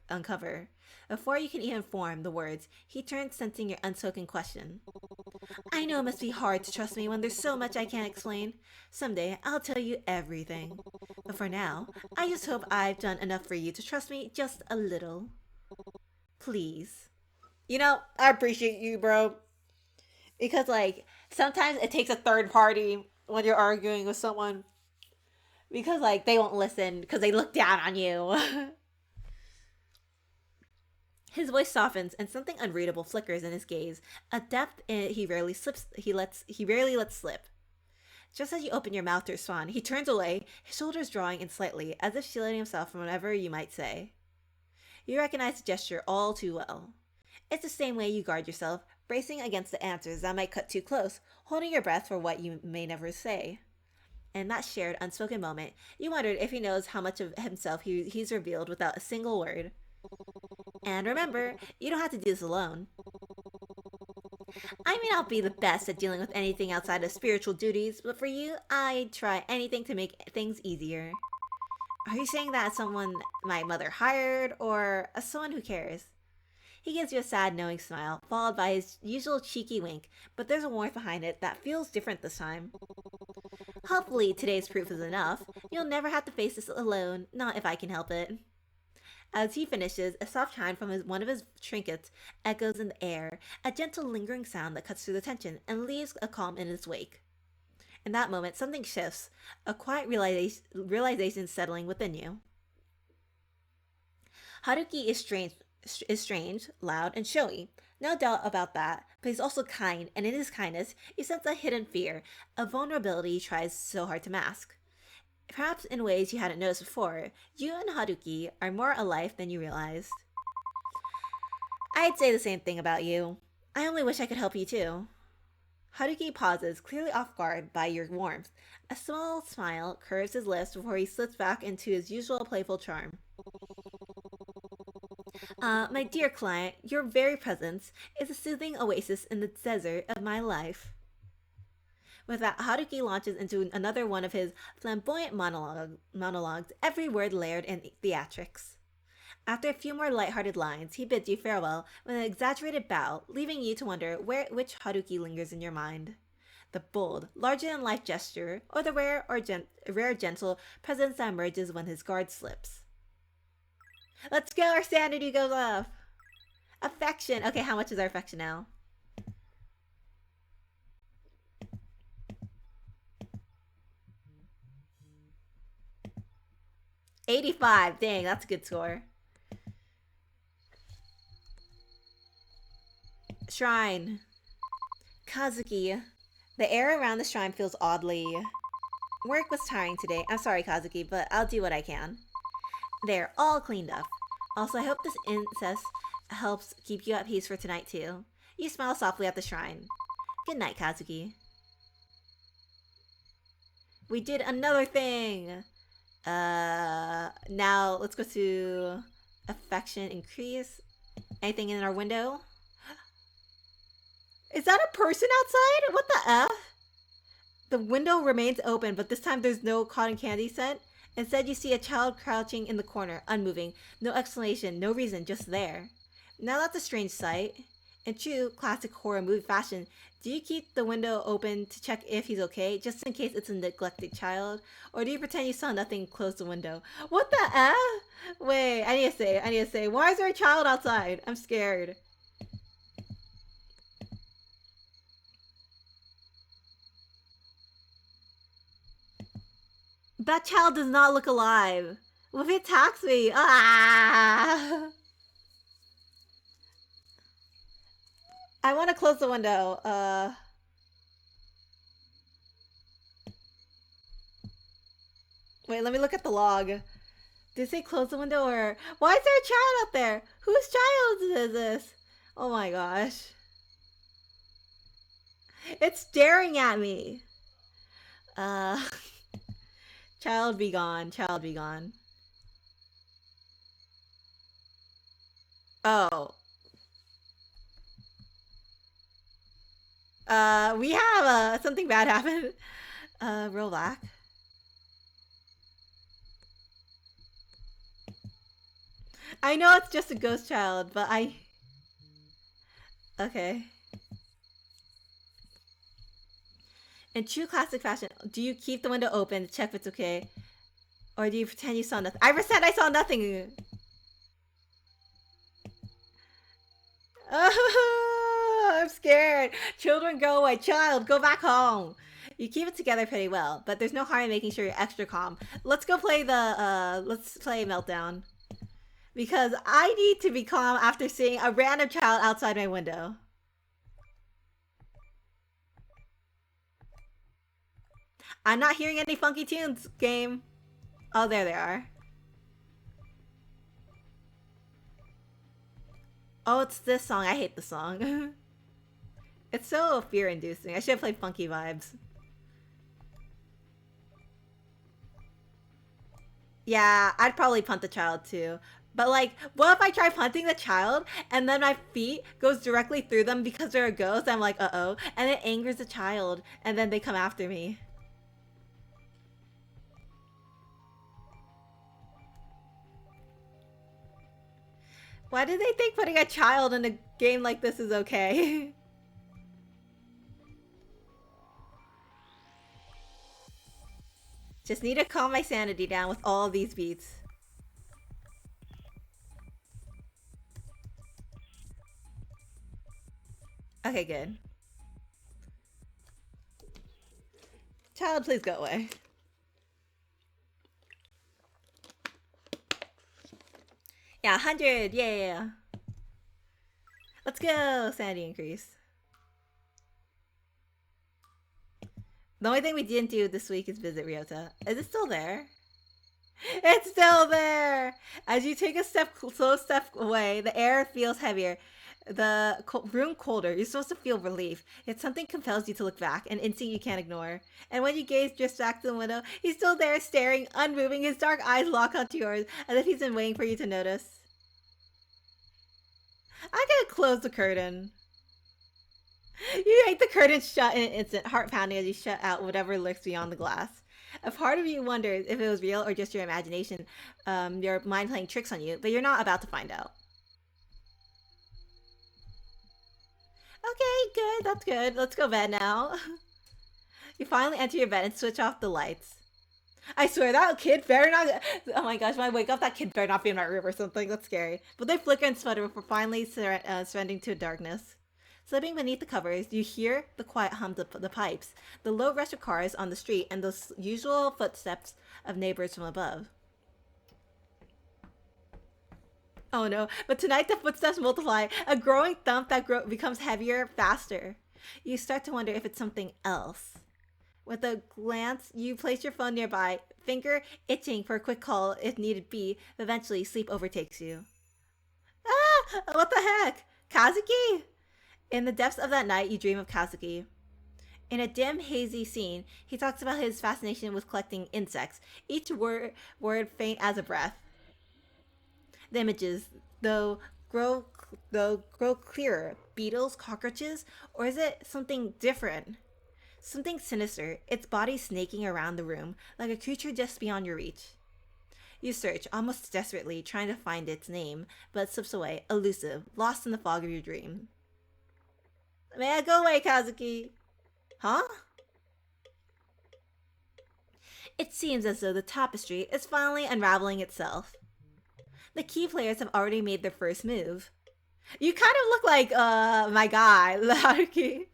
uncover. Before you can even form the words, he turns, sensing your unspoken question. I know it must be hard to trust me when there's so much I can't explain. Someday I'll tell you everything. But for now, I just hope I've done enough for you to trust me just a little. Please. You know, I appreciate you, bro. Because, like, sometimes it takes a third party when you're arguing with someone because, like, they won't listen because they look down on you. His voice softens and something unreadable flickers in his gaze, a depth he rarely lets slip. Just as you open your mouth to respond, he turns away, his shoulders drawing in slightly, as if shielding himself from whatever you might say. You recognize the gesture all too well. It's the same way you guard yourself, bracing against the answers that might cut too close, holding your breath for what you may never say. In that shared, unspoken moment, you wondered if he knows how much of himself he's revealed without a single word. And remember, you don't have to do this alone. I may not be the best at dealing with anything outside of spiritual duties, but for you, I'd try anything to make things easier. Are you saying that as someone my mother hired, or as someone who cares? He gives you a sad, knowing smile, followed by his usual cheeky wink, but there's a warmth behind it that feels different this time. Hopefully, today's proof is enough. You'll never have to face this alone, not if I can help it. As he finishes, a soft chime from one of his trinkets echoes in the air, a gentle lingering sound that cuts through the tension and leaves a calm in its wake. In that moment, something shifts, a quiet realization settling within you. Haruki is strange, loud, and showy. No doubt about that, but he's also kind, and in his kindness, you sense a hidden fear, a vulnerability he tries so hard to mask. Perhaps in ways you hadn't noticed before, you and Haruki are more alike than you realized. I'd say the same thing about you. I only wish I could help you too. Haruki pauses, clearly off guard by your warmth. A small smile curves his lips before he slips back into his usual playful charm. My dear client, your very presence is a soothing oasis in the desert of my life. With that, Haruki launches into another one of his flamboyant monologues, every word layered in theatrics. After a few more light-hearted lines, he bids you farewell with an exaggerated bow, leaving you to wonder which Haruki lingers in your mind. The bold, larger-than-life gesture, or the rare gentle presence that emerges when his guard slips. Let's go! Our sanity goes off! Affection! Okay, how much is our affection now? $85. Dang, that's a good score. Shrine. Kazuki. The air around the shrine feels oddly... Work was tiring today. I'm sorry, Kazuki, but I'll do what I can. They're all cleaned up. Also, I hope this incest helps keep you at peace for tonight, too. You smile softly at the shrine. Good night, Kazuki. We did another thing! Now let's go to affection increase. Anything in our window? Is that a person outside? What the F? The window remains open, but this time there's no cotton candy scent. Instead, you see a child crouching in the corner, unmoving. No explanation, no reason, just there. Now that's a strange sight. In true classic horror movie fashion, do you keep the window open to check if he's okay, just in case it's a neglected child? Or do you pretend you saw nothing and close the window? What the F? Wait, I need to say, why is there a child outside? I'm scared. That child does not look alive. What if he attacks me? Ah! I want to close the window. Wait, let me look at the log. Did it say close the window or... Why is there a child out there? Whose child is this? Oh my gosh. It's staring at me. Uh... Child be gone. Child be gone. Oh. We have something bad happened. Roll back. I know it's just a ghost child, but I... Okay. In true classic fashion, do you keep the window open to check if it's okay? Or do you pretend you saw nothing? I pretend I saw nothing! I'm scared. Children go away. Child, go back home. You keep it together pretty well, but there's no harm in making sure you're extra calm. Let's go play let's play Meltdown. Because I need to be calm after seeing a random child outside my window. I'm not hearing any funky tunes, game. Oh, there they are. Oh, it's this song. I hate the song. It's so fear-inducing. I should have played Funky Vibes. Yeah, I'd probably punt the child too. But like, what if I try punting the child and then my feet goes directly through them because they're a ghost? I'm like, uh-oh. And it angers the child and then they come after me. Why do they think putting a child in a game like this is okay? Just need to calm my sanity down with all these beats. Okay, good. Child, please go away. Yeah, 100, yeah. Let's go, sanity increase. The only thing we didn't do this week is visit Ryota. Is it still there? It's still there! As you take a slow step away, the air feels heavier. The room colder. You're supposed to feel relief. Yet something compels you to look back, an instinct you can't ignore. And when you gaze just back to the window, he's still there staring, unmoving, his dark eyes lock onto yours, as if he's been waiting for you to notice. I gotta close the curtain. You make the curtain shut in an instant, heart pounding as you shut out whatever lurks beyond the glass. A part of you wonders if it was real or just your imagination, your mind playing tricks on you, but you're not about to find out. Okay, good, that's good. Let's go bed now. You finally enter your bed and switch off the lights. I swear that kid better not. Oh my gosh, when I wake up, that kid better not be in my room or something. That's scary. But they flicker and sputter before finally surrendering to darkness. Slipping beneath the covers, you hear the quiet hum of the pipes, the low rush of cars on the street, and those usual footsteps of neighbors from above. Oh no, but tonight the footsteps multiply, a growing thump that becomes heavier, faster. You start to wonder if it's something else. With a glance, you place your phone nearby, finger itching for a quick call if needed be. Eventually, sleep overtakes you. Ah! What the heck? Kazuki? In the depths of that night, you dream of Kazuki. In a dim, hazy scene, he talks about his fascination with collecting insects, each word faint as a breath. The images, though, grow clearer. Beetles, cockroaches, or is it something different? Something sinister, its body snaking around the room, like a creature just beyond your reach. You search, almost desperately, trying to find its name, but it slips away, elusive, lost in the fog of your dream. May I go away, Kazuki? Huh? It seems as though the tapestry is finally unraveling itself. The key players have already made their first move. You kind of look like, my guy, Larky.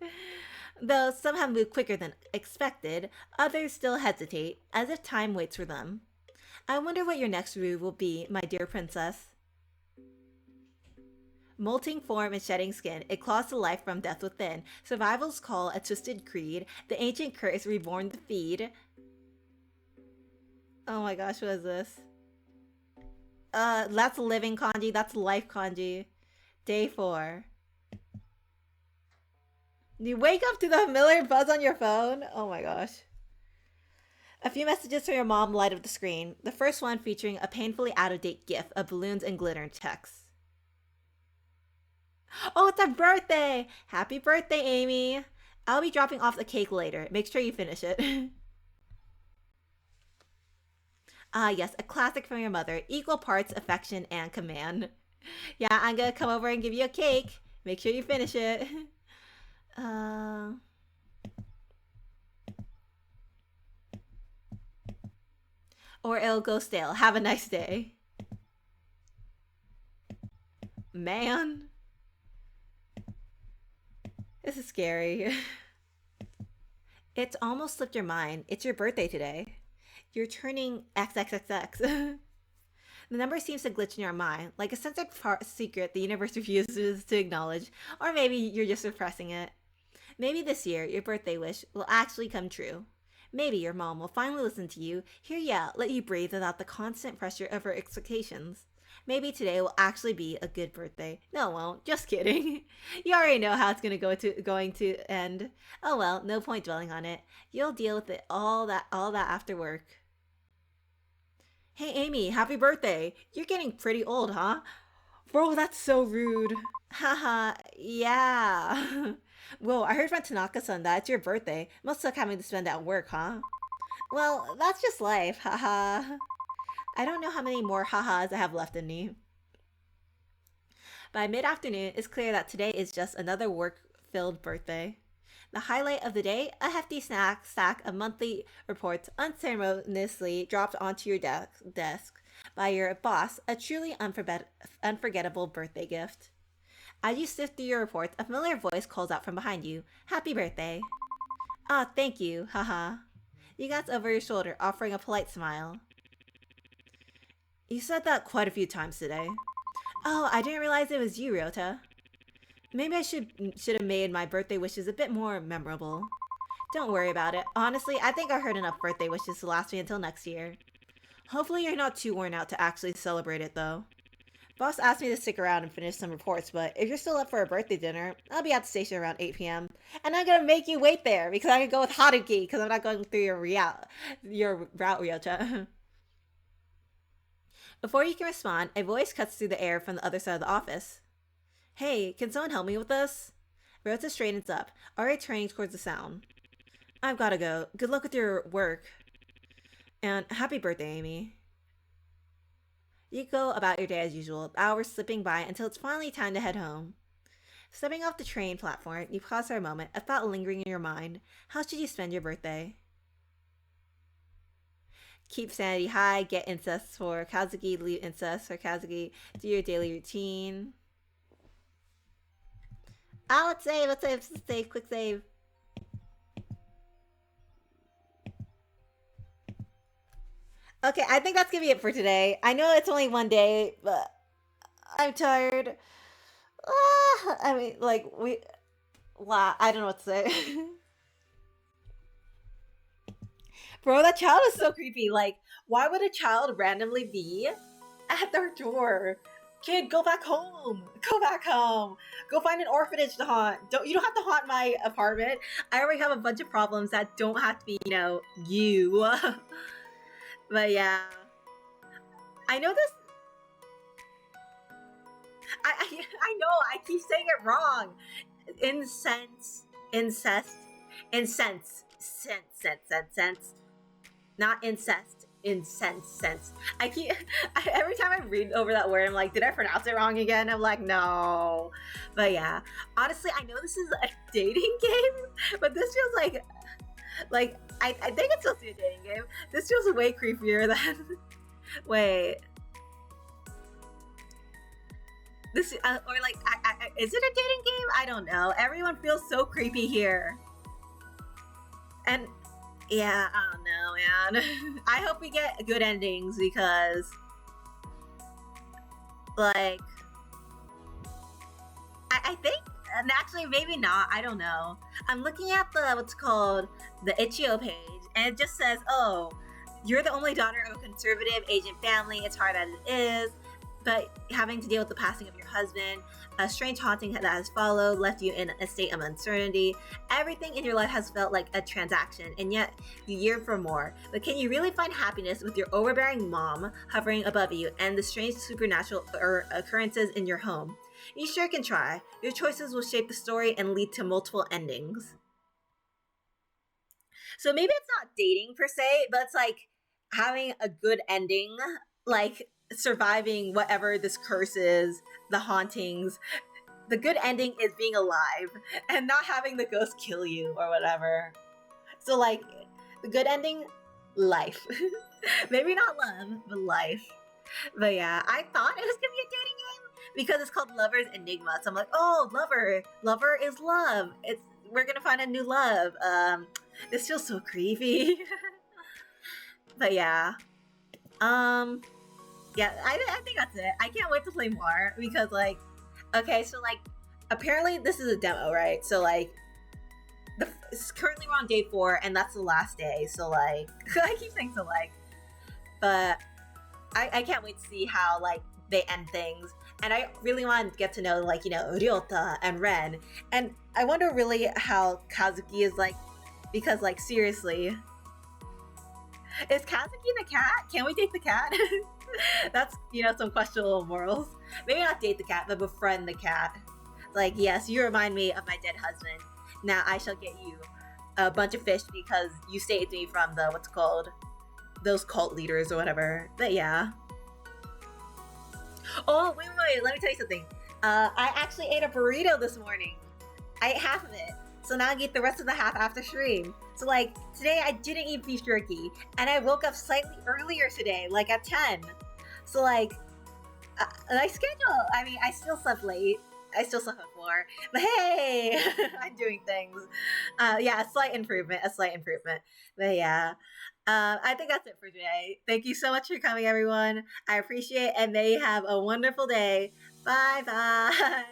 Though some have moved quicker than expected, others still hesitate, as if time waits for them. I wonder what your next move will be, my dear princess. Molting form and shedding skin, it claws to life from death within. Survival's call, a twisted creed. The ancient curse reborn to feed. Oh my gosh, what is this? That's living kanji, that's life kanji. Day 4. You wake up to the familiar buzz on your phone? Oh my gosh. A few messages from your mom light up the screen. The first one featuring a painfully out-of-date gif of balloons and glitter and text. Oh, it's our birthday! Happy birthday, Amy! I'll be dropping off the cake later. Make sure you finish it. Ah, yes, a classic from your mother. Equal parts affection and command. Yeah, I'm gonna come over and give you a cake. Make sure you finish it. Uh, or it'll go stale. Have a nice day. Man, this is scary. It's almost slipped your mind. It's your birthday today. You're turning XXXX. The number seems to glitch in your mind, like a censored secret the universe refuses to acknowledge, or maybe you're just suppressing it. Maybe this year, your birthday wish will actually come true. Maybe your mom will finally listen to you, hear you out, let you breathe without the constant pressure of her expectations. Maybe today will actually be a good birthday. No, it won't. Just kidding. You already know how it's going to end. Oh well, no point dwelling on it. You'll deal with it all that after work. Hey Amy, happy birthday. You're getting pretty old, huh? Bro, that's so rude. Haha, yeah. Whoa, I heard from Tanaka-san that it's your birthday. Must suck having to spend it at work, huh? Well, that's just life, haha. I don't know how many more ha-has I have left in me. By mid-afternoon, it's clear that today is just another work-filled birthday. The highlight of the day, a hefty stack of monthly reports unceremoniously dropped onto your desk by your boss, a truly unforgettable birthday gift. As you sift through your reports, a familiar voice calls out from behind you, Happy birthday. Ah, thank you, haha. You glance over your shoulder, offering a polite smile. You said that quite a few times today. Oh, I didn't realize it was you, Ryota. Maybe I should have made my birthday wishes a bit more memorable. Don't worry about it. Honestly, I think I heard enough birthday wishes to last me until next year. Hopefully you're not too worn out to actually celebrate it, though. Boss asked me to stick around and finish some reports, but if you're still up for a birthday dinner, I'll be at the station around 8 p.m. And I'm gonna make you wait there because I can go with Haruki because I'm not going through your route, Ryota. Before you can respond, a voice cuts through the air from the other side of the office. Hey, can someone help me with this? Ryota straightens up, already turning towards the sound. I've gotta go. Good luck with your work. And happy birthday, Amy. You go about your day as usual, hours slipping by until it's finally time to head home. Stepping off the train platform, you pause for a moment, a thought lingering in your mind. How should you spend your birthday? Keep sanity high, get incest for Kazuki, leave incest for Kazuki, do your daily routine. Ah, let's save, quick save. Okay, I think that's gonna be it for today. I know it's only one day, but I'm tired. I mean, like, I don't know what to say. Bro, that child is so creepy. Like, why would a child randomly be at their door? Kid, go back home. Go back home. Go find an orphanage to haunt. You don't have to haunt my apartment. I already have a bunch of problems that don't have to be, you. But yeah. I know this. I know. I keep saying it wrong. Incest, sense. Not incest, sense. Every time I read over that word, I'm like, did I pronounce it wrong again? I'm like, no. But yeah, honestly, I know this is a dating game, but this feels like I think it's supposed to be a dating game. This feels way creepier than. Wait. This or like, is it a dating game? I don't know. Everyone feels so creepy here, and yeah, I don't know, man. I hope we get good endings because, like, I think, and actually maybe not. I don't know. I'm looking at the what's called the Itch.io page, and it just says, "Oh, you're the only daughter of a conservative Asian family. It's hard as it is." But having to deal with the passing of your husband, a strange haunting that has followed, left you in a state of uncertainty. Everything in your life has felt like a transaction, and yet you yearn for more. But can you really find happiness with your overbearing mom hovering above you and the strange supernatural occurrences in your home? You sure can try. Your choices will shape the story and lead to multiple endings. So maybe it's not dating per se, but it's like having a good ending, like surviving whatever this curse is, the hauntings. The good ending is being alive and not having the ghost kill you or whatever. So like the good ending, life. Maybe not love, but life. But yeah, I thought it was gonna be a dating game because it's called Lover's Enigma. So I'm like, oh, lover is love. We're gonna find a new love. This feels so creepy. But yeah, um, yeah, I think that's it. I can't wait to play more because like, okay, so like, apparently this is a demo, right? So like, currently we're on day 4 and that's the last day. So like, I keep saying so like, but I can't wait to see how like they end things. And I really want to get to know like, Ryota and Ren. And I wonder really how Kazuki is like, because like seriously, is Kazuki the cat? Can we date the cat? That's, some questionable morals. Maybe not date the cat, but befriend the cat. Like, yes, you remind me of my dead husband. Now I shall get you a bunch of fish because you saved me from those cult leaders or whatever. But yeah. Oh, wait, let me tell you something. I actually ate a burrito this morning. I ate half of it. So now I get the rest of the half after stream. So like, today I didn't eat beef jerky. And I woke up slightly earlier today, like at 10. So like, my schedule, I mean, I still slept late. I still slept at 4. But hey, I'm doing things. Yeah, a slight improvement. But yeah. I think that's it for today. Thank you so much for coming, everyone. I appreciate it, and may you have a wonderful day. Bye bye.